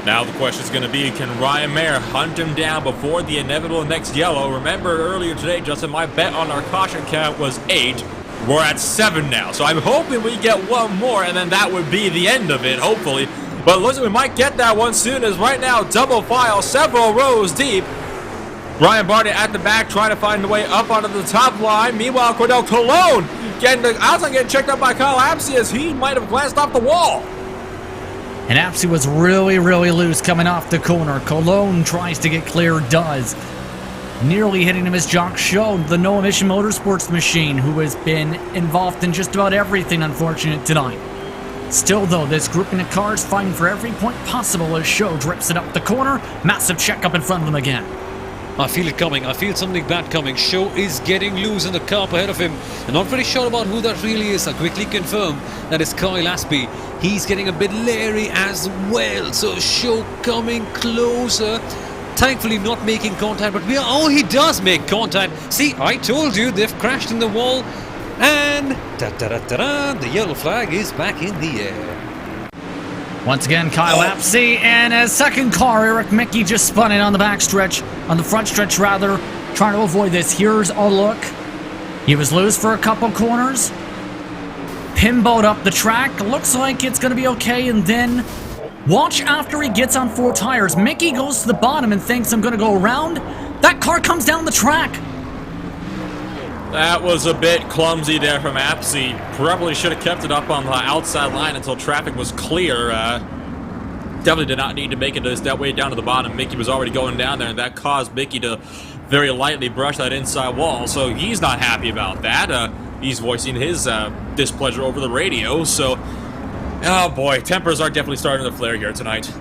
Now the question is going to be, can Ryan Mayer hunt him down before the inevitable next yellow? Remember earlier today, Justin, my bet on our caution count was 8. We're at 7 now, so I'm hoping we get one more, and then that would be the end of it, hopefully. But listen, we might get that one soon, as right now, double file, several rows deep. Ryan Barney at the back, trying to find a way up onto the top line. Meanwhile, Cordell Cologne getting the outside, getting checked out by Kyle Apsey as he might have glanced off the wall. And Apsey was really, really loose coming off the corner. Cologne tries to get clear, does. Nearly hitting him as Jock showed, the No Emission Motorsports machine, who has been involved in just about everything unfortunate tonight. Still, though, this grouping of cars fighting for every point possible as Show drips it up the corner. Massive check up in front of them again. I feel it coming. I feel something bad coming. Show is getting loose in the car ahead of him. I'm not very sure about who that really is. I quickly confirm that is Kyle Aspey. He's getting a bit leery as well. So Show coming closer. Thankfully not making contact, but he does make contact. See, I told you, they've crashed in the wall. And the yellow flag is back in the air. Once again, Kyle Apsey and his second car, Eric Mickey, just spun in on the backstretch, on the front stretch rather, trying to avoid this. Here's a look. He was loose for a couple corners. Pinboat up the track. Looks like it's going to be okay, and then watch after he gets on 4 tires. Mickey goes to the bottom and thinks, I'm going to go around. That car comes down the track. That was a bit clumsy there from Apsey. Probably should have kept it up on the outside line until traffic was clear. Definitely did not need to make it that way down to the bottom. Mickey was already going down there, and that caused Mickey to very lightly brush that inside wall. So he's not happy about that. He's voicing his displeasure over the radio. So, oh boy, tempers are definitely starting to flare here tonight.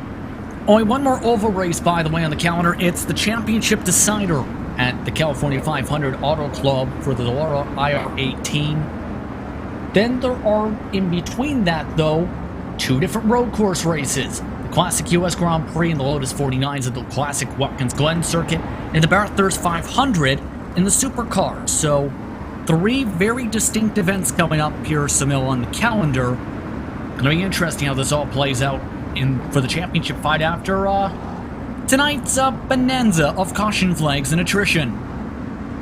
Only one more oval race, by the way, on the calendar. It's the championship decider at the California 500 Auto Club for the Laura IR18. Then there are, in between that though, 2 different road course races. The Classic US Grand Prix and the Lotus 49s at the Classic Watkins Glen Circuit, and the Bathurst 500 in the Supercars. So, 3 very distinct events coming up here, Samil, on the calendar. Gonna be interesting how this all plays out for the championship fight after tonight's bonanza of caution flags and attrition.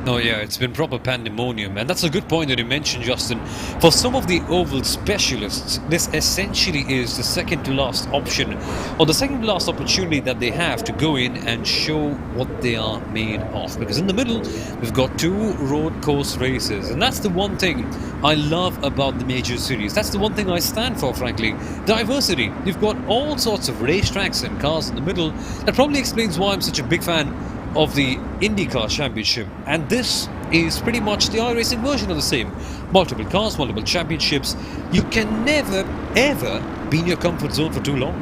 Oh yeah, it's been proper pandemonium, and that's a good point that you mentioned, Justin. For some of the oval specialists, this essentially is the second to last option, or the second to last opportunity that they have to go in and show what they are made of. Because in the middle, we've got 2 road course races, and that's the one thing I love about the major series. That's the one thing I stand for, frankly. Diversity. You've got all sorts of racetracks and cars in the middle. That probably explains why I'm such a big fan of the IndyCar Championship, and this is pretty much the iRacing version of the same. Multiple cars, multiple championships. You can never, ever be in your comfort zone for too long.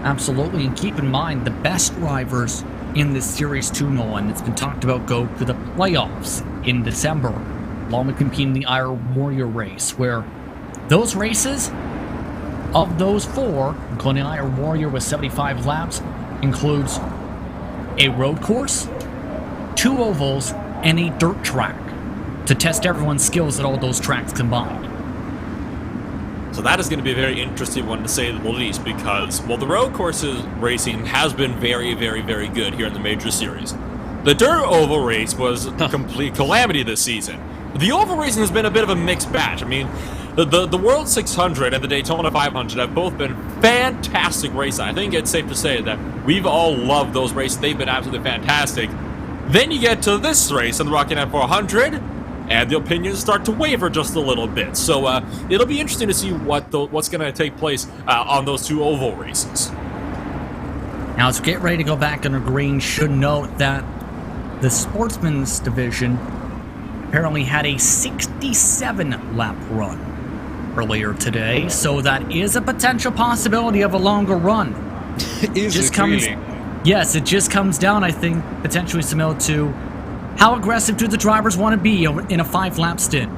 Absolutely, and keep in mind, the best drivers in this Series 2, Nolan, it's been talked about, go to the playoffs in December, along with competing in the Iron Warrior race, where those races, of those 4, including Iron Warrior with 75 laps, includes a road course, 2 ovals, and a dirt track to test everyone's skills at all those tracks combined. So that is going to be a very interesting one to say the least because, well, the road courses racing has been very, very, very good here in the Major Series. The dirt oval race was a complete calamity this season. The oval racing has been a bit of a mixed batch. I mean, the World 600 and the Daytona 500 have both been fantastic races. I think it's safe to say that we've all loved those races. They've been absolutely fantastic. Then you get to this race in the Rocky Mountain 400, and the opinions start to waver just a little bit. So it'll be interesting to see what's going to take place on those two oval races. Now, let's get ready to go back on the green. Should note that the Sportsman's Division apparently had a 67-lap run earlier today, so that is a potential possibility of a longer run. Really? Yes, it just comes down, I think, potentially similar to how aggressive do the drivers want to be in a 5-lap stint.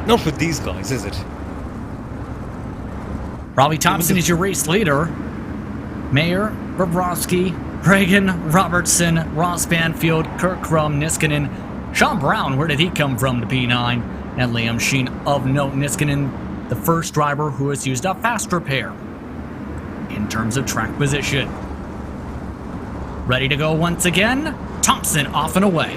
Not with these guys, is it? Robbie Thompson is your race leader. Mayer, Bobrovsky, Reagan, Robertson, Ross Banfield, Kirk Crum, Niskanen, Sean Brown, where did he come from to P9? And Liam Sheen. Of note, Niskanen, the first driver who has used a fast repair in terms of track position. Ready to go once again. Thompson off and away.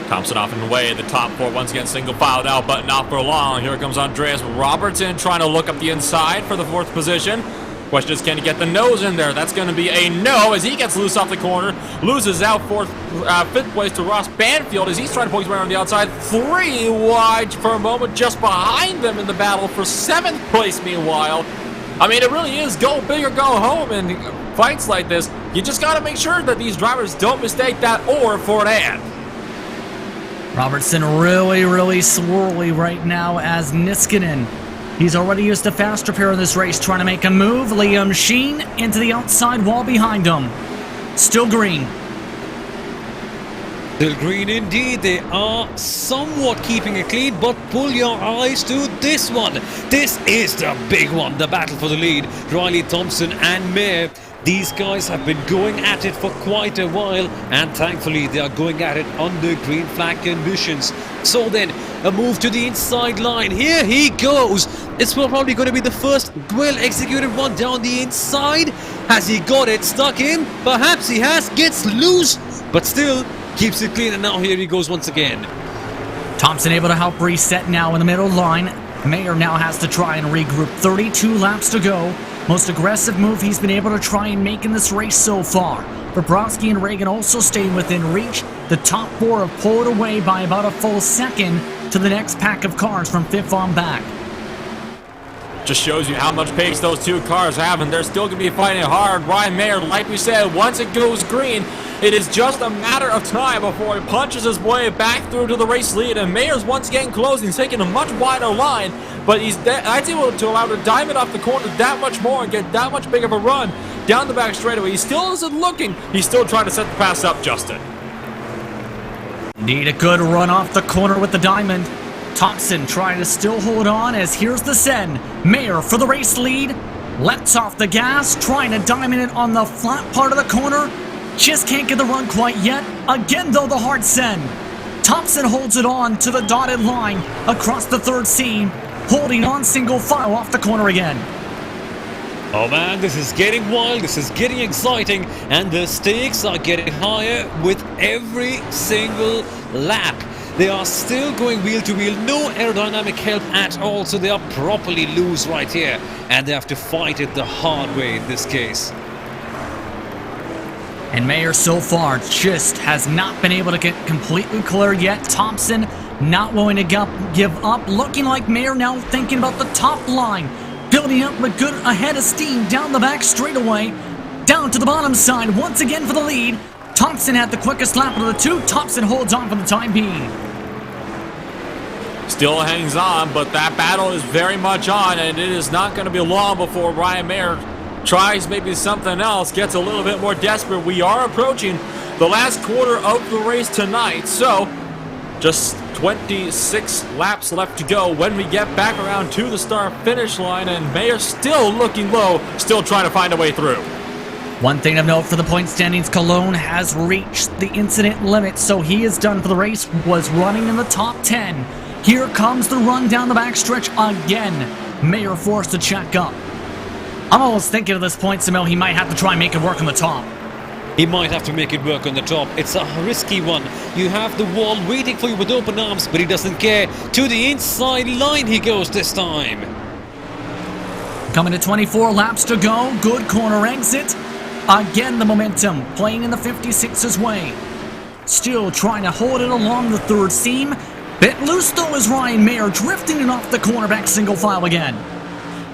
Thompson off and away. The top four once again single filed out, but not for long. Here comes Andreas Robertson trying to look up the inside for the 4th position. Question is, can he get the nose in there? That's going to be a no as he gets loose off the corner. Loses out 5th place to Ross Banfield as he's trying to poke his way around the outside. 3 wide for a moment, just behind them in the battle for 7th place meanwhile. I mean, it really is go big or go home in fights like this. You just got to make sure that these drivers don't mistake that or for an ad. Robertson really swirly right now as Niskanen. He's already used a fast repair in this race, trying to make a move. Liam Sheen into the outside wall behind him. Still green. Still green indeed. They are somewhat keeping it clean, but pull your eyes to this one. This is the big one, the battle for the lead. Riley Thompson and Mayer. These guys have been going at it for quite a while, and thankfully they are going at it under green flag conditions. So then, a move to the inside line. Here he goes. It's probably going to be the first well-executed one down the inside. Has he got it stuck in? Perhaps he has. Gets loose, but still keeps it clean, and now here he goes once again. Thompson able to help reset now in the middle line. Mayer now has to try and regroup. 32 laps to go. Most aggressive move he's been able to try and make in this race so far. Bobrovsky and Reagan also staying within reach. The top 4 have pulled away by about a full second to the next pack of cars from 5th on back. Just shows you how much pace those two cars have, and they're still going to be fighting hard. Ryan Mayer, like we said, once it goes green, it is just a matter of time before he punches his way back through to the race lead, and Mayer's once again closing, taking a much wider line, but that's able to allow the diamond off the corner that much more and get that much big of a run down the back straightaway. He still isn't looking. He's still trying to set the pass up, Justin. Need a good run off the corner with the diamond. Thompson trying to still hold on as here's the send. Mayer for the race lead. Lets off the gas, trying to diamond it on the flat part of the corner. Just can't get the run quite yet. Again, though, the hard send. Thompson holds it on to the dotted line across the 3rd seam, holding on single file off the corner again. Oh man, this is getting wild, this is getting exciting, and the stakes are getting higher with every single lap. They are still going wheel to wheel, no aerodynamic help at all, so they are properly loose right here, and they have to fight it the hard way in this case. And Mayer so far just has not been able to get completely clear yet. Thompson not willing to give up. Looking like Mayer now thinking about the top line. Building up a good head of steam down the back straightaway. Down to the bottom side once again for the lead. Thompson had the quickest lap of the 2. Thompson holds on for the time being. Still hangs on, but that battle is very much on, and it is not going to be long before Ryan Mayer tries maybe something else, gets a little bit more desperate. We are approaching the last quarter of the race tonight, so just 26 laps left to go when we get back around to the start finish line, and Mayer still looking low, still trying to find a way through. One thing of note for the point standings, Cologne has reached the incident limit, so he is done for the race, was running in the top 10. Here comes the run down the backstretch again. Mayer forced to check up. I'm almost thinking at this point, Samil, he might have to try and make it work on the top. He might have to make it work on the top. It's a risky one. You have the wall waiting for you with open arms, but he doesn't care. To the inside line he goes this time. Coming to 24 laps to go. Good corner exit. Again, the momentum playing in the 56's way. Still trying to hold it along the third seam. Bit loose though is Ryan Mayer, drifting it off the cornerback single file again.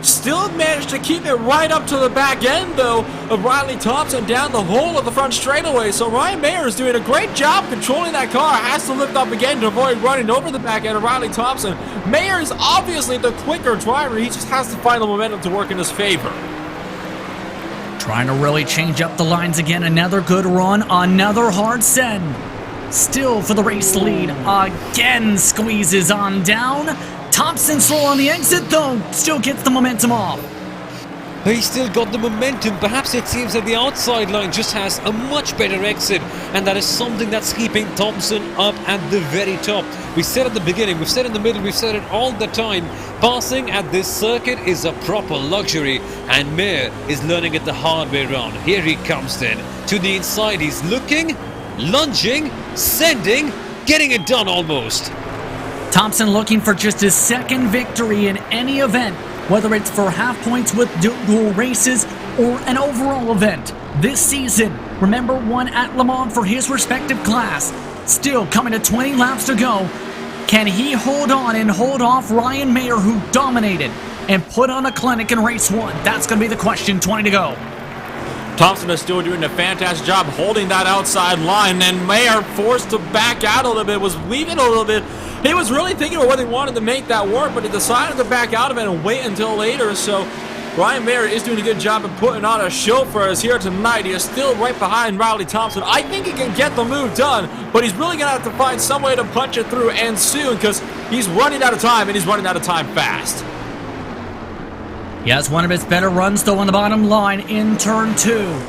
Still managed to keep it right up to the back end, though, of Riley Thompson down the whole of the front straightaway. So Ryan Mayer is doing a great job controlling that car. Has to lift up again to avoid running over the back end of Riley Thompson. Mayer is obviously the quicker driver. He just has to find the momentum to work in his favor. Trying to really change up the lines again. Another good run, another hard send. Still for the race lead. Again squeezes on down. Thompson slow on the exit though. Still gets the momentum off. He's still got the momentum. Perhaps it seems that the outside line just has a much better exit, and that is something that's keeping Thompson up at the very top. We said at the beginning, we've said in the middle, we've said it all the time. Passing at this circuit is a proper luxury, and Mayer is learning it the hard way around. Here he comes then. To the inside, he's looking, lunging, sending, getting it done almost. Thompson looking for just his second victory in any event, whether it's for half points with dual races or an overall event. This season, remember, one at Le Mans for his respective class. Still coming to 20 laps to go. Can he hold on and hold off Ryan Mayer, who dominated and put on a clinic in race one? That's going to be the question. 20 to go. Thompson is still doing a fantastic job holding that outside line, and Mayer forced to back out a little bit, was leaving a little bit. He was really thinking of whether he wanted to make that work, but he decided to back out of it and wait until later. So Ryan Mayer is doing a good job of putting on a show for us here tonight. He is still right behind Riley Thompson. I think he can get the move done, but he's really going to have to find some way to punch it through, and soon, because he's running out of time, and he's running out of time fast. He has one of his better runs though on the bottom line in turn 2.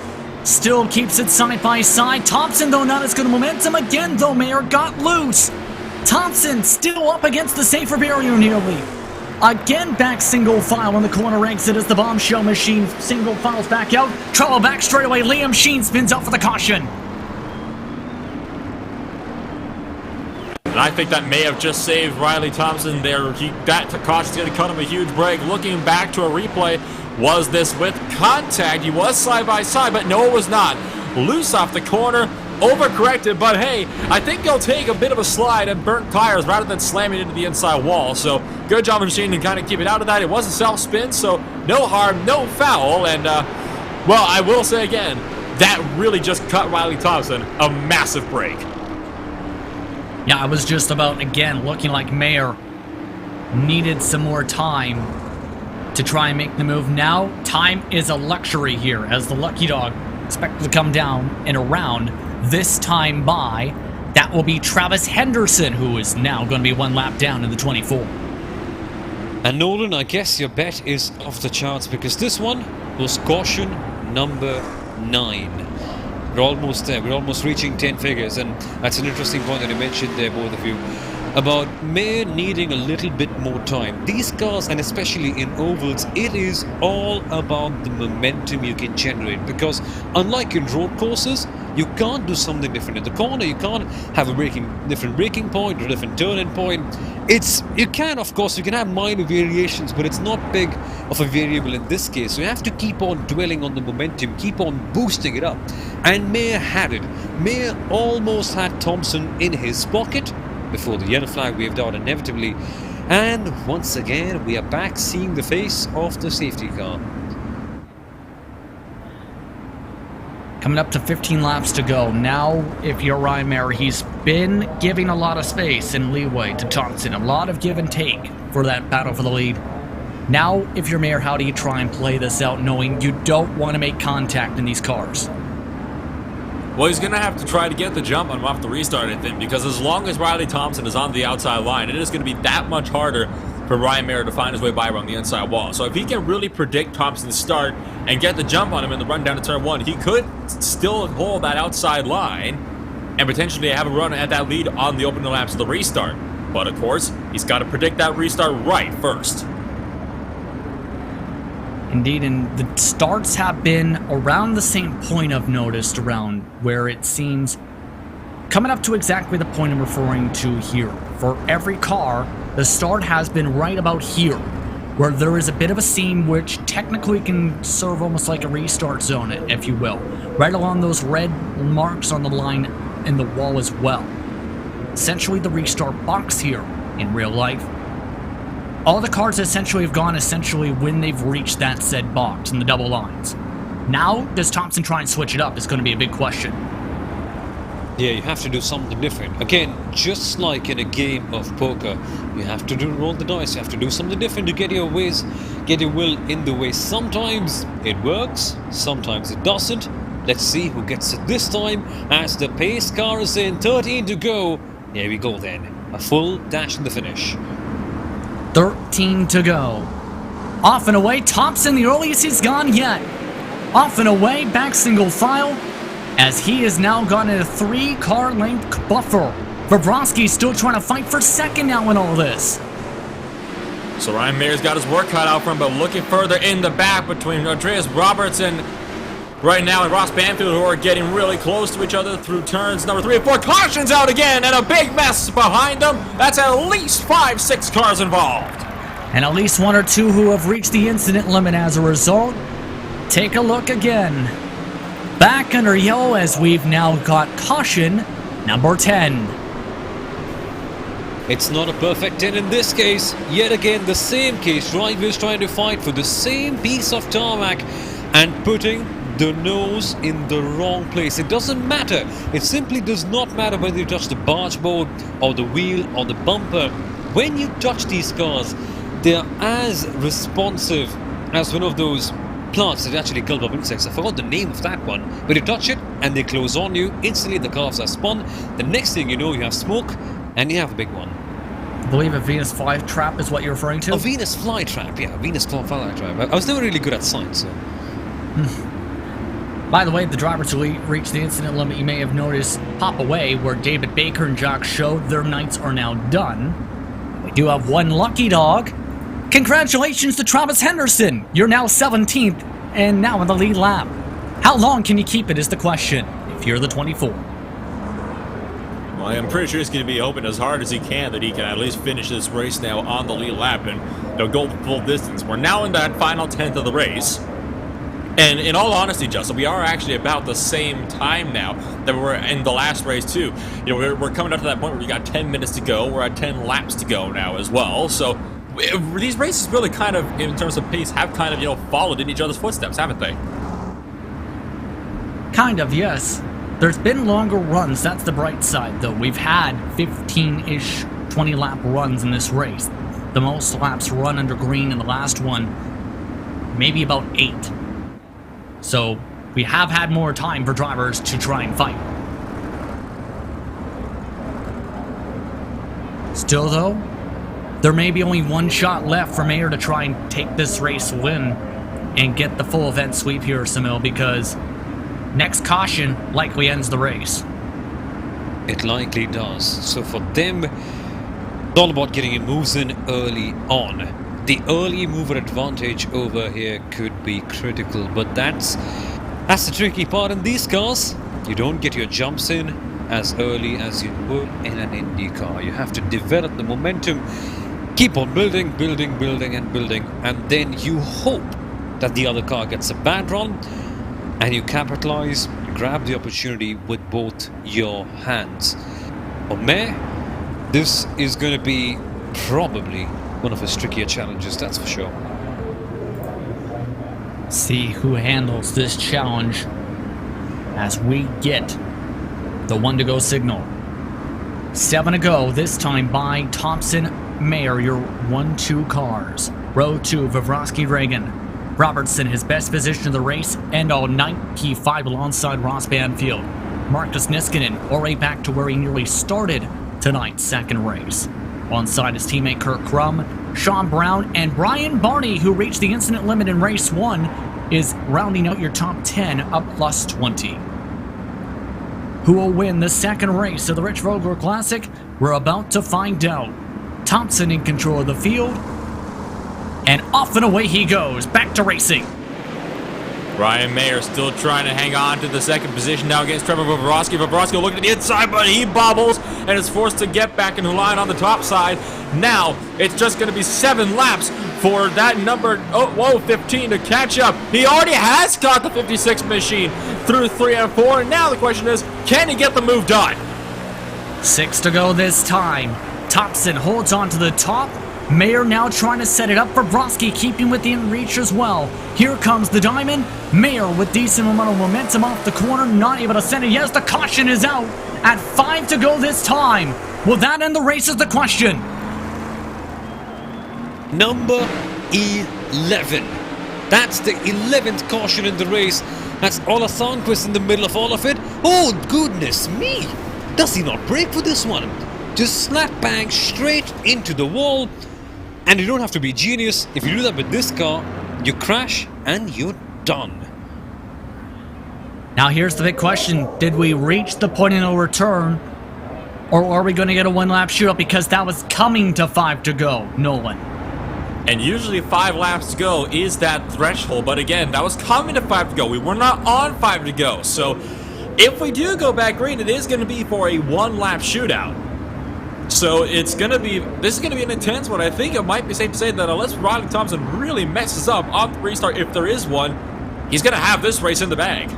Still keeps it side by side. Thompson though not as good a momentum again though. Mayer got loose. Thompson still up against the safer barrier nearly. Again back single file on the corner exit as the bombshell machine single files back out. Trouble back straight away. Liam Sheen spins out for the caution. And I think that may have just saved Riley Thompson there. That caution's going to cut him a huge break. Looking back to a replay, was this with contact? He was side by side, but no, it was not. Loose off the corner, overcorrected, but hey, I think he'll take a bit of a slide and burnt tires rather than slamming into the inside wall. So good job, machine, to kind of keep it out of that. It was a self-spin, so no harm, no foul. And, well, I will say again, that really just cut Riley Thompson a massive break. Yeah, I was just about, again, looking like Mayer needed some more time to try and make the move. Now, time is a luxury here, as the Lucky Dog expected to come down and around this time by. That will be Travis Henderson, who is now going to be one lap down in the 24. And Nolan, I guess your bet is off the charts, because this one was caution number 9. We're almost there. We're almost reaching 10 figures, and that's an interesting point that you mentioned there, both of you, about Mayer needing a little bit more time. These cars, and especially in ovals, it is all about the momentum you can generate, because unlike in road courses, you can't do something different in the corner. You can't have a different braking point or a different turning point. You can, of course, you can have minor variations, but it's not big of a variable in this case. So you have to keep on dwelling on the momentum, keep on boosting it up. And Mayer had it. Mayer almost had Thompson in his pocket before the yellow flag waved out inevitably. And once again, we are back seeing the face of the safety car. Coming up to 15 laps to go. Now, if you're Ryan Mayer, he's been giving a lot of space and leeway to Thompson. A lot of give and take for that battle for the lead. Now, if you're Mayer, how do you try and play this out knowing you don't want to make contact in these cars? Well, he's going to have to try to get the jump on him off the restart, I think, because as long as Riley Thompson is on the outside line, it is going to be that much harder for Ryan Mayer to find his way by around the inside wall. So if he can really predict Thompson's start and get the jump on him in the run down to turn 1, he could still hold that outside line and potentially have a run at that lead on the opening laps of the restart. But of course, he's got to predict that restart right first. Indeed, and the starts have been around the same point I've noticed around where it seems coming up to exactly the point I'm referring to here. For every car, the start has been right about here, where there is a bit of a seam which technically can serve almost like a restart zone, if you will. Right along those red marks on the line in the wall as well. Essentially the restart box here in real life. All the cars essentially have gone when they've reached that said box in the double lines. Now, does Thompson try and switch it up is going to be a big question. Yeah, you have to do something different. Again, just like in a game of poker, you have to roll the dice. You have to do something different to get your will in the way. Sometimes it works, sometimes it doesn't. Let's see who gets it this time as the pace car is in, 13 to go. Here we go then, a full dash in the finish. 13 to go. Off and away, Thompson, the earliest he's gone yet. Off and away, back single file, as he has now gotten a 3-car length buffer. Bobrovsky's still trying to fight for second now in all this. So Ryan Mayer's got his work cut out for him, but looking further in the back between Andreas Robertson right now and Ross Banfield, who are getting really close to each other through turns number 3 and 4. Caution's out again, and a big mess behind them. That's at least 5-6 cars involved. And at least 1 or 2 who have reached the incident limit as a result. Take a look again. Back under yellow as we've now got caution number 10. It's not a perfect 10 in this case. Yet again, the same case. Drivers trying to fight for the same piece of tarmac and putting the nose in the wrong place. It doesn't matter. It simply does not matter whether you touch the barge board or the wheel or the bumper. When you touch these cars, they are as responsive as one of those plants that actually kill up insects. I forgot the name of that one. But you touch it and they close on you. Instantly the cars are spun. The next thing you know, you have smoke and you have a big one. I believe a Venus flytrap is what you're referring to? A Venus flytrap, yeah. A Venus flytrap. I was never really good at science, so... By the way, the drivers who reached the incident limit, you may have noticed, pop away, where David Baker and Jock showed their nights are now done. We do have one lucky dog. Congratulations to Travis Henderson! You're now 17th, and now in the lead lap. How long can you keep it is the question, if you're the 24. Well, I'm pretty sure he's going to be hoping as hard as he can that he can at least finish this race now on the lead lap and go the full distance. We're now in that final 10th of the race. And in all honesty, Justin, we are actually about the same time now that we were in the last race too. You know, we're coming up to that point where we got 10 minutes to go. We're at 10 laps to go now as well. So these races really kind of, in terms of pace, have kind of, you know, followed in each other's footsteps, haven't they? Kind of, yes. There's been longer runs. That's the bright side, though. We've had 15-ish 20-lap runs in this race. The most laps run under green in the last one, maybe about 8. So we have had more time for drivers to try and fight. Still though, there may be only one shot left for Mayer to try and take this race win and get the full event sweep here, Samil, because next caution likely ends the race. It likely does. So for them, it's all about getting your moves in early on. The early mover advantage over here could be critical, but that's the tricky part in these cars. You don't get your jumps in as early as you would in an Indy car. You have to develop the momentum, keep on building, and then you hope that the other car gets a bad run, and you capitalize, you grab the opportunity with both your hands. For Mayer, this is going to be probably one of his trickier challenges, that's for sure. See who handles this challenge as we get the 1 to go signal. 7 to go, this time by Thompson, Mayer, your 1-2 cars. Row 2, Vavrovsky, Reagan. Robertson, his best position of the race and all night, P5 alongside Ross Banfield. Marcus Niskanen, already back to where he nearly started tonight's second race. Alongside his teammate Kurt Crum, Sean Brown, and Brian Barney, who reached the incident limit in race 1, is rounding out your top 10 up plus 20. Who will win the second race of the Rich Vogler Classic? We're about to find out. Thompson in control of the field, and off and away he goes, back to racing. Ryan Mayer still trying to hang on to the second position now against Trevor Vovorowski. Vovorowski looking at the inside, but he bobbles and is forced to get back into line on the top side. Now, it's just going to be 7 laps for that number 15 to catch up. He already has caught the 56 machine through 3 and 4, and now the question is, can he get the move done? 6 to go this time. Thompson holds on to the top. Mayer now trying to set it up for Broski, keeping within reach as well. Here comes the diamond. Mayer with decent amount of momentum off the corner, not able to send it. Yes, the caution is out at 5 to go this time. Will that end the race is the question. Number 11. That's the 11th caution in the race. That's Ola Thornquist in the middle of all of it. Oh, goodness me. Does he not brake for this one? Just slap bang straight into the wall. And you don't have to be genius. If you do that with this car, you crash and you're done. Now here's the big question. Did we reach the point of no return? Or are we going to get a one-lap shootout because that was coming to 5 to go, Nolan? And usually 5 laps to go is that threshold. But again, that was coming to 5 to go. We were not on 5 to go. So if we do go back green, it is going to be for a 1-lap shootout. So this is going to be an intense one. I think it might be safe to say that unless Riley Thompson really messes up on the restart, if there is one, he's going to have this race in the bag.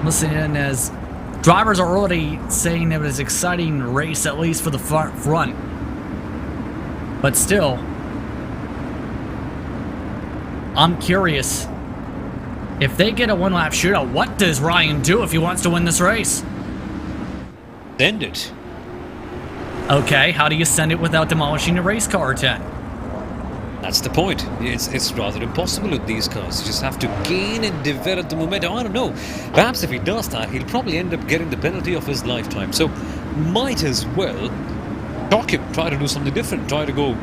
Listen in as drivers are already saying it was an exciting race, at least for the front. But still, I'm curious. If they get a one-lap shootout, what does Ryan do if he wants to win this race? Send it. Okay, how do you send it without demolishing the race car, 10? That's the point. It's rather impossible with these cars. You just have to gain and develop the momentum. I don't know. Perhaps if he does that, he'll probably end up getting the penalty of his lifetime. So, might as well shock him. Try to do something different. Try to go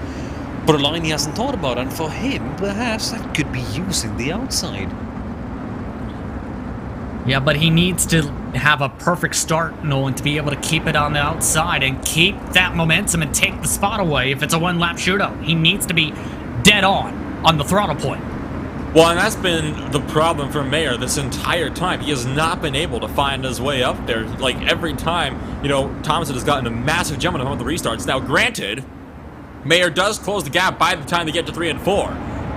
for a line he hasn't thought about. And for him, perhaps that could be using the outside. Yeah, but he needs to have a perfect start, Nolan, to be able to keep it on the outside and keep that momentum and take the spot away if it's a one-lap shootout. He needs to be dead on the throttle point. Well, and that's been the problem for Mayer this entire time. He has not been able to find his way up there. Like, every time, Thompson has gotten a massive jump on the restarts. Now, granted, Mayer does close the gap by the time they get to 3 and 4.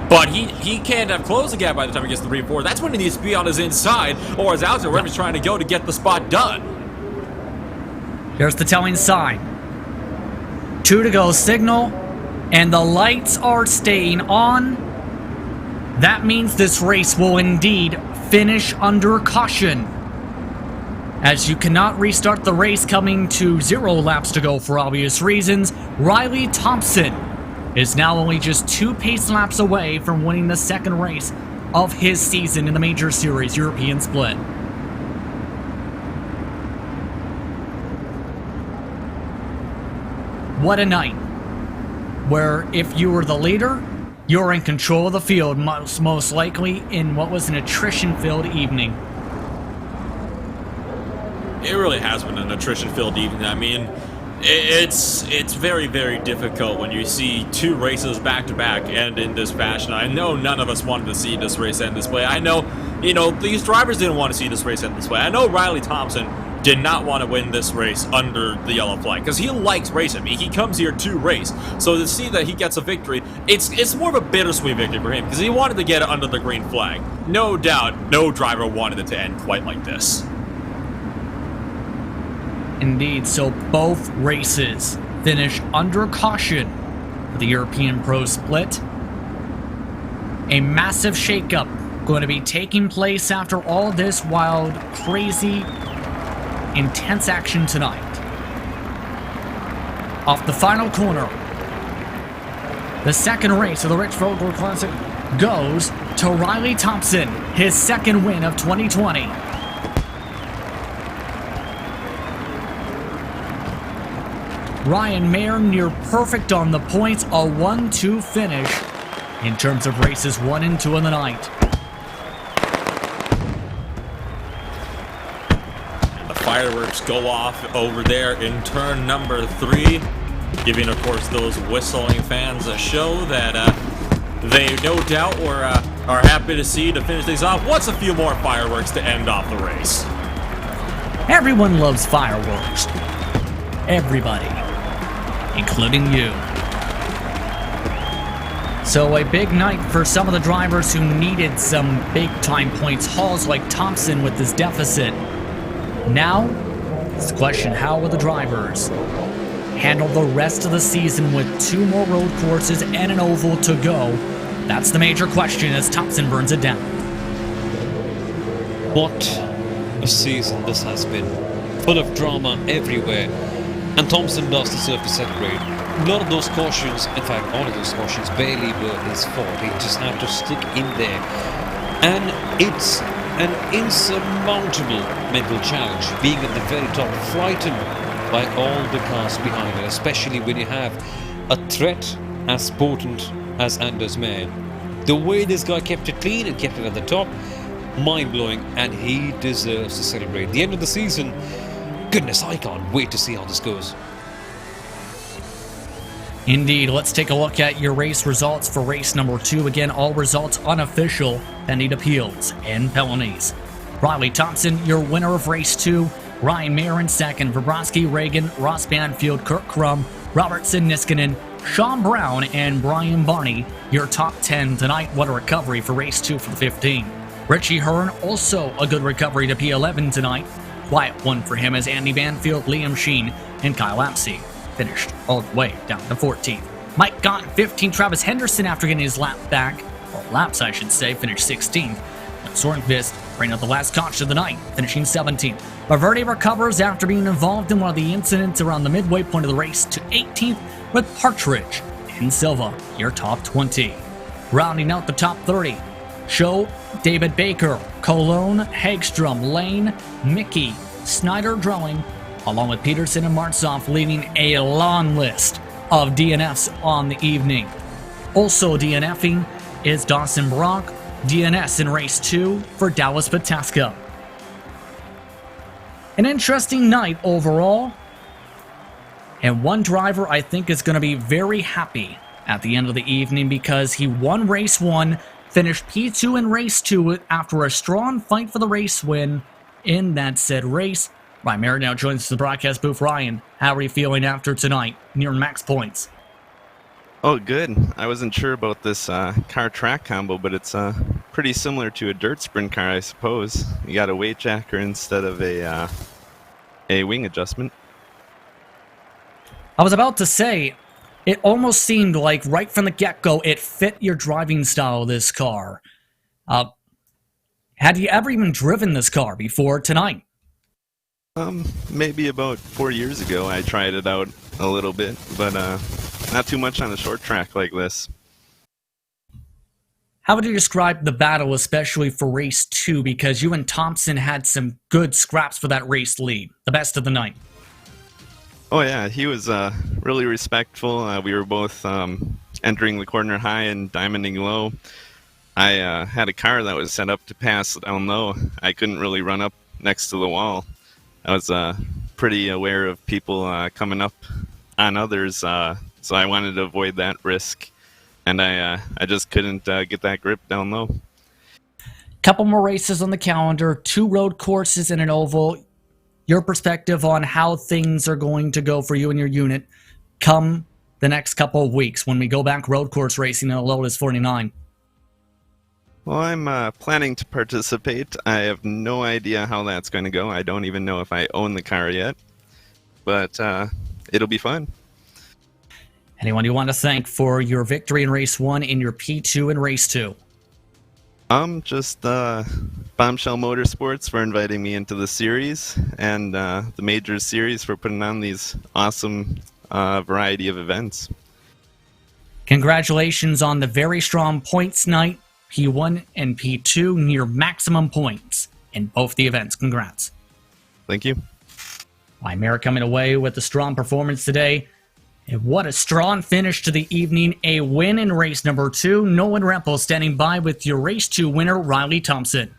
But he can't have closed the gap by the time he gets to 3 and 4. That's when he needs to be on his inside or his outside, wherever he's trying to go to get the spot done. Here's the telling sign. 2 to go signal, and the lights are staying on. That means this race will indeed finish under caution, as you cannot restart the race coming to 0 laps to go for obvious reasons. Riley Thompson is now only just 2 pace laps away from winning the second race of his season in the Major Series European Split. What a night, where if you were the leader, you're in control of the field, most likely in what was an attrition-filled evening. It really has been an attrition-filled evening. I mean, it's very, very difficult when you see 2 races back-to-back end in this fashion. I know none of us wanted to see this race end this way. I know, these drivers didn't want to see this race end this way. I know Riley Thompson did not want to win this race under the yellow flag because he likes racing. He comes here to race. So to see that he gets a victory, it's more of a bittersweet victory for him because he wanted to get it under the green flag. No doubt, no driver wanted it to end quite like this. Indeed, so both races finish under caution for the European Pro Split. A massive shakeup going to be taking place after all this wild, crazy, intense action tonight. Off the final corner, the second race of the Rich Vogler Classic goes to Riley Thompson, his second win of 2020. Ryan Mayer near perfect on the points, a 1-2 finish in terms of races 1 and 2 in the night. And the fireworks go off over there in turn number 3, giving, of course, those whistling fans a show that they no doubt are happy to see to finish things off. What's a few more fireworks to end off the race? Everyone loves fireworks. Everybody, including you. So a big night for some of the drivers who needed some big-time points hauls like Thompson with his deficit. Now, it's the question, how will the drivers handle the rest of the season with 2 more road courses and an oval to go? That's the major question as Thompson burns it down. What a season this has been. Full of drama everywhere. And Thompson does deserve to celebrate. A lot of those cautions, in fact all of those cautions, barely were his fault. He just had to stick in there. And it's an insurmountable mental challenge, being at the very top, frightened by all the cars behind it, especially when you have a threat as potent as Anders Meyer. The way this guy kept it clean and kept it at the top, mind-blowing, and he deserves to celebrate. The end of the season, goodness, I can't wait to see how this goes. Indeed, let's take a look at your race results for race number 2. Again, all results unofficial, pending appeals and penalties. Riley Thompson, your winner of race 2. Ryan Mayer in second. Vrabowski, Reagan, Ross Banfield, Kirk Crum, Robertson, Niskanen, Sean Brown, and Brian Barney, your top 10 tonight. What a recovery for race 2 for the 15. Richie Hearn, also a good recovery to P11 tonight. Quiet one for him as Andy Banfield, Liam Sheen, and Kyle Apsey finished all the way down to 14th. Mike Gott, 15th. Travis Henderson, after getting his lap back, or laps I should say, finished 16th. And Sorenqvist ran out the last caution of the night, finishing 17th. Valverde recovers after being involved in one of the incidents around the midway point of the race to 18th with Partridge and Silva, your top 20. Rounding out the top 30, Show, David Baker, Cologne, Hagstrom, Lane, Mickey, Snyder Drawing, along with Peterson and Martzoff, leading a long list of DNFs on the evening. Also DNFing is Dawson Brock, DNS in race 2 for Dallas Pataska. An interesting night overall, and one driver I think is going to be very happy at the end of the evening because he won race 1, finished P2 in race 2 after a strong fight for the race win in that said race. Ryan Merritt now joins us in the broadcast booth. Ryan, how are you feeling after tonight, near max points? Oh, good. I wasn't sure about this car-track combo, but it's pretty similar to a dirt sprint car, I suppose. You got a weight jacker instead of a wing adjustment. I was about to say, it almost seemed like right from the get-go it fit your driving style, this car. Had you ever even driven this car before tonight? Maybe about 4 years ago I tried it out a little bit, but not too much on a short track like this. How would you describe the battle, especially for race 2? Because you and Thompson had some good scraps for that race lead, the best of the night. Oh yeah, he was really respectful. We were both entering the corner high and diamonding low. I had a car that was set up to pass down low. I couldn't really run up next to the wall. I was pretty aware of people coming up on others, so I wanted to avoid that risk, and I just couldn't get that grip down low. Couple more races on the calendar, 2 road courses and an oval. Your perspective on how things are going to go for you and your unit come the next couple of weeks when we go back road course racing in a Lotus 49. Well, I'm planning to participate. I have no idea how that's going to go. I don't even know if I own the car yet, but it'll be fun. Anyone you want to thank for your victory in race 1 and your P2 in race 2? Just Bombshell Motorsports for inviting me into the series, and the Majors series for putting on these awesome variety of events. Congratulations on the very strong points night. P1 and P2 near maximum points in both the events. Congrats. Thank you. Weimar coming away with a strong performance today. And what a strong finish to the evening. A win in race number 2. Nolan Rempel standing by with your race 2 winner, Riley Thompson.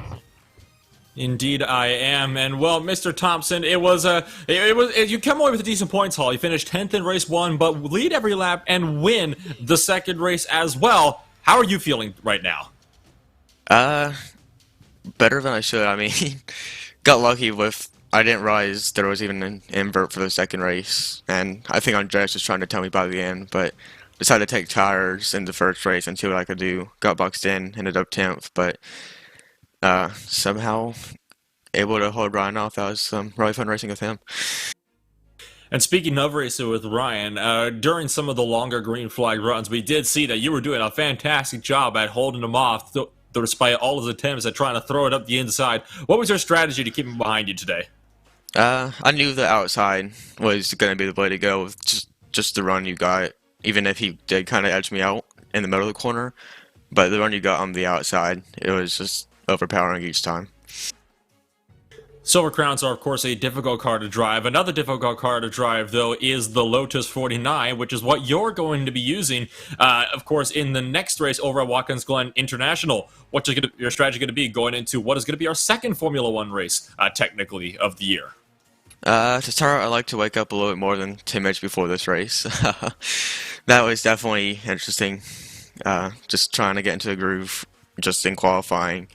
Indeed, I am. And well, Mr. Thompson, you come away with a decent points haul. You finished 10th in race 1, but lead every lap and win the second race as well. How are you feeling right now? Better than I should. I mean, got lucky with, I didn't realize there was even an invert for the second race, and I think Andreas was trying to tell me by the end, but decided to take tires in the first race and see what I could do. Got boxed in, ended up 10th, but somehow able to hold Ryan off. That was really fun racing with him. And speaking of racing with Ryan, during some of the longer green flag runs, we did see that you were doing a fantastic job at holding him off, despite all his attempts at trying to throw it up the inside. What was your strategy to keep him behind you today? I knew the outside was going to be the way to go with just the run you got, even if he did kind of edge me out in the middle of the corner. But the run you got on the outside, it was just overpowering each time. Silver Crowns are, of course, a difficult car to drive. Another difficult car to drive, though, is the Lotus 49, which is what you're going to be using, of course, in the next race over at Watkins Glen International. What's your strategy going to be going into what is going to be our second Formula One race, technically, of the year? To start, I like to wake up a little bit more than 10 minutes before this race. That was definitely interesting. Just trying to get into the groove, just in qualifying.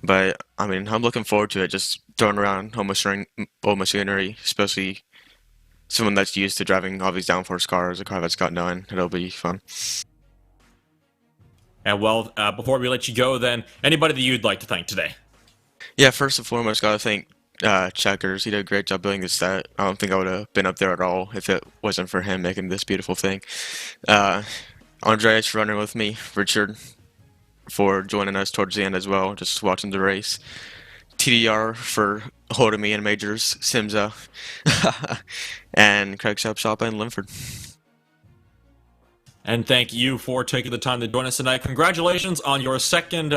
But, I mean, I'm looking forward to it, just throwing around old machinery, especially someone that's used to driving all these downforce cars, a car that's got none. It'll be fun. And, well, before we let you go, then, anybody that you'd like to thank today? Yeah, first and foremost, gotta thank Checkers. He did a great job building this set. I don't think I would have been up there at all if it wasn't for him making this beautiful thing. Andreas for running with me, Richard for joining us towards the end as well, just watching the race. TDR for holding me in majors, Simza, and Craig Shop and Linford. And thank you for taking the time to join us tonight. Congratulations on your second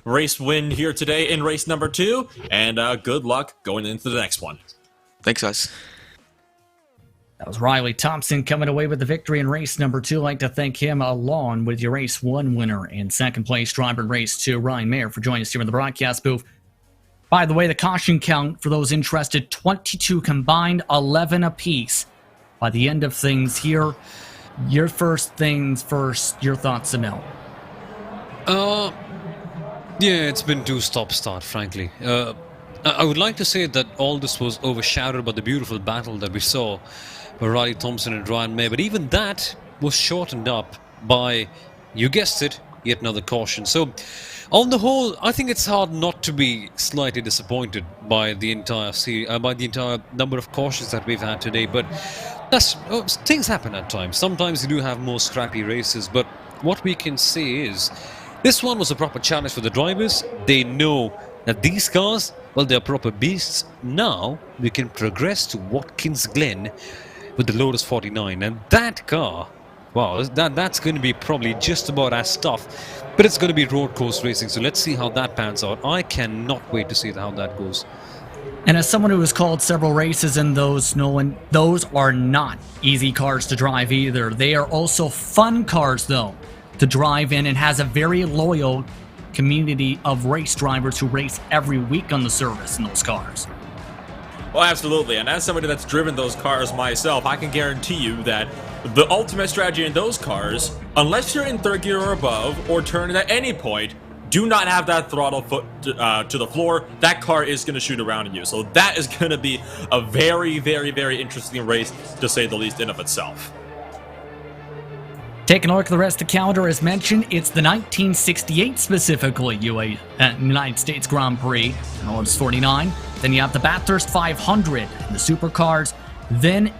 race win here today in race number 2, and good luck going into the next one. Thanks, guys. That was Riley Thompson coming away with the victory in race number 2. I'd like to thank him along with your race 1 winner and second place driver in race 2, Ryan Mayer, for joining us here in the broadcast booth. By the way, the caution count for those interested, 22 combined, 11 apiece. By the end of things here, your first things first, your thoughts, Emil? Yeah, it's been too stop-start, frankly. I would like to say that all this was overshadowed by the beautiful battle that we saw by Riley Thompson and Ryan May, but even that was shortened up by, you guessed it, yet another caution. So, on the whole, I think it's hard not to be slightly disappointed by the entire number of cautions that we've had today. But things happen at times. Sometimes you do have more scrappy races, but what we can say is this one was a proper challenge for the drivers. They know that these cars, well, they're proper beasts. Now we can progress to Watkins Glen with the Lotus 49, and that car, wow, that's going to be probably just about as tough, but it's going to be road course racing, so let's see how that pans out. I cannot wait to see how that goes. And as someone who has called several races in those, Nolan, those are not easy cars to drive either. They are also fun cars, though, to drive in, and has a very loyal community of race drivers who race every week on the service in those cars. Well, absolutely, and as somebody that's driven those cars myself, I can guarantee you that the ultimate strategy in those cars, unless you're in third gear or above, or turning at any point, do not have that throttle foot to the floor. That car is going to shoot around at you. So that is going to be a very, very, very interesting race, to say the least, in of itself. Taking a look at the rest of the calendar, as mentioned, it's the 1968 specifically United States Grand Prix, Lotus 49. Then you have the Bathurst 500 and the Supercars. Then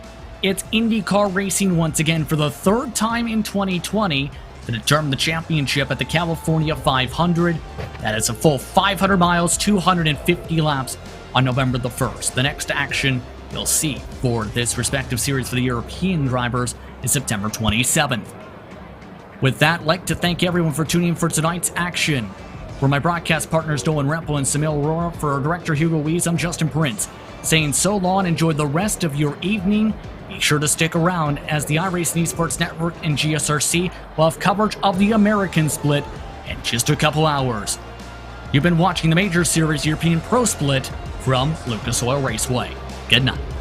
it's IndyCar racing once again for the third time in 2020 to determine the championship at the California 500. That is a full 500 miles, 250 laps on November the 1st. The next action you'll see for this respective series for the European drivers is September 27th. With that, I'd like to thank everyone for tuning in for tonight's action. For my broadcast partners Nolan Rempel and Samil Aurora, for our director Hugo Wees, I'm Justin Prince. saying so long, enjoy the rest of your evening. Be sure to stick around as the iRacing Esports Network and GSRC will have coverage of the American split in just a couple hours. You've been watching the Major Series European Pro Split from Lucas Oil Raceway. Good night.